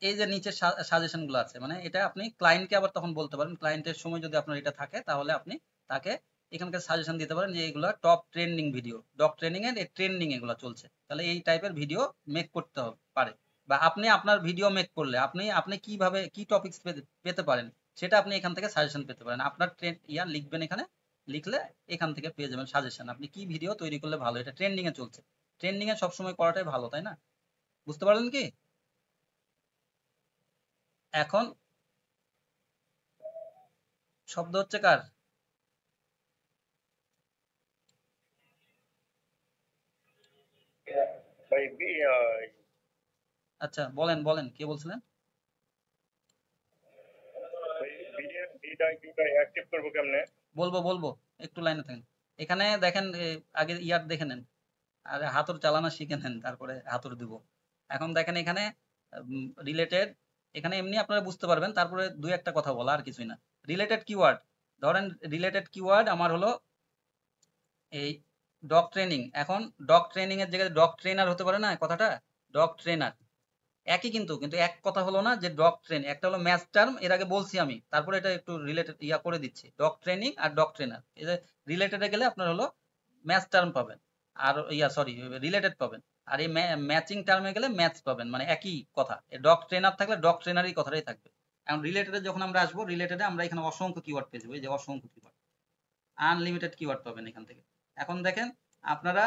এই যে নিচে সাজেশন গুলো আছে, মানে এটা আপনি ক্লায়েন্টকে আবার তখন বলতে পারেন, ক্লায়েন্টের সময় যদি আপনার এটা থাকে তাহলে আপনি তাকে এখানকার সাজেশন দিতে পারেন যে এইগুলা top trending video, dog training এর ট্রেন্ডিং এগুলো চলছে, তাহলে এই টাইপের ভিডিও মেক করতে হবে পারে। বা আপনি আপনার ভিডিও মেক করলে আপনি আপনি কিভাবে কি টপিকস পেতে পারেন সেটা আপনি এখান থেকে সাজেশন পেতে পারেন। আপনার ট্রেন্ড লিখবেন এখানে, লিখলে এখান থেকে পেয়ে যাবেন সাজেশন, আপনি কি ভিডিও তৈরি করলে ভালো, এটা ট্রেন্ডিং এ চলছে। ট্রেন্ডিং এ সবসময় করাটাই ভালো, তাই না? বুঝতে পারলেন কি? এখন শব্দ হচ্ছে কার? ভাই আচ্ছা বলেন বলেন, কে বলছিলেন? ভিডিওটা অ্যাক্টিভ করবো কেমনে? বলবো বলবো, একটু লাইনে থাকেন। এখানে দেখেন আগে ইয়ার দেখে নেন, আর হাতুড় চালানো শিখে নেন, তারপরে হাতুড় দিব। এখন দেখেন এখানে রিলেটেড, এখানে এমনি আপনারা বুঝতে পারবেন, তারপরে দুই একটা কথা বলা, আর কিছুই না। রিলেটেড কিওয়ার্ড, ধরেন রিলেটেড কিওয়ার্ড আমার হলো এই ডগ ট্রেনিং। এখন ডগ ট্রেনিং এর জায়গায় ডগ ট্রেনার হতে পারে না কথাটা, ডগ ট্রেনার একই, কিন্তু কিন্তু এক কথা হলো না যে ডগ ট্রেন, একটা হলো ম্যাচ টার্ম, এর আগে বলছি আমি, তারপরে এটা একটু রিলেটেড ইয়া করে দিচ্ছি, ডগ ট্রেনিং আর ডগ ট্রেনার, এই যে রিলেটেডে গেলে আপনার হলো ম্যাচ টার্ম পাবেন, আর ইয়া সরি রিলেটেড পাবেন, আর এই ম্যাচিং টার্মে গেলে ম্যাচ পাবেন, মানে একই কথা। ডগ ট্রেনার থাকলে ডগ ট্রেনারই কথাটাই থাকবে। এখন রিলেটেডে যখন আমরা আসবো, রিলেটেডে আমরা এখানে অসংখ্য কিওয়ার্ড পেয়ে যাবো, এই যে অসংখ্য কিওয়ার্ড, আনলিমিটেড কিওয়ার্ড পাবেন এখান থেকে। এখন দেখেন আপনারা,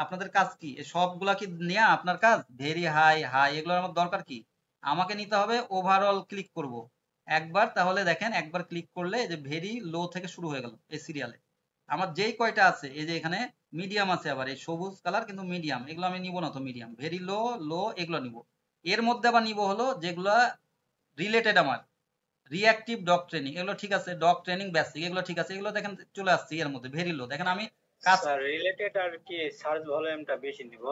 আপনাদের কাজ কি, সবগুলা কি নেওয়া আপনার কাজ? ভেরি হাই, হাই, এগুলোর আমার দরকার কি? আমাকে নিতে হবে ওভারঅল, ক্লিক করব একবার, তাহলে দেখেন একবার ক্লিক করলে যে ভেরি লো থেকে শুরু হয়ে গেল এই সিরিয়ালে। আমার যেই কয়টা আছে, এই যে এখানে মিডিয়াম আছে, আবার এই সবুজ কালার কিন্তু মিডিয়াম, এগুলো আমি নিব না তো, মিডিয়াম, ভেরি লো, লো, এগুলো নিব। এর মধ্যে আবার নিব হলো যেগুলা রিলেটেড আমার, রিঅ্যাক্টিভ ডগ ট্রেনিং, এগুলো ঠিক আছে, ডগ ট্রেনিং বেসিক, এগুলো ঠিক আছে, এগুলো দেখেন চলে আসছে এর মধ্যে ভেরি লো। দেখেন আমি কাজ, স্যার রিলেটেড আর কি সার্চ ভলিউমটা বেশি নিব?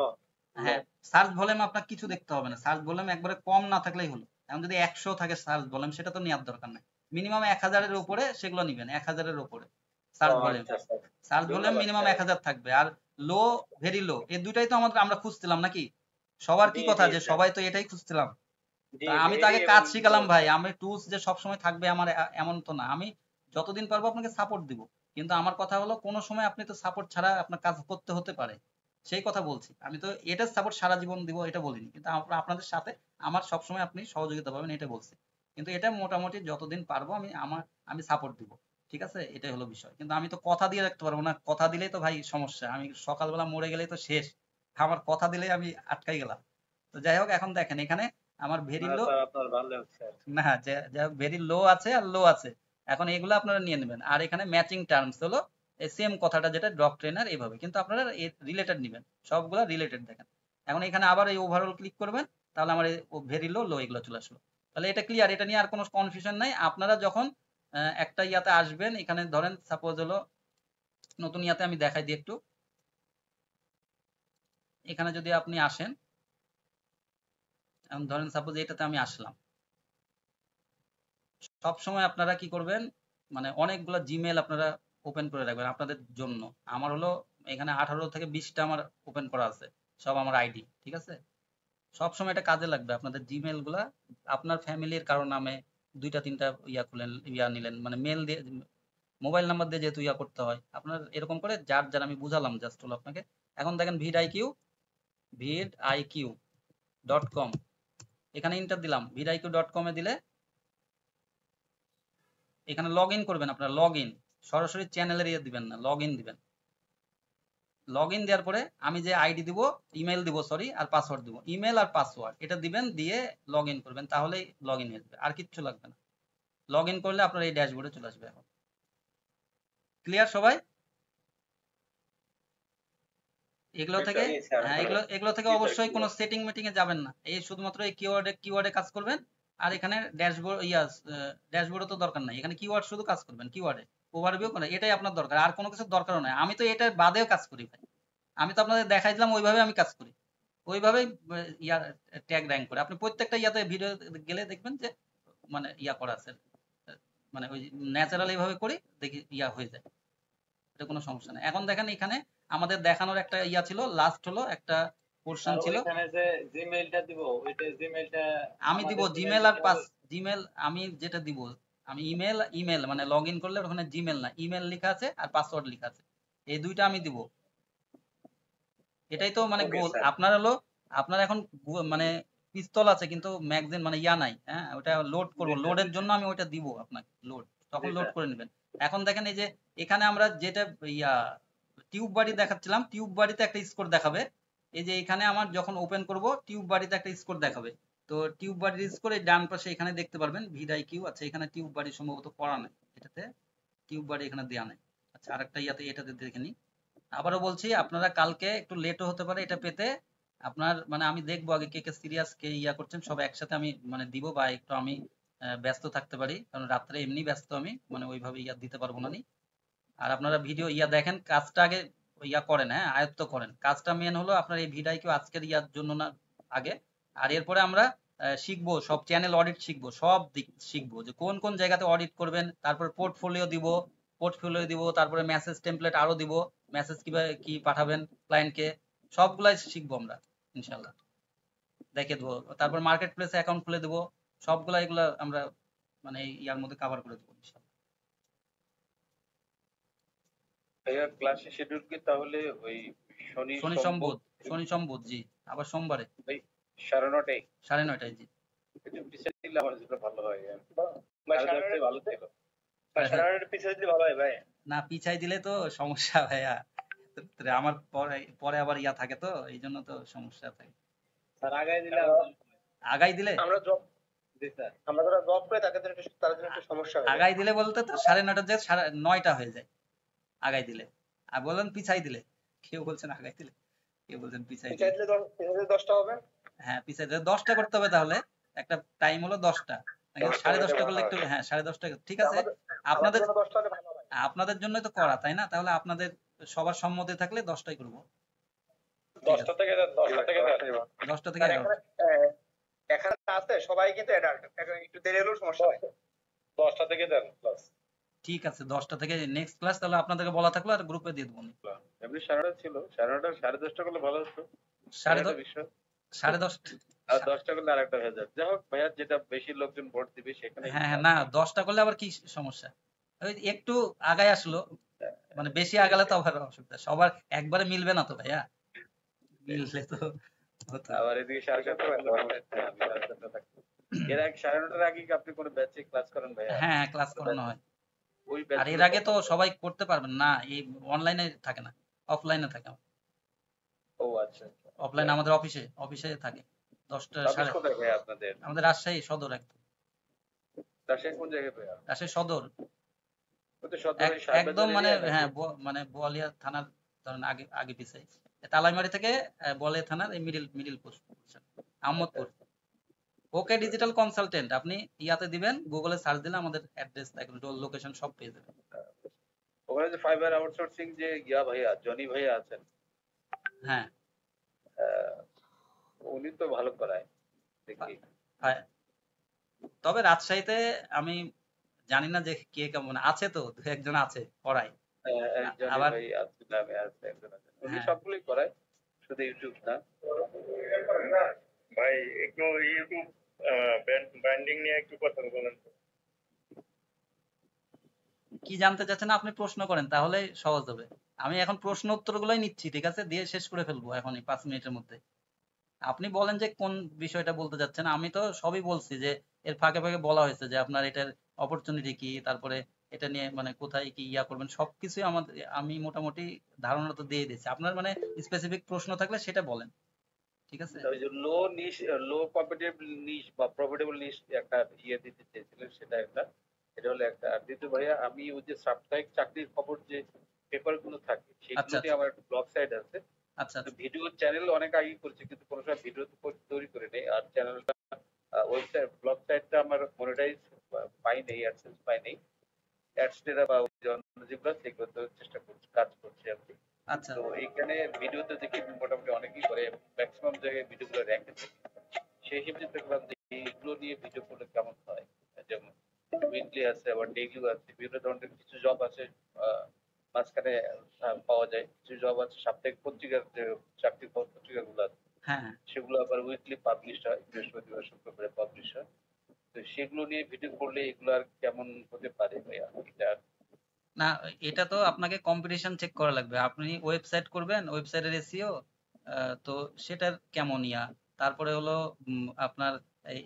হ্যাঁ সার্চ ভলিউম আপনার কিছু দেখতে হবে না, সার্চ ভলিউম একবারে কম না থাকলেই হলো। এখন যদি 100 থাকে সার্চ ভলিউম, সেটা তো নেওয়ার দরকার নাই, মিনিমাম 1000-এর উপরে সেগুলো নিবেন, 1000-এর উপরে সার্চ ভলিউম। আচ্ছা স্যার, সার্চ ভলিউম ধন্যবাদ মিনিমাম স্যার। 1000 থাকবে, আর লো, ভেরি লো, এই দুটাই তো আমাদের আমরা খুঁজছিলাম নাকি? সবার কি জি কথা জি যে স্যার, সবাই তো এটাই খুঁজছিলাম। জি তা আমি তো ভেরি আগে এবং কাজ শিখালাম লো। ভাই, আমি টুলস যে সবসময় থাকবে আমার এমন তো না, আমি যতদিন পারবো আপনাকে সাপোর্ট দিব। কিন্তু আমার কথা হলো কোনো সময় আপনি তো সাপোর্ট ছাড়া আপনার কাজ করতে হতে পারে, সেই কথা বলছি। আমি তো এটা সাপোর্ট সারা জীবন দিব এটা বলিনি, কিন্তু আপনাদের সাথে আমার সবসময় আপনি সহযোগিতা পাবেন এটা বলছি। কিন্তু এটা মোটামুটি যতদিন পারবো আমি সাপোর্ট দিব, ঠিক আছে? এটাই হলো বিষয়। কিন্তু আমি তো কথা দিয়ে রাখতে পারবো না, কথা দিলেই তো ভাই সমস্যা, আমি সকালবেলা মরে গেলেই তো শেষ, আমার কথা দিলেই আমি আটকাই গেলাম। তো যাই হোক, এখন দেখেন এখানে আমার ভেরি না লো, স্যার, আপনার ভালো স্যার। না যা ভেরি লো আছে আর লো আছে, এখন এগুলো আপনারা নিয়ে নেবেন। আর এখানে ম্যাচিং টার্মস হলো এই সেম কথাটা যেটা ডগ ট্রেনার, এইভাবে কিন্তু আপনারা রিলেটেড নেবেন, সবগুলো রিলেটেড দেখেন। এখন এখানে আবার এই ওভারঅল ক্লিক করবেন, তাহলে আমার ভেরি লো, লো, এগুলো চলে আসলো। তাহলে এটা ক্লিয়ার, এটা নিয়ে আর কোনো কনফিউশন নাই। আপনারা যখন একটা ইয়াতে আসবেন, এখানে ধরেন সাপোজ হলো নতুন ইয়াতে আমি দেখাই দিই একটু, এখানে যদি আপনি আসেন, ধরেন সাপোজ এটাতে আমি আসলাম, সব সময় আপনারা কি করবেন, মানে অনেকগুলো জিমেল আপনারা ওপেন করে রাখবেন আপনাদের জন্য। আমার হলো এখানে 18 থেকে 20টা আমার ওপেন করা আছে, সব আমার আইডি, ঠিক আছে? সব সময় এটা কাজে লাগবে, আপনাদের জিমেল গুলা আপনার ফ্যামিলির কারো নামে 2টা 3টা ইয়া খুলেন, ইয়া নিলেন, মানে মেল দিয়ে, মোবাইল নাম্বার দিয়ে যেহেতু ইয়া করতে হয় আপনার, এরকম করে যার যার আমি বুঝালাম জাস্ট হলো আপনাকে। এখন দেখেন vidiq.com, এখানে ইন্টার দিলাম, vidiq.com এ দিলে এখানে লগ ইন করবেন আপনারা, লগ ইন, সরাসরি চ্যানেলের ইয়ে দিবেন না, লগ ইন দিবেন। লগ ইন দেওয়ার পরে আমি যে আইডি দিব, ইমেল দিব সরি, আর পাসওয়ার্ড দিব, ইমেল আর পাসওয়ার্ড এটা দিবেন, দিয়ে লগ ইন করবেন, তাহলেই লগ ইন হয়ে যাবে, আর কিচ্ছু লাগবে না। লগ ইন করলে আপনার এই ড্যাশবোর্ডে চলে আসবে। এখন ক্লিয়ার সবাই? এগুলো থেকে, জি স্যার। হ্যাঁ এগুলো থেকে জি স্যার, অবশ্যই কোনো clear। সেটিং মিটিং এ যাবেন না, এই শুধুমাত্র এই কিওয়ার্ডে কাজ করবেন, আর এখানে ড্যাশবোর্ড ড্যাশবোর্ডও তো দরকার নাই, এখানে কিওয়ার্ড শুধু কাজ করবেন, কিওয়ার্ডে ওভারভিউ করে, এটাই আপনার দরকার, আর কোনো কিছু দরকারও নাই। আমি তো এটা বাদেও কাজ করি ভাই, আমি তো আপনাদের দেখাই দিলাম ওইভাবে আমি কাজ করি, ওইভাবেই ইয়ার ট্যাগ র্যাঙ্ক করে। আপনি প্রত্যেকটা ইয়াতে ভিডিও গেলে দেখবেন যে মানে ইয়া করা আছে, মানে ওই ন্যাচারাল এইভাবে করি দেখি ইয়া হয়ে যায়, এটা কোনো সমস্যা নেই। এখন দেখেন এখানে আমাদের দেখানোর একটা ইয়া ছিল, লাস্ট হলো একটা পোর্শন আর ছিল, ওইখানে যে জিমেইলটা দিব, ওইটা জিমেইলটা আমি দিব আমাদের জিমেল আর দিতে পাস, হবে? জিমেল আমি যেটা দিব, আমি ইমেল মানে লগ ইন করলে ওখানে জিমেল না ইমেল লেখা আছে আর পাসওয়ার্ড লেখা আছে, এই দুইটা আমি দিব। এটাই তো মানে ওকে গোল। স্যার। আপনার হলো আপনার এখন মানে পিস্তল আছে কিন্তু ম্যাগাজিন মানে ইয়া নাই, হ্যাঁ ওটা লোড করব, জি স্যার। লোডের জন্য আমি ওইটা দিব আপনাকে, লোড তখন জি লোড স্যার। করে নেবেন। এখন দেখেন এই যে এখানে আমরা যেটা ইয়া টিউব বাড়ি দেখাচ্ছিলাম, টিউব বাড়িতে একটা স্কোর দেখাবে, এই যে এখানে আমার যখন ওপেন করব টিউব বাড়িতে একটা স্কোর দেখাবে, তো টিউব বাড়ির স্কোর এই ডান পাশে এখানে দেখতে পারবেন ভিডাই কিউ, আচ্ছা এখানে টিউব বাড়ি সম্ভবত করা নাই, এটাতে টিউব বাড়ি এখানে দেওয়া নাই। আচ্ছা আরেকটা ইয়াতে এটাতে দেখে নিই। আবারও বলছি আপনারা কালকে একটু লেটও হতে পারে এটা পেতে, আপনার মানে আমি দেখবো আগে কে কে সিরিয়াস কে ইয়া করছেন, সব একসাথে আমি মানে দিব, বা একটু আমি ব্যস্ত থাকতে পারি, কারণ রাত্রে এমনি ব্যস্ত আমি, মানে ওইভাবে ইয়া দিতে পারবো না নি। আর আপনারা ভিডিও ইয়া দেখেন, কাজটা আগে ইয়া করেন, হ্যাঁ আয়ত্ত করেন কাজটা। মেন হলো আপনার এই ভিডিও আজকের ইয়ার জন্য না আগে, আর এরপরে আমরা শিখবো সব চ্যানেল অডিট শিখবো, সব দিক শিখবো যে কোন কোন জায়গাতে অডিট করবেন, তারপর পোর্টফোলিও দিব, তারপরে মেসেজ টেমপ্লেট আরো দিব, মেসেজ কিভাবে কি পাঠাবেন ক্লায়েন্টকে, সবগুলাই শিখবো আমরা ইনশাল্লাহ, দেখে দেবো। তারপর মার্কেট প্লেসে অ্যাকাউন্ট খুলে দেবো, সবগুলা এগুলা আমরা মানে এই ইয়ার মধ্যে কভার করে দেবো ইনশাল্লাহ। ভাইয়া ক্লাসের শিডিউল কি তাহলে ওই শনি শনি সোমবার সম্বুধ জি, আবার সোমবারে ওই 9:30টায় 9:30 জি। একটু পিছিয়ে দিলে আমার জন্য ভালো হয়। ভাই সাড়ে সাড়ে দশটায় ভালো ছিল। সাড়ে নয়টার পিছিয়ে দিলে ভালো হয় ভাই। না পিছাই দিলে তো সমস্যা ভাইয়া, তো আমার পরে পরে আবার ইয়া থাকে তো এই জন্য তো সমস্যা থাকে। স্যার আগায় দিলে আগাই দিলে আমরা জব জি স্যার। আমরা যারা জব করে তাদের জন্য একটু সমস্যা হয়। আগাই দিলে বলতে তো 9:30 যে 9:30 হয়ে যায় আগাই দিলে, আর বলেন পিছাই দিলে, কেউ বলছেন আগাই দিলে, কেউ বলছেন পিছাই দিলে। পিছিয়ে দিলে 10টা হবে। হ্যাঁ পিছাই দিলে 10টা করতে হবে, তাহলে একটা টাইম হলো 10টা, 10:30 করলে একটু, হ্যাঁ 10:30 ঠিক আছে। আপনাদের আমাদের জন্য 10টা হলে ভালো হয়। আপনাদের জন্যই তো করা তাই না, তাহলে আপনাদের সবার সম্মতি থাকলে 10টাই করবো। 10টা থেকে 10টা থেকে 10টা থেকে আর 11টা। এখানে আছে সবাই কিন্তু অ্যাডাল্ট, একটু দেরি হলেও সমস্যা নাই। 10টা থেকে দেন ক্লাস। ঠিক আছে 10টা থেকে নেক্সট ক্লাস, তাহলে আপনাদেরকে বলা থাকলো আর গ্রুপে দিয়ে দেবো। এমনি 9:30 ছিল, 9:30 10:30 করলে ভালো হতো। 10:30 10:30 আর 10টা করলে আরেকটা হয়ে যাবে। যাই হোক ভাইয়া, যেটা বেশি লোকজন ভোট দিবে সেখানে হ্যাঁ হ্যাঁ না 10টা করলে আবার কি সমস্যা, ওই একটু আগায় আসলো, মানে বেশি আগালে তো আবার অসুবিধা, সবার একবারে মিলবে না তো ভাইয়া, মিললে তো হতো। আবার এদিকে 7:30 এর আগে 9:30টার আগে কি আপনি কোনো ব্যাচে ক্লাস করেন ভাইয়া? হ্যাঁ ক্লাস করানো হয়, ওই আর এর আগে তো সবাই করতে পারবেন না, এই অনলাইনে থাকে না, অফলাইনে থাকে। ও আচ্ছা। অফলাইন আমাদের অফিসে থাকে 10টা অফিস কোথায় ভাইয়া আপনাদের? আমাদের রাজশাহী সদর, একদম রাজশাহী কোন জায়গায় ভাইয়া? রাজশাহী সদর, ওই তো সদরে একদম মানে হ্যাঁ মানে বোয়ালিয়া থানার ধরেন আগে আগে পিছাই, তালাইমারি থেকে বোয়ালিয়া থানার এই মিডিল পোস্ট আহমদপুর। ওকে ডিজিটাল কনসালটেন্ট আপনি ইয়াতে দিবেন, গুগলে সার্চ দিলে আমাদের অ্যাড্রেস লোকেশন সব পেয়ে যাবেন। ওখানে যে ফাইবার আউটসোর্সিং যে ভাইয়া জনি ভাইয়া আছেন, হ্যাঁ উনি তো ভালো করায় দেখি। হ্যাঁ তবে রাজশাহীতে আমি জানি না যে কে কেমন আছে, তো দু একজন আছে পড়ায়। জনি আবার ভাই আছে, নামে আছে একজন আছেন, উনি হ্যাঁ সবগুলোই করায়, শুধু ইউটিউব না। ভাই একটু ইউটিউব ব্র্যান্ডিং নিয়ে একটু কথা বলেন। কি জানতে চাচ্ছেন আপনি প্রশ্ন করেন তাহলে সহজ হবে, আমি এখন প্রশ্ন উত্তরগুলোই নিচ্ছি, ঠিক আছে দিয়ে শেষ করে ফেলবো এখনই 5 মিনিটের মধ্যে। আপনি বলেন যে কোন বিষয়টা বলতে যাচ্ছেন, আমি তো সবই বলছি যে এর ফাঁকে ফাঁকে বলা হয়েছে যে আপনার এটার অপরচুনিটি কি, তারপরে এটা নিয়ে মানে কোথায় কি ইয়া করবেন, সবকিছুই আমাদের আমি মোটামুটি ধারণা তো দিয়ে দিয়েছি। আপনার মানে স্পেসিফিক প্রশ্ন থাকলে সেটা বলেন, ঠিক আছে। ওই যে লো কম্পিটিটিভ নিশ বা প্রফিটেবল নিশ একটা দিতে চেয়েছিলেন, সেটা একটা, এটা হলো একটা। আর দ্বিতীয় ভাইয়া, আমি ওই যে সাপ্তাহিক চাকরির খবর যে পেপার গুলো থাকে সেগুলোতে আমার একটা ব্লগ সাইট আছে। আচ্ছা ভিডিও চ্যানেল অনেক আগে করেছি, কিন্তু কোনো সময় ভিডিও তৈরি করে নেই, আর চ্যানেলটা ওয়েবসাইট ব্লগ সাইটটা আমার মনিটাইজ পাই নেই, অ্যাডসেন্স পাই নেই। অ্যাডসেরা বা যেগুলো সেগুলো তো চেষ্টা করছি, কাজ করছি আর কি। আচ্ছা তো এইখানে ভিডিওতে দেখি মোটামুটি অনেকেই করে, ম্যাক্সিমাম জায়গায় ভিডিওগুলো রেখে থাকে। সেই হিসেবে দেখলাম যে এইগুলো নিয়ে ভিডিও করলে কেমন হয়। যেমন উইকলি আছে, আবার ডেইলিও আছে, বিভিন্ন ধরনের কিছু জব আছে মাঝখানে পাওয়া যায়, কিছু জব আছে সাপ্তাহিক পত্রিকার যে চাকরি পত্রিকাগুলো আছে হ্যাঁ হ্যাঁ। সেগুলো আবার উইকলি পাবলিশ হয়, বৃহস্পতিবার শুক্রবারে পাবলিশ হয়। তো সেগুলো নিয়ে ভিডিও করলে এগুলো আর কেমন হতে পারে ভাইয়া, এটা না, এটা তো আপনাকে কম্পিটিশন চেক করা লাগবে। আপনি ওয়েবসাইট করবেন, ওয়েবসাইটের এসইও, তো সেটার কেমন ইয়া, তারপরে হলো আপনার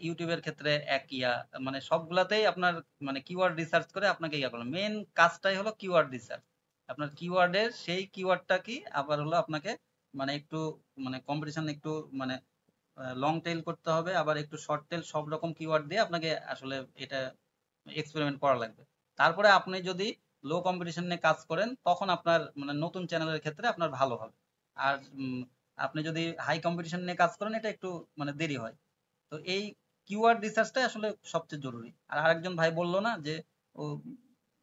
ইউটিউবের ক্ষেত্রে এক ইয়া, মানে সবগুলাতেই আপনার মানে কিওয়ার্ড রিসার্চ করে আপনাকে ইয়া করবেন। মেন কাজটাই হলো কিওয়ার্ড রিসার্চ। আপনার কিওয়ার্ডের সেই কিওয়ার্ডটা কি, আবার হলো আপনাকে মানে একটু মানে কম্পিটিশন একটু মানে লং টেল করতে হবে, আবার একটু শর্ট টেল, সব রকম কিওয়ার্ড দিয়ে আপনাকে আসলে এটা এক্সপেরিমেন্ট করা লাগবে। তারপরে আপনি যদি লো কম্পিটিশন নিয়ে কাজ করেন তখন আপনার মানে নতুন চ্যানেলের ক্ষেত্রে আপনার ভালো হবে। আর আপনি যদি হাই কম্পিটিশন নিয়ে কাজ করেন এটা একটু মানে দেরি হয়। তো এই কিওয়ার্ড রিসার্চটাই আসলে সবচেয়ে জরুরি। আর আরেকজন ভাই বললো না যে ও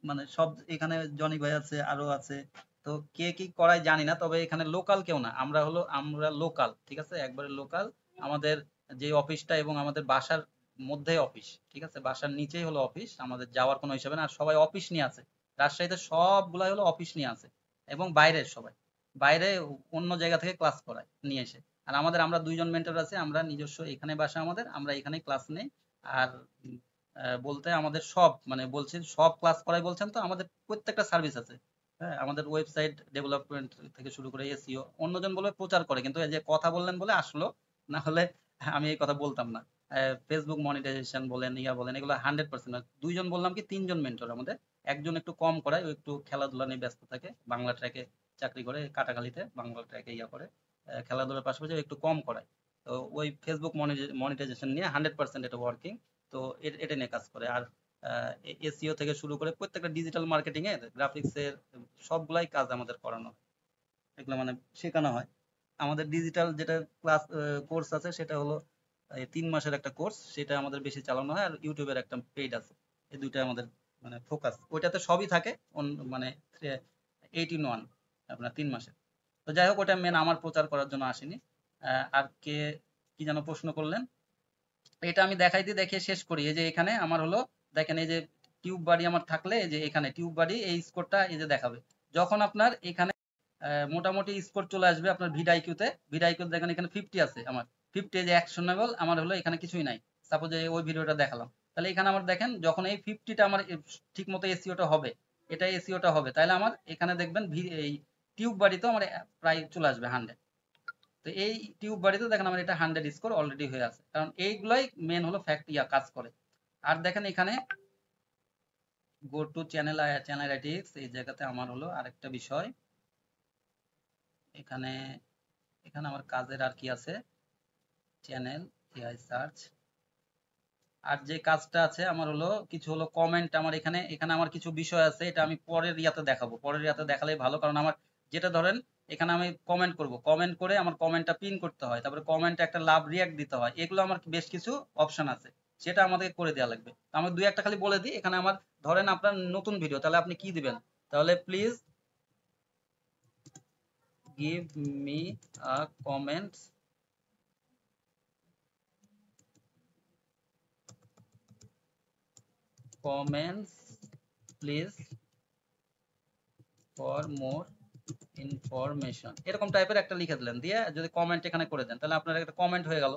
মানে সব এখানে জনি ভাই আছে, আরো আছে, তো কে কি করায় জানি না, তবে এখানে লোকাল কেউ না, আমরা লোকাল, ঠিক আছে, একবারে লোকাল। আমাদের যে অফিসটা এবং আমাদের বাসার মধ্যে অফিস, ঠিক আছে, বাসার নিচেই হলো অফিস, আমাদের যাওয়ার কোনো হিসাবে না। আর সবাই অফিস নিয়ে আছে, রাজশাহীতে সবগুলাই হলো অফিস নিয়ে আছে, এবং বাইরের সবাই বাইরে অন্য জায়গা থেকে ক্লাস করায় নিয়ে এসে। আর আমরা দুইজন মেন্টর আছে, আমরা নিজস্ব এখানে বাসা আমাদের, আমরা এখানে ক্লাস নেই। আর বলতে আমাদের সব মানে বলছেন সব ক্লাস করাই বলছেন, তো আমাদের প্রত্যেকটা সার্ভিস আছে। হ্যাঁ, আমাদের ওয়েবসাইট ডেভেলপমেন্ট থেকে শুরু করে এসইও, অন্যজন বলে প্রচার করে, কিন্তু এই যে কথা বললেন বলে আসলো, না হলে আমি এই কথা বলতাম না। ফেসবুক মনিটাইজেশন বলেন, ইয়া বলেন, এগুলো 100%। দুইজন বললাম কি, তিনজন মেন্টর আমাদের। একজন একটু কম করায়, ও একটু খেলাধুলা নিয়ে ব্যস্ত থাকে, বাংলা ট্র্যাকে চাকরি করে, কাটাখালীতে বাংলা ট্র্যাকে ইয়া করে, খেলাধুলার পাশাপাশি ও একটু কম করায়। তো ওই ফেসবুক মনিটাইজেশন নিয়ে 100% এটা ওয়ার্কিং। তো এটা নিয়ে কাজ করে। আর এসইও থেকে শুরু করে প্রত্যেকটা ডিজিটাল মার্কেটিং এর, গ্রাফিক্স এর সবগুলাই কাজ আমাদের করানো হয়, এগুলো মানে শেখানো হয়। আমাদের ডিজিটাল যেটা ক্লাস কোর্স আছে সেটা হলো 3 মাসের একটা কোর্স, সেটা আমাদের বেশি চালানো হয়। আর ইউটিউবের একটা পেইড আছে, এই দুইটা আমাদের মানে ফোকাস, ওইটাতে সবই থাকে মানে 18 আপনার 3 মাসের। তো যাই হোক, ওটা মেন আমার প্রচার করার জন্য আসেনি। আর কে কি যেন প্রশ্ন করলেন, এটা আমি দেখিয়ে শেষ করি। এই যে এখানে আমার হলো, দেখেন এই যে টিউব বাড়ি আমার থাকলে, এই যে এখানে টিউব বাড়ি এই স্কোরটা এই যে দেখাবে। যখন আপনার এখানে মোটামুটি স্কোর চলে আসবে আপনার ভিডাইকিউতে, দেখেন এখানে 50 আছে আমার, 50 যে অ্যাকশনেবল আমার হলো, এখানে কিছুই নাই। সাপোজ ওই ভিডিওটা দেখালাম, তাহলে এখানে আমার দেখেন যখন এই 50টা আমার ঠিক মতো এসইওটা হবে, এটা এসইওটা হবে, তাহলে আমার এখানে দেখবেন এই টিউব বাড়িতেও আমার প্রায় চলে আসবে 100। তো এই টিউব বাড়িতে দেখেন আমার এটা 100 স্কোর অলরেডি হয়ে আছে, কারণ এইগুলাই মেন হলো ফ্যাক্ট কাজ করে। আর দেখেন এখানে গো টু চ্যানেল অ্যানালিটিক্স, এই জায়গাতে আমার হলো আরেকটা বিষয়, এখানে আমার কাজের আর কি আছে, চ্যানেল এআই সার্চ। আর যে কাজটা আছে আমার হলো কিছু হলো কমেন্ট, আমার এখানে আমার কিছু বিষয় আছে, এটা আমি পরের ইয়াতে দেখাবো, পরের ইয়াতে দেখালেই ভালো। কারণ আমার যেটা ধরেন এখানে আমি কমেন্ট করব, কমেন্ট করে আমার কমেন্টটা পিন করতে হয়, তারপরে কমেন্টে একটা লাভ রিয়াক্ট দিতে হয়, এগুলো আমার বেশ কিছু অপশন আছে, সেটা আমাদের করে দেওয়া লাগবে। আমি দুই একটা খালি বলে দিই। এখানে আমার ধরেন আপনার নতুন ভিডিও, তাহলে আপনি কি দিবেন, তাহলে please give me a comments please for more information, এরকম টাইপের একটা লিখে দিলেন, দিয়ে যদি কমেন্ট এখানে করে দেন, তাহলে আপনার একটা কমেন্ট হয়ে গেল।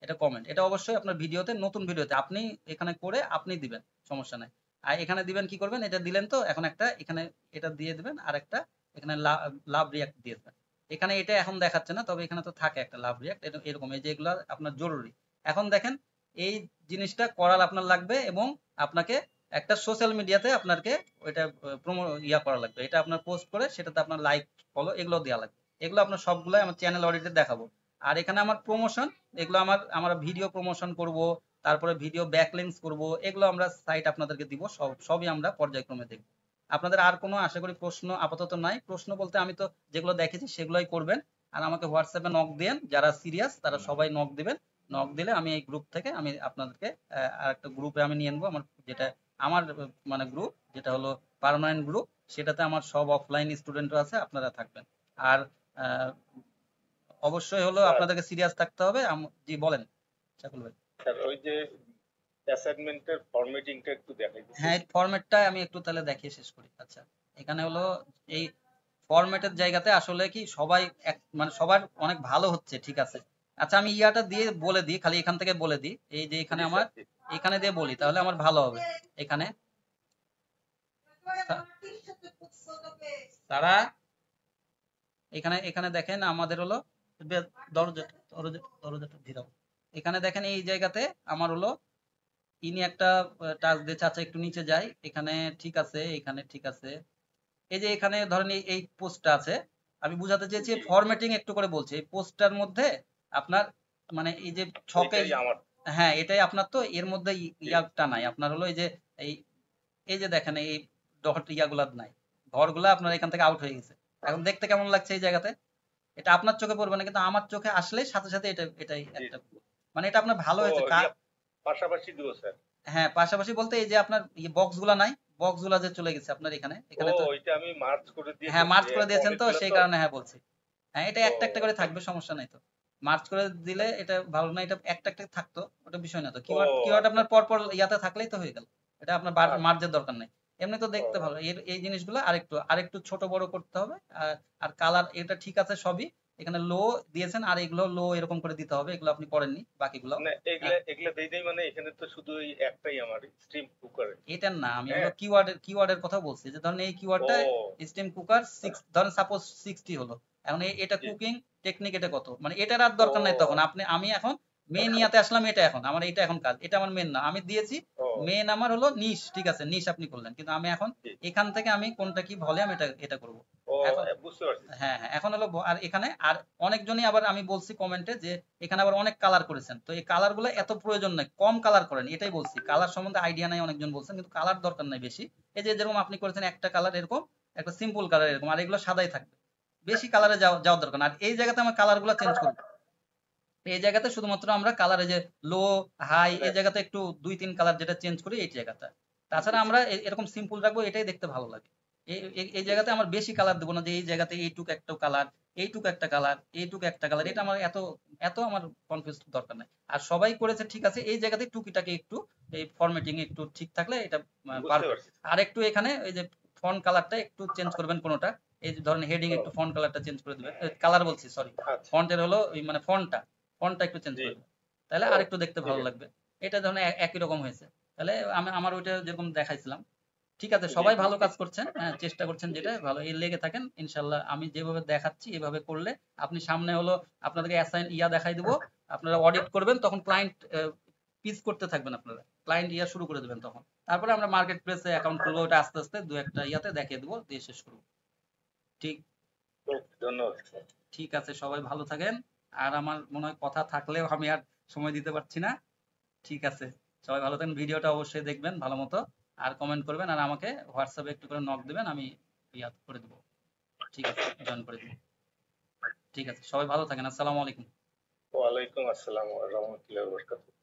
এটা কমেন্ট, এটা অবশ্যই আপনার ভিডিওতে, নতুন ভিডিওতে আপনি এখানে করে আপনি দিবেন, সমস্যা নাই। আর এখানে দিবেন কি করবেন, এটা দিলেন তো, এখন একটা এখানে এটা দিয়ে দিবেন, আর একটা এখানে লাভ রিয়াক্ট দিয়ে দেবেন। এখানে এটা এখন দেখাচ্ছে না, তবে এখানে তো থাকে একটা লাভ রিয়াক্ট, এরকম এই যে এগুলো আপনার জরুরি। এখন দেখেন এই জিনিসটা করার আপনার লাগবে, এবং আপনাকে একটা সোশ্যাল মিডিয়াতে আপনাকে ওইটা করা লাগবে, এটা আপনার পোস্ট করে সেটাতে আপনার লাইক ফলো এগুলো দেওয়া লাগবে। এগুলো আপনার সবগুলাই আমার চ্যানেল অডিটে দেখাবো। আর এখানে আমার প্রমোশন, এগুলো আমরা ভিডিও প্রমোশন করব, তারপরে ভিডিও ব্যাকলিংস করব, এগুলো আমরা সাইট আপনাদেরকে দিব, সবই আমরা পর্যায়ক্রমে দেখব। আপনাদের আর কোনো আশা করি প্রশ্ন আপাতত নাই। প্রশ্ন বলতে আমি তো যেগুলো দেখেছি সেগুলোই করবেন। আর আমাকে হোয়াটসঅ্যাপে নক দেন, যারা সিরিয়াস তারা সবাই নক দিবেন, নক দিলে আমি এই গ্রুপ থেকে আমি আপনাদেরকে আর একটা গ্রুপে আমি নিয়ে নেবো, আমার যেটা আমার মানে গ্রুপ যেটা হলো পার্মানেন্ট গ্রুপ, সেটাতে আমার সব অফলাইন স্টুডেন্টরা আছে, আপনারা থাকবেন। আর আহ, অবশ্যই হলো স্যার আপনাদেরকে সিরিয়াস থাকতে হবে। জি বলেন শাকুল ভাই। স্যার ওই যে অ্যাসাইনমেন্টের ফরম্যাটিংটা একটু দেখাই দিতে। হ্যাঁ, এই ফরম্যাটটা আমি একটু তাহলে দেখিয়ে শেষ করি। আচ্ছা, এখানে হলো এই ফরম্যাটের জায়গাতে আসলে কি সবাই মানে সবার অনেক ভালো হচ্ছে, ঠিক আছে। আচ্ছা, আমি ইয়াটা দিয়ে বলে দিই, খালি এখান থেকে বলে দিই, এই যে এখানে জি আমার স্যার, জি। এখানে দিয়ে বলি তাহলে আমার ভালো হবে। এখানে তারা এখানে এখানে দেখেন আমাদের হলো দরজাটা দরজাটা দরজাটা ধীরাও। এখানে দেখেন এই জায়গাতে আমার হলো ইনি একটা টাচ দিয়েছে। আচ্ছা, একটু নিচে যাই, এখানে ঠিক আছে, এখানে ঠিক আছে। এই যে এখানে ধরেন এই পোস্টটা আছে, আমি বুঝাতে চেয়েছি জি, ফরম্যাটিং একটু করে বলছি। এই পোস্টটার মধ্যে আপনার মানে এই যে ছকে, এটাই আমার। হ্যাঁ এটাই আপনার, তো এর মধ্যে ইয়াটা নাই আপনার হলো এই এই যে দেখেন এই ডট ইয়াগুলা নাই, ঘরগুলা আপনার এখান থেকে আউট হয়ে গেছে। এখন দেখতে কেমন লাগছে এই জায়গাতে? এটা আপনার চোখে পড়বে না, কিন্তু আমার চোখে আসলে সাথে সাথে এটাই জি। একটা মানে এটা আপনার ভালো ও হয়েছে। ইয়া পাশাপাশি দিব স্যার। হ্যাঁ, পাশাপাশি বলতে এই যে আপনার বক্স গুলা নাই, বক্স গুলা যে চলে গেছে আপনার এখানে ও এখানে তো। ওইটা আমি মার্চ করে দিয়ে হ্যাঁ, মার্চ করে দিয়েছেন তো, অনেকগুলো সেই তো। কারণে হ্যাঁ বলছি। হ্যাঁ, এটা ও একটা একটা করে থাকবে, সমস্যা নাই তো। মার্চ করে দিলে এটা ভালো না, এটা একটা একটা থাকতো, ওটা বিষয় না তো। ও কিওয়ার্ড আচ্ছা আপনার পর পর ইয়াতে থাকলেই তো হয়ে গেল। এটা আপনার আচ্ছা। মার্জের দরকার নাই। এমনি তো দেখতে ও ভালো। এই জিনিসগুলো আরেকটু আরেকটু ছোট বড় করতে হবে। আর কালার এটা ঠিক আছে সবই। এখানে লো দিয়েছেন, আর এগুলো লো এরকম করে দিতে হবে, এগুলো আপনি করেননি বাকিগুলো। না, এগুলা এগুলা দেই নাই, মানে এখানে তো শুধু এই একটাই আমার স্ট্রিম কুকারে। এটার না, আমি হলো হ্যাঁ। কিওয়ার্ডের কথা বলছি, যে ধরেন এই ও কিওয়ার্ডটা স্টিম কুকার 6, ধরেন সাপোজ 60 হলো। এখন এটা জি। কুকিং টেকনিক, এটা কত, মানে এটার আর ও দরকার নাই তখন। আমি এখন মেন ইয়াতে আসলাম, এটা এখন আমার এটা এখন কাজ, এটা আমার মেন না, আমি দিয়েছি ও মেন আমার হলো নিশ, ঠিক আছে, নিশ আপনি করলেন, কিন্তু আমি এখন জি। এখান থেকে আমি কোনটা কি ভলিউম এটা এটা করব ও এখন। বুঝতে পারছি। হ্যাঁ হ্যাঁ, এখন হলো আর এখানে আর অনেকজনই আবার আমি বলছি কমেন্টে যে এখানে আবার অনেক কালার করেছেন, তো এই কালার গুলো এত প্রয়োজন নাই, কম কালার করেন, এটাই বলছি। কালার সম্বন্ধে আইডিয়া নাই অনেকজন বলছেন, কিন্তু কালার দরকার নাই বেশি। এই যে যেরকম আপনি করেছেন একটা কালার এরকম, একটা সিম্পল কালার এরকম, আর এগুলো সাদাই থাকবে, বেশি কালারে যাওয়ার দরকার না। আর এই জায়গাতে আমার কালার গুলো চেঞ্জ করবো, এই জায়গাতে শুধুমাত্র আমরা কালার, এই যে লো হাই, মানে এই জায়গাতে একটু 2-3 কালার যেটা চেঞ্জ করি এই জায়গাটা। তাছাড়া আমরা এরকম সিম্পল রাখবো, এটাই দেখতে ভালো লাগে। এই জায়গাতে আমার বেশি কালার দেবো না, যে এই জায়গাতে এইটুক একটা কালার, এইটুক একটা কালার, এইটুক একটা কালার, এটা আমার এত এত আমার কনফিউজ দরকার নাই। আর সবাই করেছে ঠিক আছে, এই জায়গাতে টুকিটাকে একটু এই ফরম্যাটিং একটু ঠিক থাকলে এটা বুঝতে পারফেক্ট। পারছি। আর একটু এখানে এই যে ফন্ট কালারটা একটু চেঞ্জ করবেন কোনোটা, এই যে ধরেন হেডিং ও একটু ফন্ট কালারটা চেঞ্জ করে দিবেন, কালার বলছি সরি, আচ্ছা। ফন্টের হলো ওই মানে ফন্টটা একটু চেঞ্জ জি। করে দিবেন, তাহলে ও আর একটু দেখতে ঠিক ভালো আছে। লাগবে। এটা ধরেন একই রকম হয়েছে, তাহলে আমি আমার ওইটা যেরকম দেখাইছিলাম। ঠিক আছে, জি সবাই জি ভালো কাজ করছেন, হ্যাঁ, চেষ্টা করছেন, জি যেটা ভালো এই লেগে থাকেন ইনশাল্লাহ। আমি যেভাবে দেখাচ্ছি এভাবে করলে আপনি সামনে হলো আপনাদেরকে দেখাই দিব, আপনারা অডিট করবেন, তখন ক্লায়েন্ট পিচ করতে থাকবেন, আপনারা ক্লায়েন্ট শুরু করে দেবেন তখন। তারপরে আমরা মার্কেট প্লেসে অ্যাকাউন্ট খুলবো, ওটা আস্তে আস্তে দু একটা ইয়াতে দেখিয়ে দেবো, দিয়ে শেষ করবো। ঠিক ধন্যবাদ স্যার। ঠিক আছে, সবাই ভালো থাকেন। আর আমার মনে হয় কথা থাকলেও আমি আর সময় দিতে পারছি না। ঠিক আছে, সবাই ভালো থাকেন, ভিডিওটা অবশ্যই দেখবেন ভালো মতো, আর কমেন্ট করবেন, আর আমাকে হোয়াটসঅ্যাপে একটু করে নক দিবেন, আমি ইয়া করে দেবো। ঠিক আছে, জয়েন করে দেবো। ঠিক আছে, সবাই ভালো থাকেন, আসসালামু আলাইকুম। ওয়ালাইকুম আসসালাম ওয়া রাহমাতুল্লাহি ওয়া বারাকাতুহু।